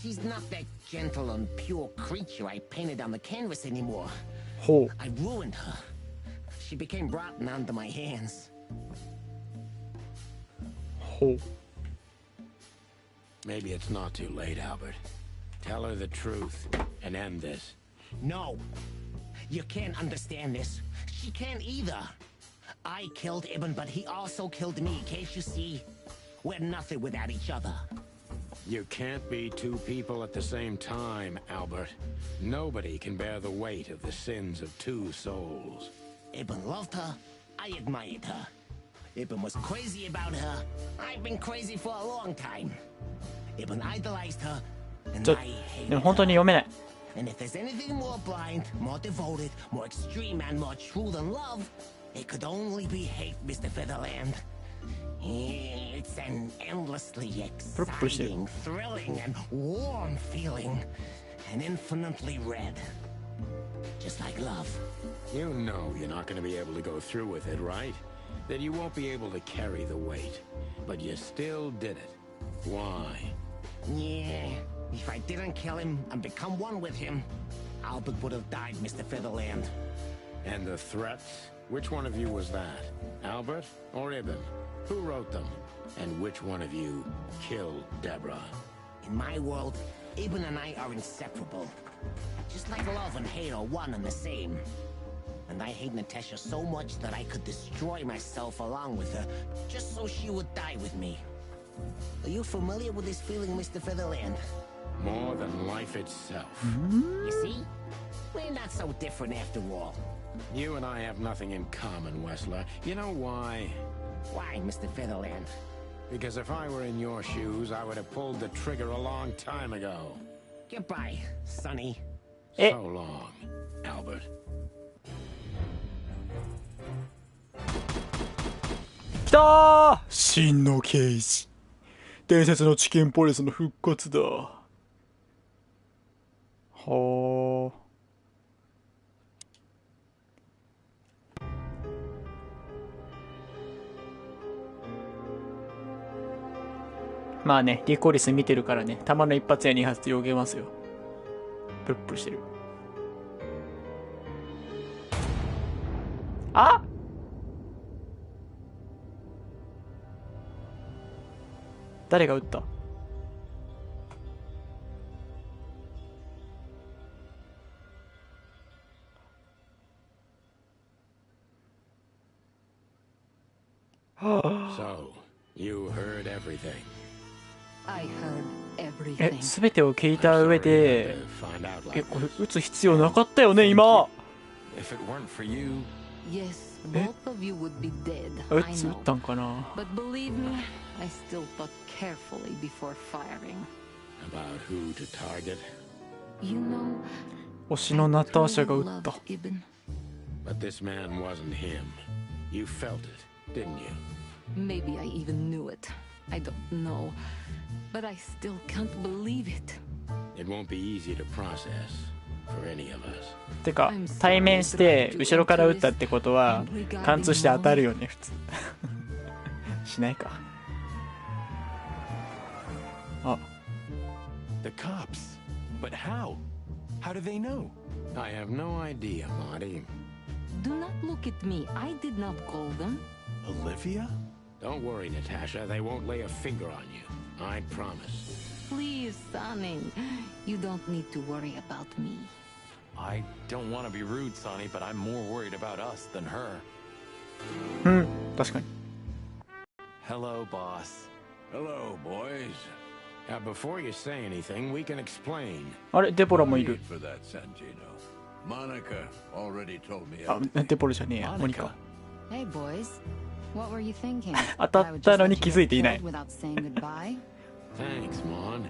She's not that gentle and pure creature I painted on the canvas anymore. ほう。 I ruined her. She became rotten under my hands. ほう。Maybe it's not too late, Albert. Tell her the truth and end this. No. You can't understand this. She can't either. I killed Ibn, but he also killed me. Can't you see? We're nothing without each other. You can't be two people at the same time, Albert. Nobody can bear the weight of the sins of two souls. Ibn loved her. I admired her. Ibn was crazy about her. I've been crazy for a long time. Ibn idolized her, and I hated でも本当に読めない。And if there's anything more blind, more devoted, more extreme, and more true than love, it could only be hate, Mr. Featherland. It's an endlessly exciting, thrilling, and warm feeling. And infinitely red. Just like love. You know you're not going to be able to go through with it, right? That you won't be able to carry the weight. But you still did it. Why? Yeah, if I didn't kill him and become one with him, Albert would have died, Mr. Featherland. And the threats? Which one of you was that? Albert or Ibn? Who wrote them? And which one of you killed Deborah? In my world, Ibn and I are inseparable. Just like love and hate are one and the same. And I hate Natasha so much that I could destroy myself along with her, just so she would die with me. Are you familiar with this feeling, Mr. Featherland? More than life itself. You see? We're not so different after all. You and I have nothing in common, Wessler. You know why? Why, Mr. Featherland? Because if I were in your shoes, I would have pulled the trigger a long time ago. Goodbye, Sonny. So long, Albert. 来たー！真の刑事。伝説のチキンポリスの復活だ。ほー。まあね、リコリス見てるからね、弾の一発や二発でよけますよ。プルプルしてる。あ！誰が撃った？So, you heard everything. I heard everything. すべてを聞いた上で、これ撃つ必要なかったよね、今。If it weren't for you. Yes, both of you would be dead. 撃 I つ撃 know. ったんかな。But believe me, I still thought carefully before firing. About who to target? You know, 推しのナターシャが撃った。 Ibn. But this man wasn't him. You felt it, didn't you? Maybe I even knew it. I don't know. But I still can't believe it. It won't be easy to process for any of us. てか、対面して後ろから撃ったってことは貫通して当たるよね、普通。しないか。あ。The cops. But how? How do they know? I have no idea, Marty. Do not look at me. I did not call them. Olivia? Don't worry, Natasha. They won't lay a finger on you. I promise. Please, Sonny. You don't need to worry about me. I don't want to be rude, Sonny, but I'm more worried about us than her. 確かに。Hello, boss. Hello, boys. Before you say anything, we can explain. あれ、デボラもいる。 For that, Santino. Monica already told me あ、デボラじゃねえや、モニカ。 Hey, boys. What were you thinking? 当たったのに気づいていない。 Without saying goodbye? Thanks, Mon.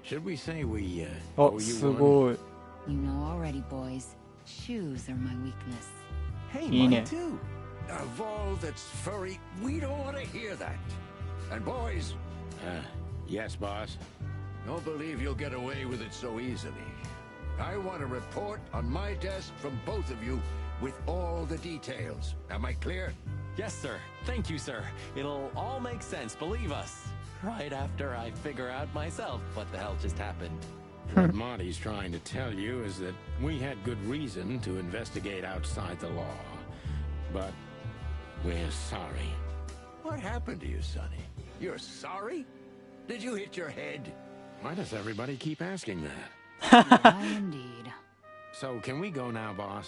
Should we say we あ、 owe you す one? ごい。 You know already, boys. Shoes are my weakness. Hey, いい mine ね。 too. Of all that's furry, we don't want to hear that. And boys, Yes, boss. don't believe you'll get away with it so easily. I want a report on my desk from both of you with all the details. Am I clear? Yes, sir. Thank you, sir. It'll all make sense, believe us. Right after I figure out myself what the hell just happened. What Monty's trying to tell you is that we had good reason to investigate outside the law. But we're sorry. What happened to you, Sonny? You're sorry? Did you hit your head? Why does everybody keep asking that? Indeed. So, can we go now, boss?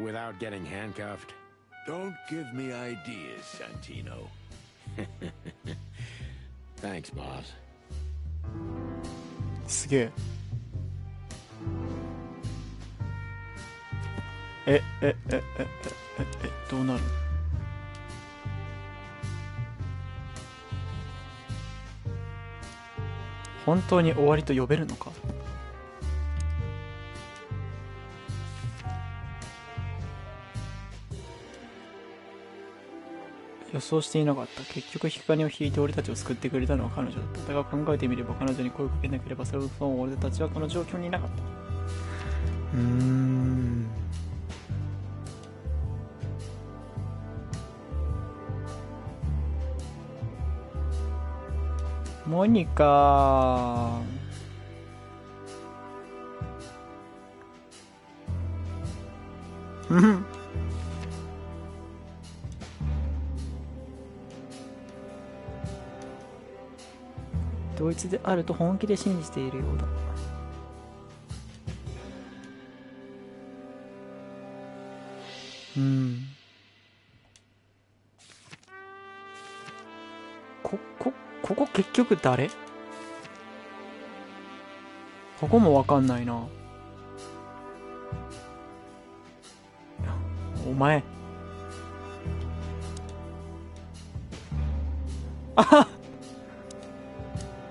Without getting handcuffed? Don't give me ideas, Santino. Thanks, boss. すげえ。どうなる？本当に終わりと呼べるのか？予想していなかった。結局引き金を引いて俺たちを救ってくれたのは彼女だった。だが考えてみれば彼女に声をかけなければそれこそ俺たちはこの状況にいなかった。モニカドイツであると本気で信じているようだ。ここ結局誰？ここもわかんないな。お前。あはっ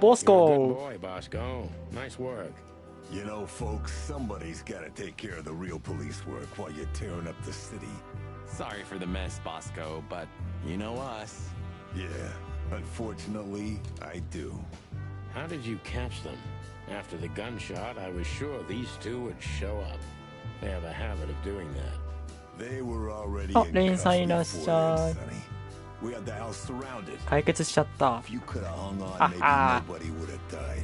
Bosco. Good boy, Bosco. Nice work. You know, folks, somebody's gotta take care of the real police work while you're tearing up the city. Sorry for the mess, Bosco, but you know us. Yeah, unfortunately, I do. How did you catch them? After the gunshot, I was sure these two would show up. They have a habit of doing that. They were already あ、レイ in ンさんいらっ custody しゃ before い。 then, Sonny. We had the house surrounded. 解決しちゃった。 If you could have hung on, あ maybe あ。 nobody would have died.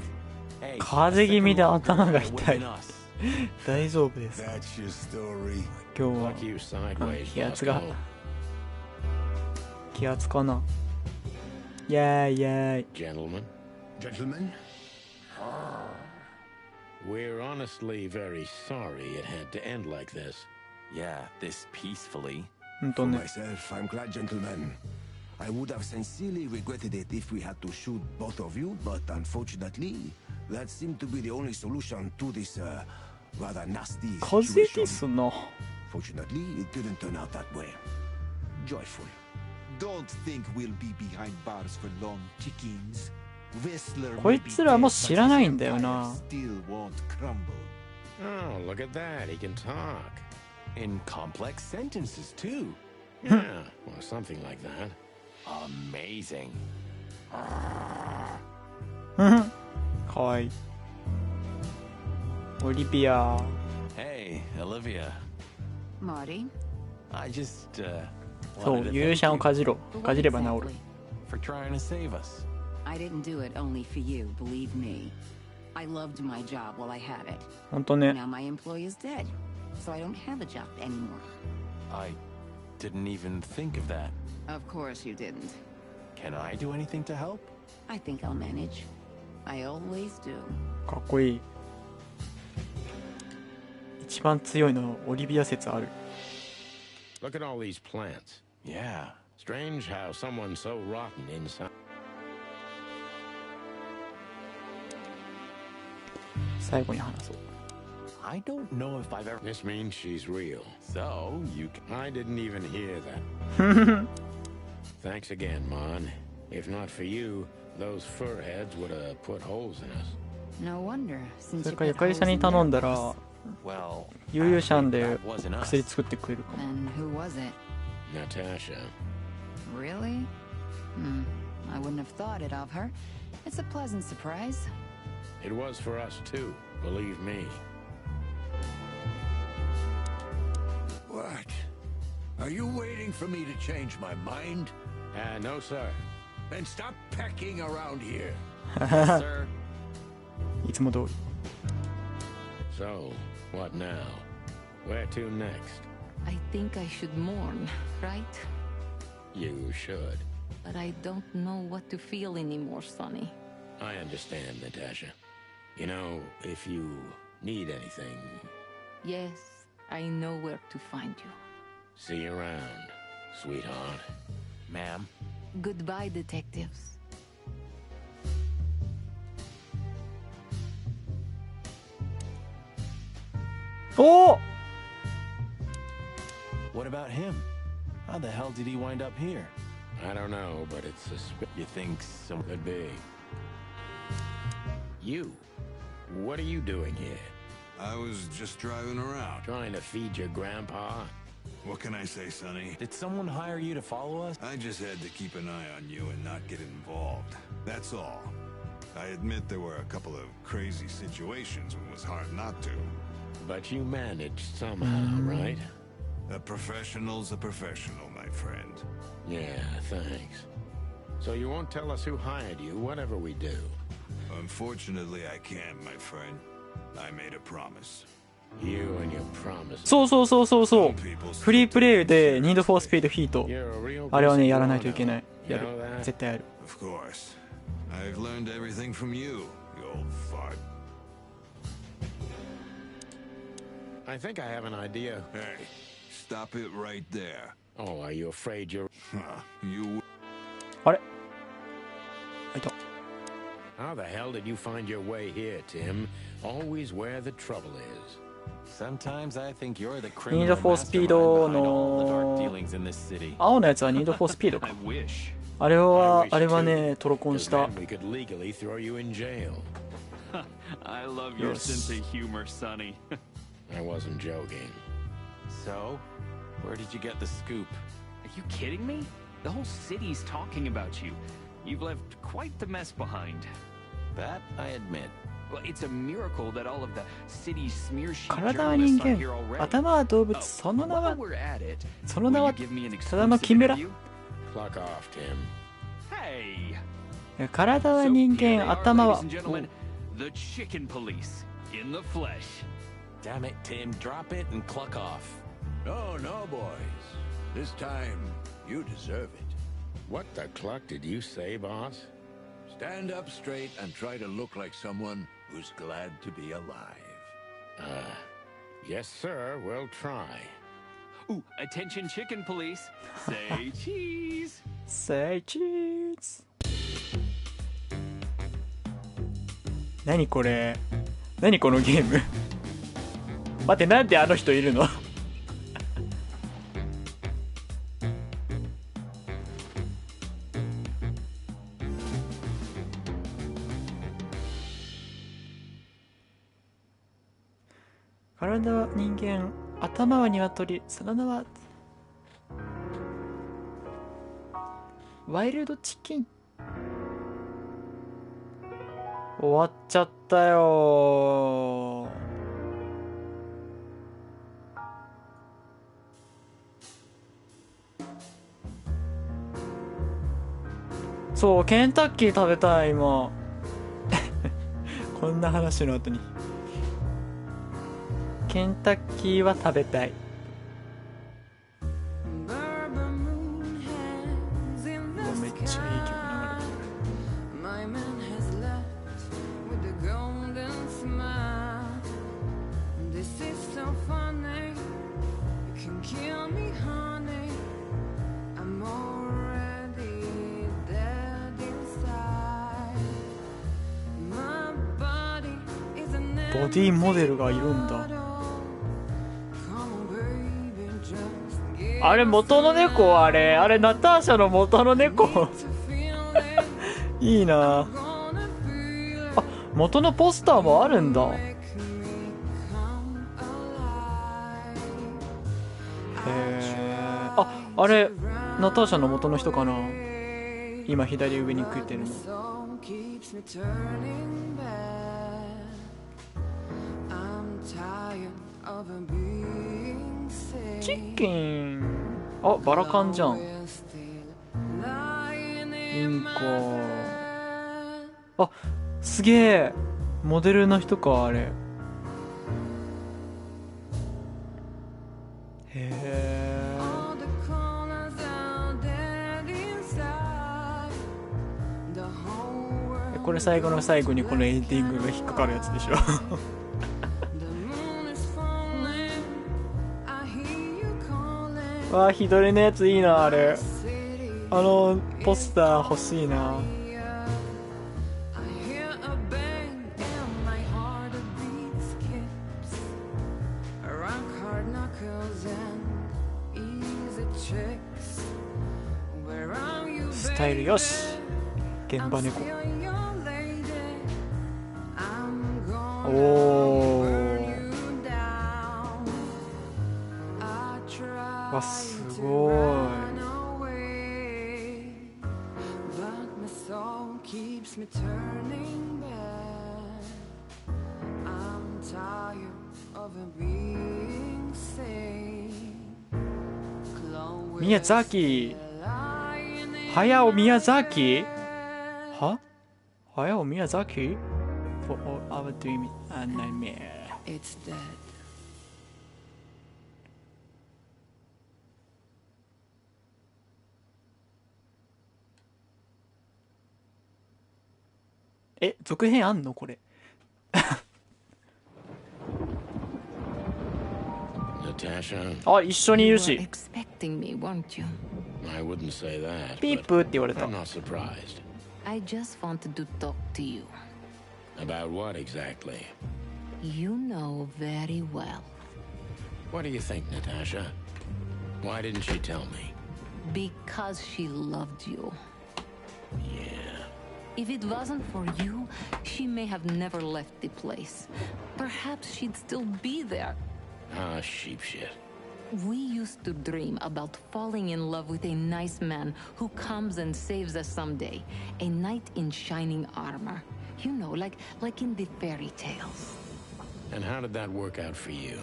Hey, 風邪気味で頭が痛い within。us. 大丈夫ですか？ That's your story. 今日は Fuck you sideways, 気圧が Bosco. 気圧かな。イェーイイェーイ。 Gentlemen, Gentlemen? we're honestly very sorry it had to end like this. Yeah, this peacefully. ほんと For ね。 myself, I'm glad, gentlemen. I would have sincerely regretted it if we had to shoot both of you, but unfortunately, that seemed to be the only solution to this rather nasty 風邪で situation. すな。 Fortunately, it didn't turn out that way. Joyful. Don't think we'll be behind bars for long, chickens. Whistler こいつらも知らないんだよな。 still won't crumble. Oh, look at that. He can talk. In complex sentences, too. Yeah, or something like that. Amazing. かわいい。オリビア。 Hey, Olivia. Marty? I just, そう、 wanted to 勇 thank 者を you かじろ。 For か what じれば治る。 exactly? for trying to save us. I didn't do it only for you, believe me. I loved my job while I had it. ほんとね。 Now my employee is dead, so I don't have a job anymore. I didn't even think of that. Of course you didn't. Can I do anything to help? I think I'll manage. I always do. かっこいい。一番強いのオリビア説ある。 Look at all these plants. Yeah. Strange how someone so rotten inside. 最後に話そう。 I don't know if I've ever... This means she's real. So, you can... I didn't even hear that. Thanks again, Mon. If not for you, those fur heads would have put holes in us. No wonder, そ since れ you かゆ put かり holes さんに in 頼 their んだら books. Well, 悠々シャンで that wasn't us. 薬作ってくれるかも。 Then who was it? Natasha. Really? I wouldn't have thought it of her. It's a pleasant surprise. It was for us too, believe me. What? Are you waiting for me to change my mind? No, sir. Then stop pecking around here. Yes, sir. いつも通り。 So, what now? Where to next? I think I should mourn, right? You should. But I don't know what to feel anymore, Sonny. I understand, Natasha. You know, if you need anything, Yes, I know where to find you. see you around, sweetheart. Ma'am? Goodbye, detectives. Oh! What about him? How the hell did he wind up here? I don't know, but it's suspicious. You think some... Could be. You. What are you doing here? I was just driving around. Trying to feed your grandpa? What can I say, Sonny? Did someone hire you to follow us? I just had to keep an eye on you and not get involved. That's all. I admit there were a couple of crazy situations when it was hard not to. But you managed somehow, right? A professional's a professional, my friend. Yeah, thanks. So you won't tell us who hired you, whatever we do? Unfortunately, I can't, my friend. I made a promise. You and your promise. そうそうそうそうそう。フリープレイで Need for Speed Heat。あれはね、やらないといけない。やる。絶対やる。Of course. I've learned everything from you, you old fart. I think I have an idea. Hey, stop it right there. Oh, are you afraid you're... You... あれいた。 How the hell did you find your way here, Tim? Always where the trouble is. Sometimes I think you're the Need criminal for mastermind Speed behind all the の dark dealings in this city. 青のやつは Need for Speed か。 I wish. あれはね、トロコンした。 We could legally throw you in jail. I love your sense of humor, Sonny. I wasn't joking. So, where did you get the scoop? Are you kidding me? The whole city's talking about you. You've left quite the mess behind. That I admit. Well, it's a miracle that all of the city's smear sheet 体は人 journalists are 間 here already. 頭は動物その名 While は we're at it, その名 will は you give me an ただの exclusive キメラ interview? Clock off, Tim. Hey. 体は人 Here they 間 are, 頭は ladies and gentlemen, the chicken police in the flesh. Damn it, Tim. Drop it and cluck off. No, no, boys. This time, you deserve it. What the cluck did you say, boss? Stand up straight and try to look like someone who's glad to be alive. Yes, sir. We'll try. Ooh, attention chicken police. Say cheese. Say cheese. 何これ何このゲーム待ってなんであの人いるの体は人間頭は鶏その名はワイルドチキン終わっちゃったよそうケンタッキー食べたい今こんな話の後にケンタッキーは食べたいめっちゃいい曲流れてるボディモデルがいるんだあれ元の猫あれナターシャの元の猫いいなあ元のポスターもあるんだへえあれナターシャの元の人かな今左上に食ってるのチキンあバラカンじゃんインコあすげえモデルの人かあれへえこれ最後の最後にこのエンディングが引っかかるやつでしょわあ、ひどりのやついいな。あれあのポスター欲しいな。スタイルよし。現場猫。おお。わ、すごい。宮崎。早尾宮崎は早尾宮崎 For all our dream and nightmare. It's dead. え、続編あんのこれあ、一緒にいるし。I wouldn't say that. ピープって言われた。I'm not surprised. I just wanted to talk to you. About what exactly? You know very well. What do you think, Natasha? Why didn't she tell me? Because she loved you. Yeah. If it wasn't for you, she may have never left the place. Perhaps she'd still be there. Ah, sheep shit. We used to dream about falling in love with a nice man who comes and saves us someday. A knight in shining armor. You know, like in the fairy tales. And how did that work out for you?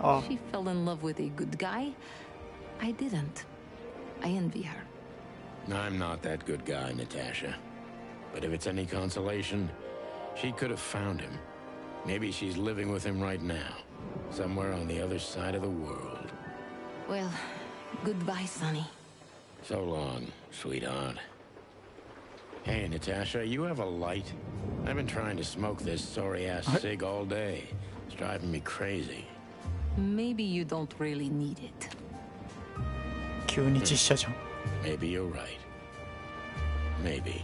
Oh. She fell in love with a good guy. I didn't. I envy her. I'm not that good guy, Natasha. But if it's any consolation, she could have found him. Maybe she's living with him right now. Somewhere on the other side of the world. Well, goodbye, Sonny. So long, sweetheart. Hey, Natasha, you have a light? I've been trying to smoke this sorry-ass cig all day. It's driving me crazy. Maybe you don't really need it. 急に実写じゃん。Maybe you're right. Maybe.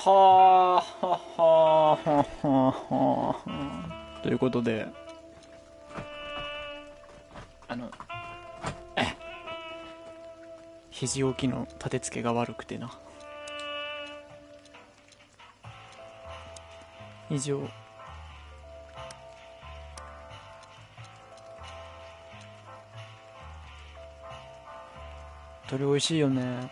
はあはあはあはあということで肘置きの立て付けが悪くてな。以上。鶏美味しいよね。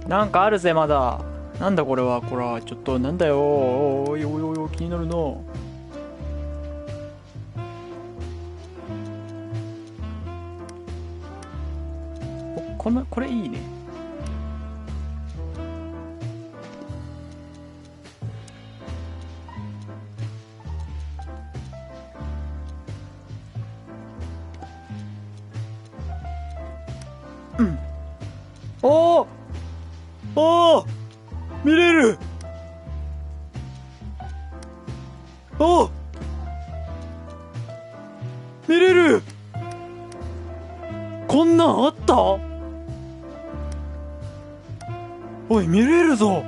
なんかあるぜまだ。なんだこれは。こらちょっとなんだよ。おいおいおいおい気になるの。これいいね。うん。おお見れる。お見れる。こんなんあった？おい見れるぞ。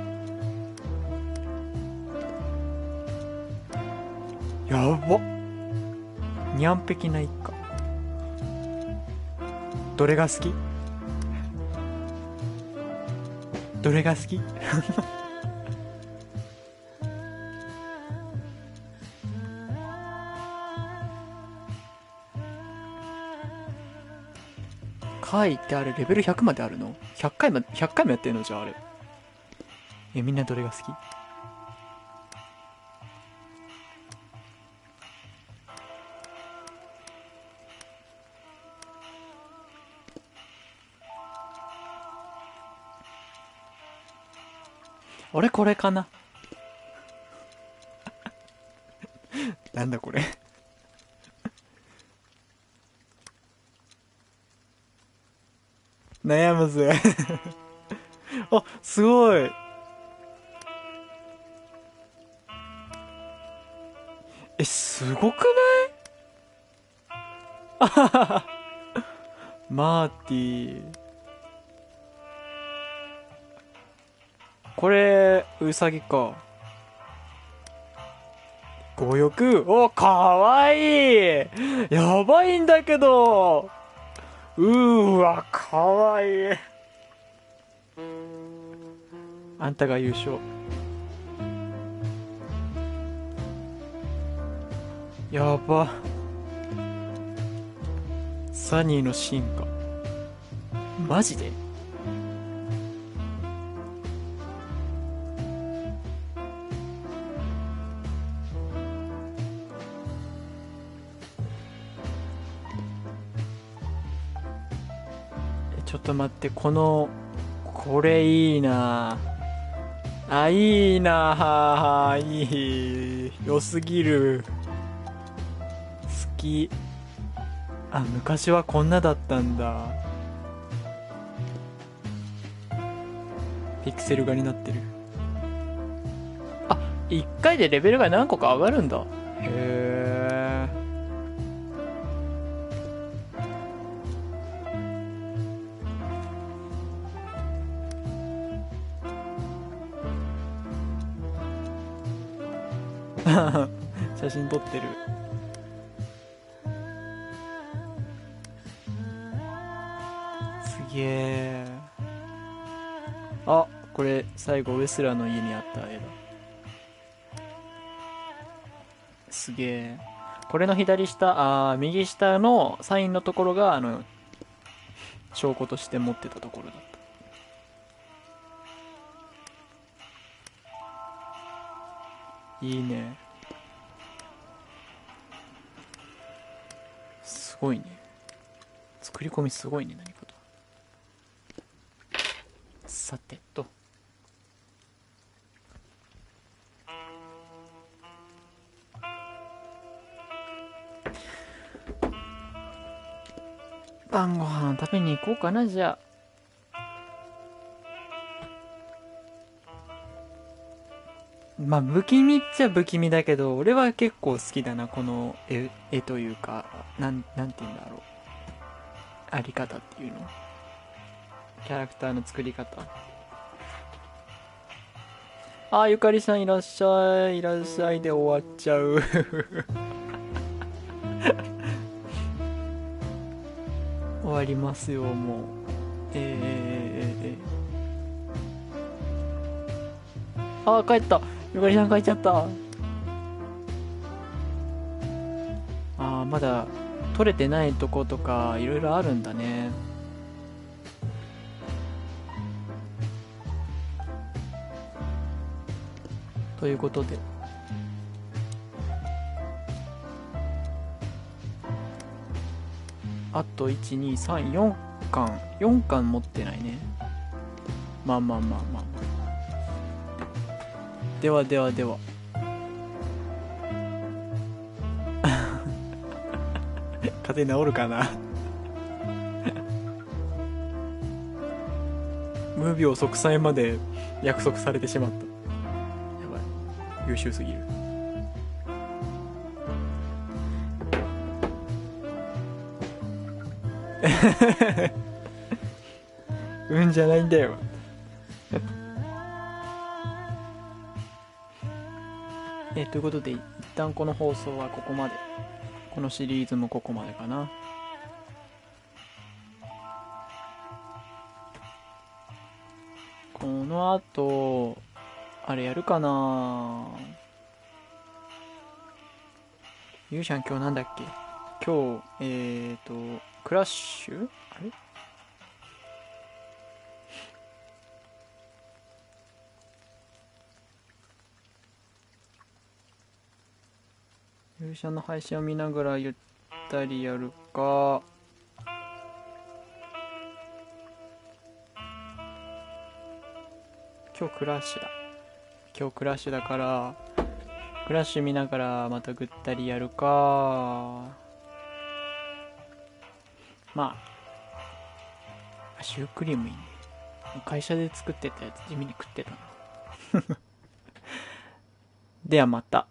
やば。にゃんぺきな一家。どれが好き？どれが好き？はいってあれレベル100まであるの？ 100 回もやってんの？じゃああれ。みんなどれが好き？俺これかな。なんだこれ。悩むぜ。あ、すごい。すごくない？あははは。マーティー。これ、ウサギか。強欲。お、かわいい。やばいんだけど。わ、かわいい。あんたが優勝。やば。サニーの進化。マジで？ちょっと待って、これいいなあ。いいなあ。いい。良すぎる。好き。昔はこんなだったんだ。ピクセル画になってる。1回でレベルが何個か上がるんだ。へえ。写真撮ってる。すげえ。これ最後ウェスラーの家にあった絵だ。すげえ。これの左下、右下のサインのところが証拠として持ってたところだった。いいね。すごいね。作り込みすごいね。何かと。さてと。晩ご飯食べに行こうかな、じゃあ。不気味っちゃ不気味だけど、俺は結構好きだな、この絵というか、なんて言うんだろう。あり方っていうの。キャラクターの作り方。ゆかりさんいらっしゃい、いらっしゃいで終わっちゃう。終わりますよ、もう。帰った。ゆかりさん帰っちゃった。まだ撮れてないとことかいろいろあるんだね。ということで、あと1,2,3,4巻4巻持ってないね。まあでは風邪治るかな。無病息災まで約束されてしまった。やばい、優秀すぎる。うんじゃないんだよ。ということで、一旦この放送はここまで。このシリーズもここまでかな。この後、あれやるかな。ゆうちゃん今日なんだっけ。今日、クラッシュ？あれ勇者の配信を見ながらゆったりやるか、今日クラッシュだ。今日クラッシュだから、クラッシュ見ながらまたぐったりやるか。まあ、シュークリームいいね。会社で作ってたやつ地味に食ってたな。ではまた。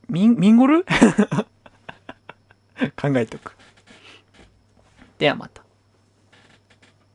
ミンゴル考えとく。ではまた。